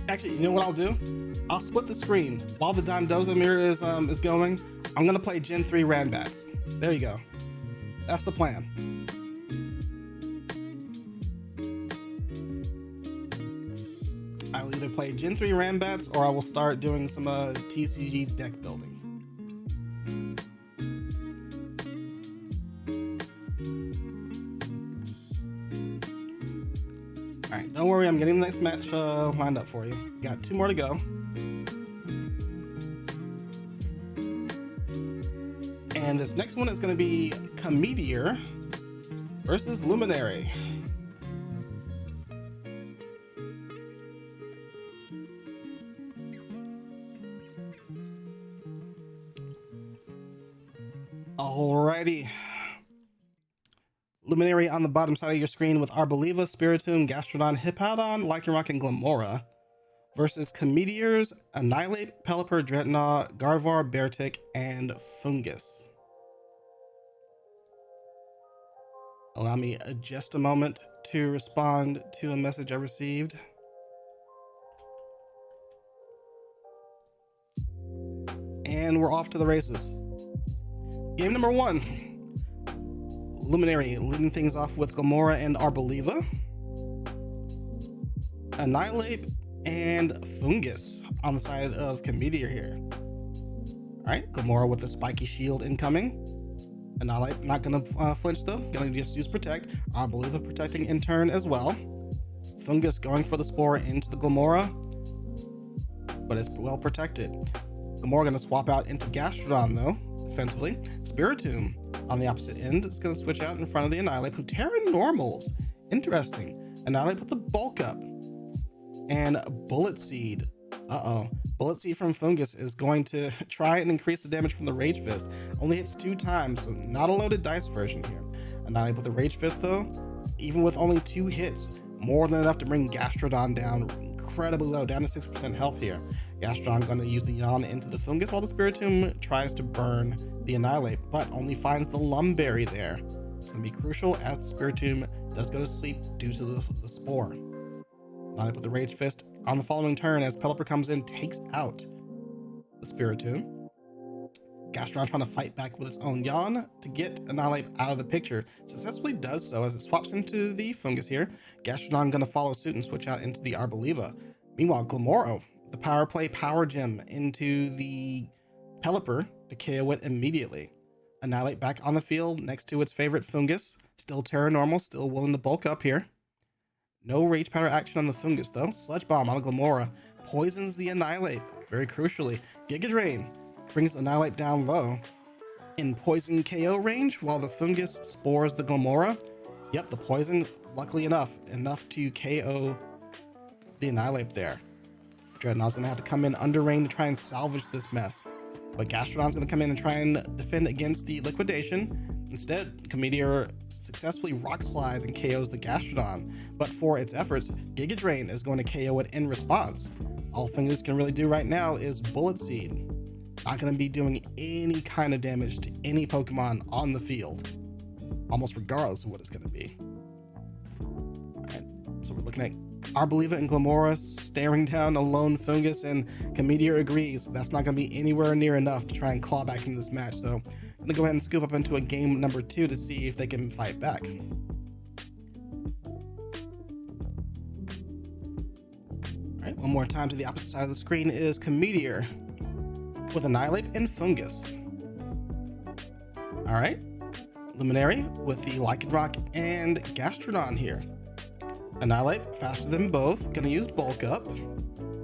Actually, you know what I'll do? I'll split the screen. While the Dondozo mirror is going, I'm gonna play Gen 3 Ranbats. There you go. That's the plan. I'll either play Gen 3 Ranbats or I will start doing some TCG deck building. Alright, don't worry, I'm getting the next match lined up for you. Got 2 more to go. And this next one is going to be Comedier versus Luminary. Alrighty. Luminary on the bottom side of your screen with Arboliva, Spiritomb, Gastrodon, Hippowdon, Lycanroc, and Glamora versus Comedier's Annihilate, Pelipper, Dreadnought, Gardevoir, Beartic, and Fungus. Allow me just a moment to respond to a message I received. And we're off to the races. Game number 1. Luminary leading things off with Glamora and Arboliva. Annihilate and Fungus on the side of Comedier here. Alright, Glamora with the spiky shield incoming. Annihilate not gonna flinch though, gonna just use Protect. Arboliva protecting in turn as well. Fungus going for the Spore into the Glamora, but it's well protected. Glamora gonna swap out into Gastrodon though, defensively. Spiritomb on the opposite end is gonna switch out in front of the Annihilate, who Terra normals. Interesting. Annihilate with the bulk up. And Bullet Seed. Bullet Seed from Fungus is going to try and increase the damage from the Rage Fist. Only hits 2 times, so not a loaded dice version here. Annihilate with the Rage Fist though, even with only 2 hits, more than enough to bring Gastrodon down incredibly low, down to 6% health here. Gastrodon going to use the Yawn into the Fungus while the Spiritomb tries to burn the Annihilate, but only finds the Lumberry there. It's going to be crucial as the Spiritomb does go to sleep due to the Spore. Annihilate with the Rage Fist on the following turn as Pelipper comes in, takes out the Spiritomb. Gastrodon trying to fight back with its own Yawn to get Annihilate out of the picture. Successfully does so as it swaps into the Fungus here. Gastrodon going to follow suit and switch out into the Arboliva. Meanwhile, Glamora, the Power Play Power Gem into the Pelipper to KO it immediately. Annihilate back on the field next to its favorite Fungus. Still Terra normal, still willing to bulk up here. No Rage Powder action on the Fungus though. Sludge Bomb on Glamora poisons the Annihilate, very crucially. Giga Drain brings Annihilate down low in poison KO range while the Fungus spores the Glamora. Yep, the poison, luckily enough to KO the Annihilate there. Dreadnought's gonna have to come in under range to try and salvage this mess. But Gastrodon's gonna come in and try and defend against the liquidation. Instead, Comedier successfully rock slides and KOs the Gastrodon, but for its efforts, Giga Drain is going to KO it in response. All Fungus can really do right now is Bullet Seed. Not going to be doing any kind of damage to any Pokemon on the field, almost regardless of what it's going to be. Alright, so we're looking at Arboliva and Glamora staring down a lone Fungus, and Comedier agrees that's not going to be anywhere near enough to try and claw back into this match, so I'm going to go ahead and scoop up into a game number 2 to see if they can fight back. Alright, one more time to the opposite side of the screen is Comedier with Annihilate and Fungus. Alright, Luminary with the Lycanroc and Gastrodon here. Annihilate, faster than both, gonna use Bulk Up.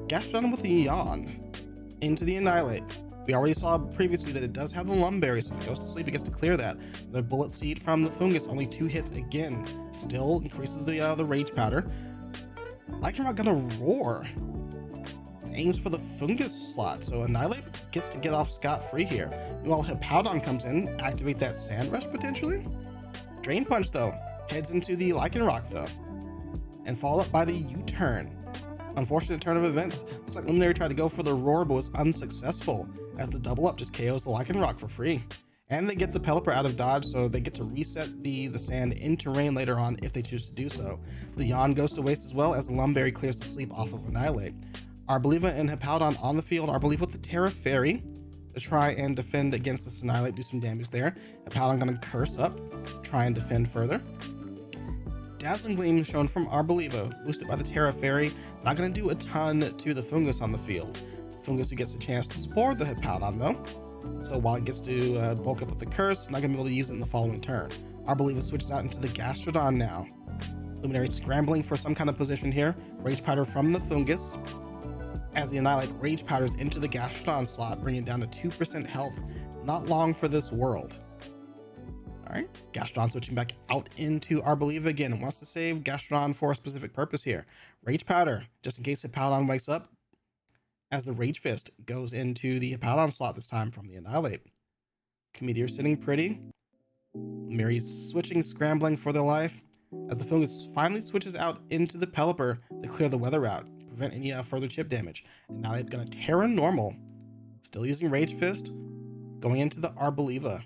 Gastrodon with the Yawn into the Annihilate. We already saw previously that it does have the Luminary, so if it goes to sleep, it gets to clear that. The bullet seed from the fungus, only 2 hits again, still increases the rage powder. Lycanroc gonna roar. Aims for the fungus slot, so Annihilate gets to get off scot-free here. Meanwhile, Hippowdon comes in, activate that Sand Rush potentially. Drain Punch though, heads into the Lycanroc though, and followed up by the U-turn. Unfortunate turn of events. Looks like Luminary tried to go for the roar but was unsuccessful, as the double up just KOs the Lycanroc for free. And they get the Pelipper out of dodge, so they get to reset the sand into rain later on if they choose to do so. The Yawn goes to waste as well, as the Lumberry clears the sleep off of Annihilate. Arboliva and Hippowdon on the field. Arboliva with the Terra Fairy to try and defend against this Annihilate, do some damage there. Hippowdon gonna curse up, try and defend further. Dazzling Gleam shown from Arboliva, boosted by the Terra Fairy. Not going to do a ton to the Fungus on the field. Fungus who gets a chance to Spore the Hippowdon though. So while it gets to bulk up with the Curse, not going to be able to use it in the following turn. Arboliva switches out into the Gastrodon now. Luminary scrambling for some kind of position here. Rage Powder from the Fungus, as the Annihilate Rage Powders into the Gastrodon slot, bringing it down to 2% health. Not long for this world. Alright, Gastrodon switching back out into Arboliva again and wants to save Gastrodon for a specific purpose here. Rage Powder, just in case Hippowdon wakes up, as the Rage Fist goes into the Hippowdon slot this time from the Annihilate. Comedier sitting pretty. Mary's switching, scrambling for their life, as the Fungus finally switches out into the Pelipper to clear the weather out, prevent any further chip damage. And now they're going to Terra Normal, still using Rage Fist, going into the Arboliva.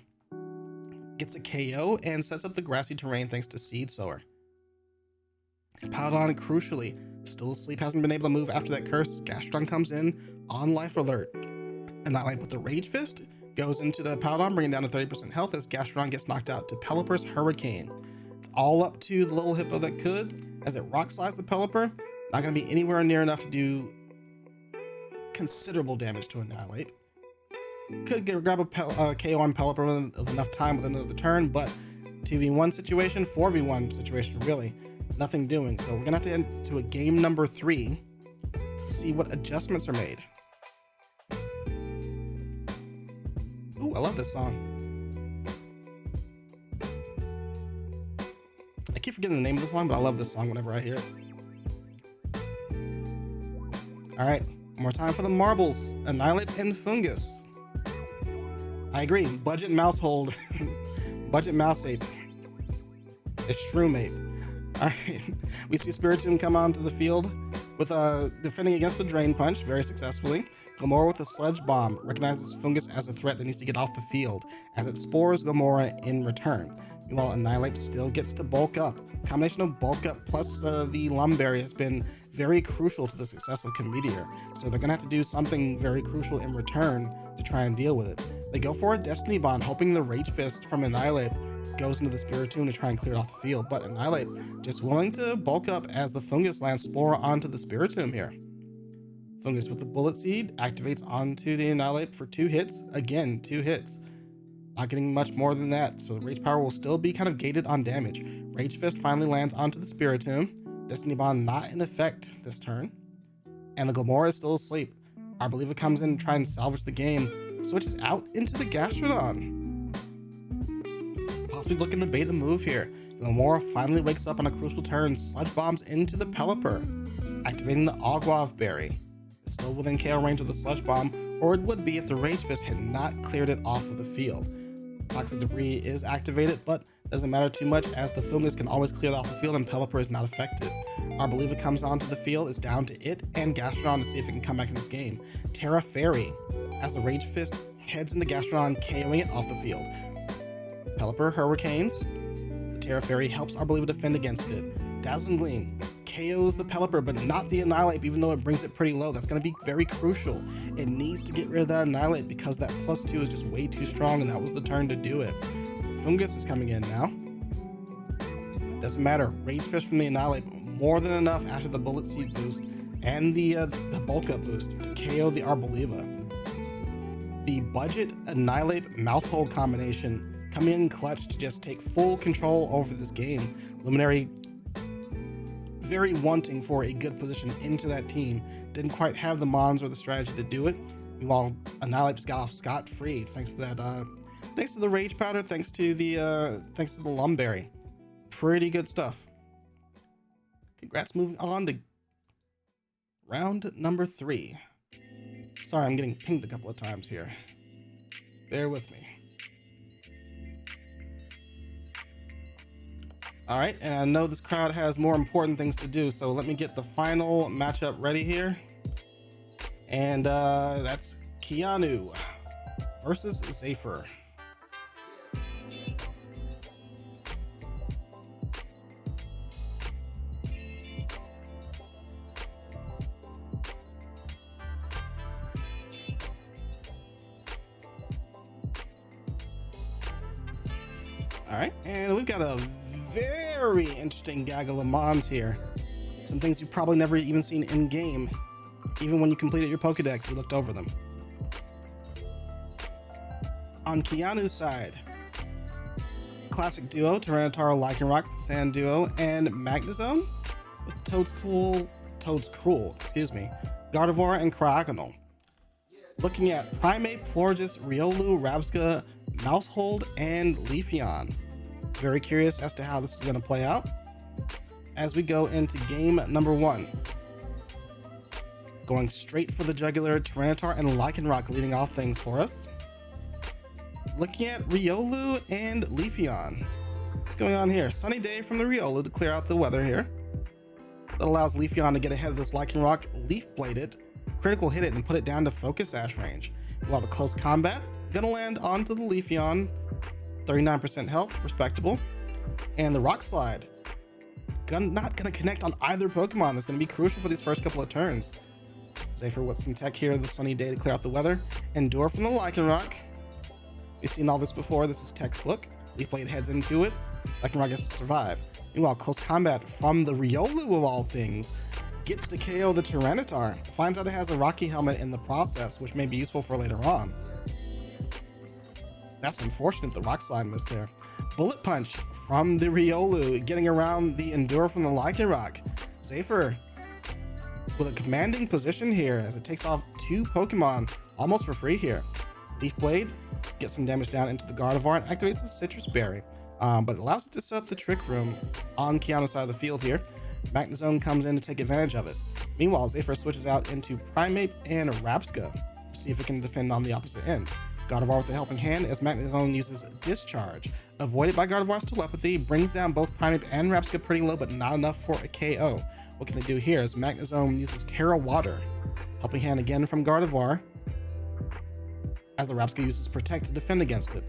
Gets a KO and sets up the grassy terrain thanks to Seed Sower. Hippowdon, crucially, still asleep, hasn't been able to move after that curse. Gastrodon comes in on life alert. Annihilate with the Rage Fist goes into the Hippowdon, bringing down to 30% health as Gastrodon gets knocked out to Pelipper's Hurricane. It's all up to the little hippo that could, as it rock slides the Pelipper. Not going to be anywhere near enough to do considerable damage to Annihilate. Could grab a KO on Pelipper with enough time with another turn, but 2v1 situation, 4v1 situation, really, nothing doing. So we're gonna have to head to a game number 3 to see what adjustments are made. Ooh, I love this song. I keep forgetting the name of the song, but I love this song whenever I hear it. All right, one more time for the marbles. Annihilate and Fungus. I agree. Budget mouse hold. Budget mouse ape. It's Shroom ape. Alright. We see Spiritomb come onto the field with defending against the Drain Punch very successfully. Gomora with a Sludge Bomb recognizes Fungus as a threat that needs to get off the field, as it spores Gomora in return. Meanwhile, Annihilate still gets to bulk up. Combination of bulk up plus the Lumberry has been very crucial to the success of Comedier, so they're gonna have to do something very crucial in return to try and deal with it. They go for a Destiny Bond, hoping the Rage Fist from Annihilate goes into the Spiritomb to try and clear it off the field, but Annihilate just willing to bulk up as the Fungus lands Spore onto the Spiritomb here. Fungus with the Bullet Seed activates onto the Annihilate for 2 hits. Again, 2 hits. Not getting much more than that, so the Rage Power will still be kind of gated on damage. Rage Fist finally lands onto the Spiritomb. Destiny Bond not in effect this turn. And the Gomora is still asleep. Arboliva comes in to try and salvage the game. Switches out into the Gastrodon. Possibly looking to bait a move here. Gomora finally wakes up on a crucial turn, Sludge Bombs into the Pelipper, activating the Ogwav Berry. It's still within KO range of the Sludge Bomb, or it would be if the Rage Fist had not cleared it off of the field. Toxic Debris is activated, but doesn't matter too much as the Fungus can always clear it off the field and Pelipper is not affected. Arboliva comes onto the field, it's down to it and Gastrodon to see if it can come back in this game. Terra Fairy, as the Rage Fist heads into Gastrodon, KOing it off the field. Pelipper Hurricanes. The Terra Fairy helps Arboliva defend against it. Dazzling Gleam KOs the Pelipper, but not the Annihilate, even though it brings it pretty low. That's going to be very crucial. It needs to get rid of that Annihilate because that +2 is just way too strong, and that was the turn to do it. Fungus is coming in now. It doesn't matter. Rage Fist from the Annihilate, more than enough after the Bullet Seed boost and the bulk up boost to KO the Arboliva. The budget Annihilate Mousehold combination coming in clutch to just take full control over this game. Luminary very wanting for a good position into that team. Didn't quite have the mons or the strategy to do it. Meanwhile, Annihilate just got off scot-free thanks to that. Thanks to the Rage Powder. Thanks to the Lumberry. Pretty good stuff. Congrats. Moving on to round number 3. Sorry, I'm getting pinged a couple of times here. Bear with me. All right, and I know this crowd has more important things to do, so let me get the final matchup ready here. And that's Keanu versus Zaypher. All right, and we've got a very interesting gaggle of mons here. Some things you've probably never even seen in game. Even when you completed your Pokedex, you looked over them. On Keanu's side, classic duo, Tyranitar, Lycanroc, Sand Duo, and Magnezone with Toad's Cruel, Gardevoir, and Cryogonal. Looking at Primeape, Florges, Riolu, Rabsca, Mousehold, and Leafeon. Very curious as to how this is going to play out as we go into game number 1. Going straight for the jugular, Tyranitar and Lycanroc leading off things for us. Looking at Riolu and Leafeon. What's going on here? Sunny day from the Riolu to clear out the weather here. That allows Leafeon to get ahead of this Lycanroc, Leaf Blade it, critical hit it, and put it down to Focus Sash range. While the close combat, gonna land onto the Leafeon, 39% health, respectable. And the Rock Slide, not gonna connect on either Pokemon. That's gonna be crucial for these first couple of turns. Zaypher with some tech here, the Sunny Day to clear out the weather. Endure from the Lycanroc. We've seen all this before, this is textbook. Leaf Blade heads into it, Lycanroc gets to survive. Meanwhile, close combat from the Riolu of all things, gets to KO the Tyranitar. Finds out it has a Rocky Helmet in the process, which may be useful for later on. That's unfortunate, the Rock Slide missed there. Bullet Punch from the Riolu, getting around the Endure from the Lycanroc. Zaypher with a commanding position here as it takes off 2 Pokemon almost for free here. Leaf Blade gets some damage down into the Gardevoir and activates the Citrus Berry, but it allows it to set up the Trick Room on Keanu's side of the field here. Magnezone comes in to take advantage of it. Meanwhile, Zaypher switches out into Primeape and Rabsca to see if it can defend on the opposite end. Gardevoir with the helping hand as Magnezone uses Discharge. Avoided by Gardevoir's telepathy, brings down both Primeape and Rabsca pretty low, but not enough for a KO. What can they do here as Magnezone uses Terra Water. Helping hand again from Gardevoir as the Rabsca uses Protect to defend against it.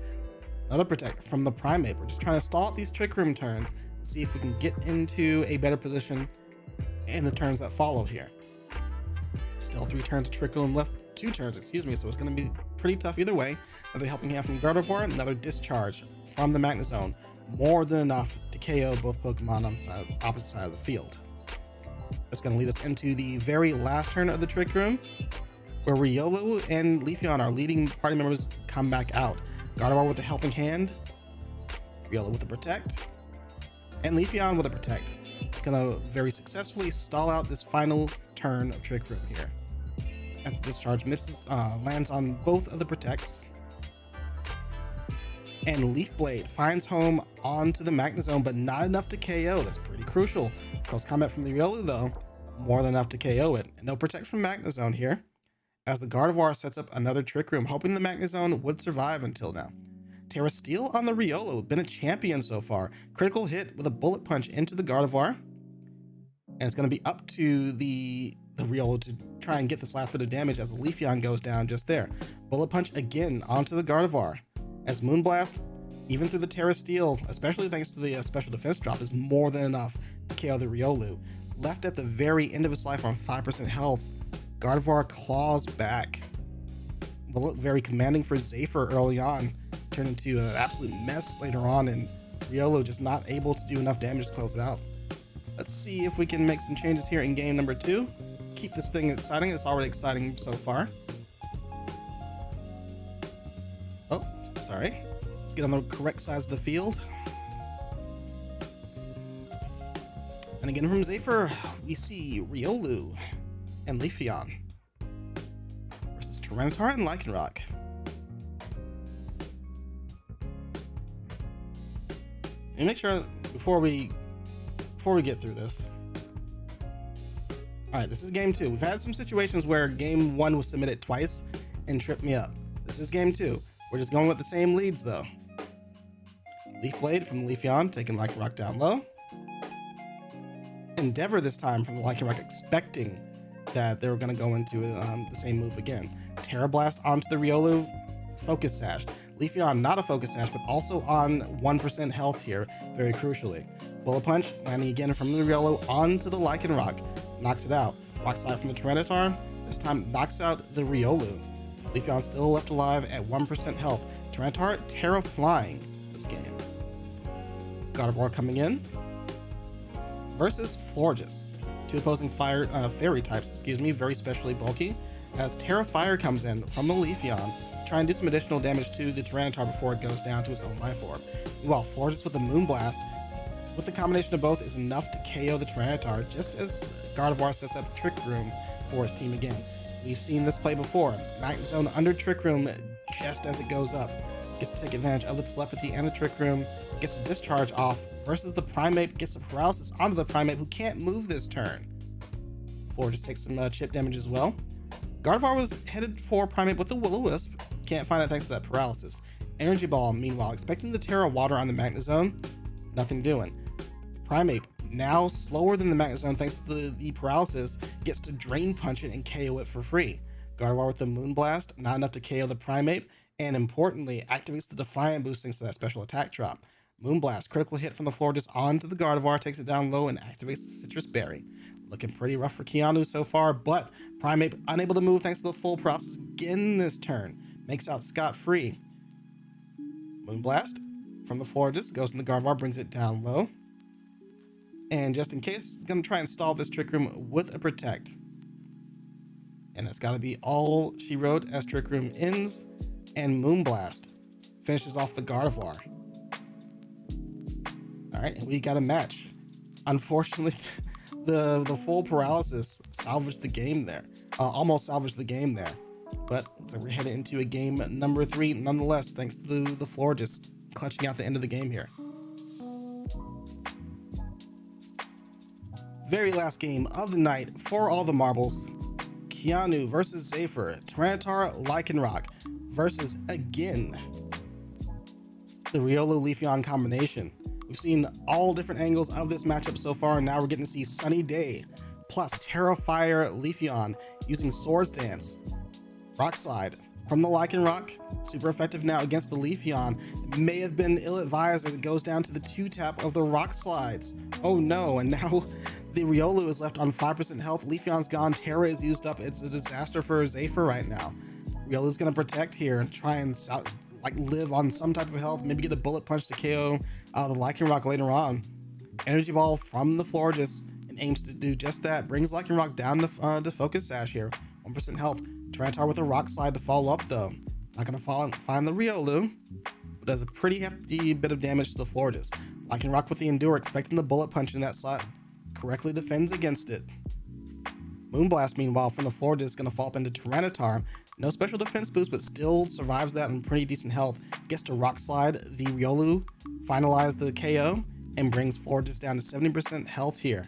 Another Protect from the Primeape. We're just trying to stall out these Trick Room turns and see if we can get into a better position in the turns that follow here. Still 3 turns of Trick Room left. 2 turns, so it's going to be pretty tough either way. Another helping hand from Gardevoir, another Discharge from the Magnezone. More than enough to KO both Pokemon on the opposite side of the field. That's going to lead us into the very last turn of the Trick Room, where Riolu and Leafeon, our leading party members, come back out. Gardevoir with the helping hand, Riolu with the Protect, and Leafeon with a Protect. Gonna very successfully stall out this final turn of Trick Room here. As the Discharge lands on both of the Protects. And Leaf Blade finds home onto the Magnezone, but not enough to KO. That's pretty crucial. Close combat from the Riolu though, more than enough to KO it. And no Protect from Magnezone here, as the Gardevoir sets up another Trick Room, hoping the Magnezone would survive until now. Terra Steel on the Riolu, been a champion so far. Critical hit with a Bullet Punch into the Gardevoir. And it's going to be up to the Riolu to try and get this last bit of damage as the Leafeon goes down just there. Bullet Punch again onto the Gardevoir. As Moonblast, even through the Terra Steel, especially thanks to the special defense drop, is more than enough to KO the Riolu. Left at the very end of its life on 5% health, Gardevoir claws back. Will look very commanding for Zaypher early on, turned into an absolute mess later on, and Riolu just not able to do enough damage to close it out. Let's see if we can make some changes here in game number 2. Keep this thing exciting. It's already exciting so far. Oh, sorry. Let's get on the correct sides of the field. And again from Zaypher, we see Riolu and Leafeon versus Tyranitar and Lycanroc. And make sure before we get through this. All right, this is game 2. We've had some situations where game 1 was submitted twice and tripped me up. This is game 2. We're just going with the same leads though. Leaf Blade from the Leafeon, taking Lycanroc down low. Endeavor this time from the Lycanroc, expecting that they were going to go into the same move again. Terra Blast onto the Riolu, Focus Sash. Leafeon not a Focus Sash, but also on 1% health here, very crucially. Bullet Punch, landing again from the Riolu onto the Lycanroc, knocks it out. Rock Slide from the Tyranitar, this time knocks out the Riolu. Leafeon still left alive at 1% health. Tyranitar Terra Flying this game. Gardevoir coming in versus Florges. Two opposing fairy types, very specially bulky, as Terra Fire comes in from the Leafeon, try and do some additional damage to the Tyranitar before it goes down to its own life orb. While Florges with the Moonblast, with the combination of both, is enough to KO the Tyranitar, just as Gardevoir sets up Trick Room for his team again. We've seen this play before. Magnet Zone under Trick Room just as it goes up. Gets to take advantage of the Telepathy and the Trick Room, gets a Discharge off versus the Primeape, gets a Paralysis onto the Primeape who can't move this turn. Florges takes some chip damage as well. Gardevoir was headed for Primeape with the Will-O-Wisp, can't find it thanks to that Paralysis. Energy Ball, meanwhile, expecting the Terra Water on the Magnet Zone, nothing doing. Primeape, now slower than the Magnet Zone thanks to the Paralysis, gets to Drain Punch it and KO it for free. Gardevoir with the Moonblast, not enough to KO the Primeape, and importantly, activates the Defiant boost thanks to that special attack drop. Moonblast, critical hit from the Florges onto the Gardevoir, takes it down low and activates the Citrus Berry. Looking pretty rough for Keanu so far, but Primeape unable to move thanks to the full process again this turn. Makes out scot-free. Moonblast from the Florges goes in the Gardevoir, brings it down low. And just in case, it's going to try and stall this Trick Room with a Protect. And that's got to be all she wrote as Trick Room ends, and Moonblast finishes off the Gardevoir. Alright, and we got a match. Unfortunately, the full Paralysis salvaged the game there. Almost salvaged the game there. But so we're headed into a game number 3 nonetheless, thanks to the Florges clutching out the end of the game here. Very last game of the night for all the marbles. Keanu versus Zaypher. Tyranitar Lycanroc versus, again, the Riolu Leafeon combination. We've seen all different angles of this matchup so far, and now we're getting to see Sunny Day plus Terra Fire Leafeon using Swords Dance. Rock Slide from the Lycanroc, super effective now against the Leafeon. May have been ill-advised as it goes down to the 2-tap of the Rock Slides. Oh no, and now the Riolu is left on 5% health. Leafeon's gone, Terra is used up. It's a disaster for Zaypher right now. Riolu's gonna protect here and try and live on some type of health, maybe get a Bullet Punch to KO the Lycanroc later on. Energy Ball from the Florges and aims to do just that. Brings Lycanroc down to Focus Sash here, 1% health. Tyranitar with a Rock Slide to follow up though. Not gonna find the Riolu, but does a pretty hefty bit of damage to the Florges. Lycanroc with the Endure, expecting the Bullet Punch in that slot. Correctly defends against it. Moonblast, meanwhile, from the Florges is gonna fall up into Tyranitar. No special defense boost, but still survives that in pretty decent health. Gets to Rock Slide the Riolu, finalize the KO, and brings Florges down to 70% health here.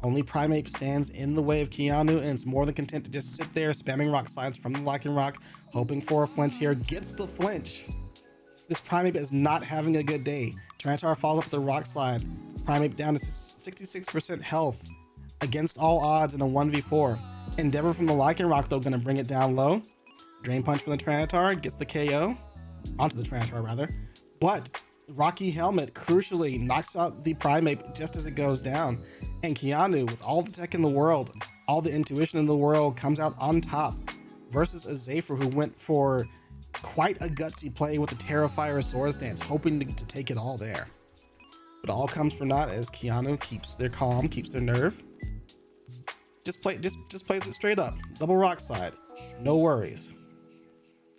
Only Primeape stands in the way of Keanu, and it's more than content to just sit there spamming Rock Slides from the Lycanroc, hoping for a flinch here. Gets the flinch. This Primeape is not having a good day. Tyranitar follows up the Rock Slide. Primeape down to 66% health against all odds in a 1v4. Endeavor from the Lycanroc though, gonna bring it down low. Drain Punch from the Tyranitar, gets the KO. Onto the Tyranitar rather. But Rocky Helmet crucially knocks out the Primeape just as it goes down. And Keanu, with all the tech in the world, all the intuition in the world, comes out on top versus a Zaypher who went for quite a gutsy play with the Terra Fire Swords Dance, hoping to take it all there. But all comes for naught as Keanu keeps their calm, keeps their nerve. Just plays it straight up. Double Rock Slide. No worries.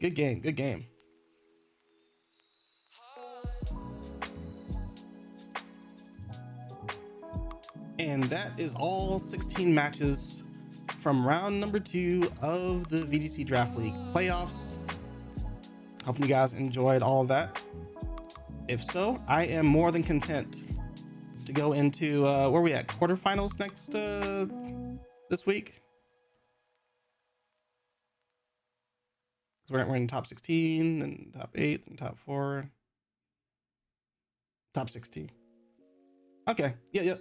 Good game, good game. And that is all 16 matches from round number 2 of the VGC Draft League playoffs. Hoping you guys enjoyed all of that. If so, I am more than content to go into where are we at, quarterfinals next this week. We're in top 16, then top 8, then top 4, top 16. Okay, yeah.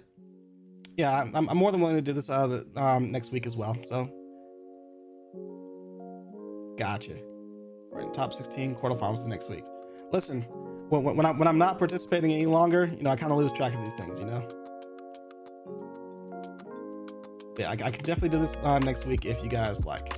I'm more than willing to do this next week as well. So, gotcha. We're in top 16 quarterfinals next week. Listen, when I'm not participating any longer, you know, I kind of lose track of these things, you know. Yeah, I can definitely do this next week if you guys like.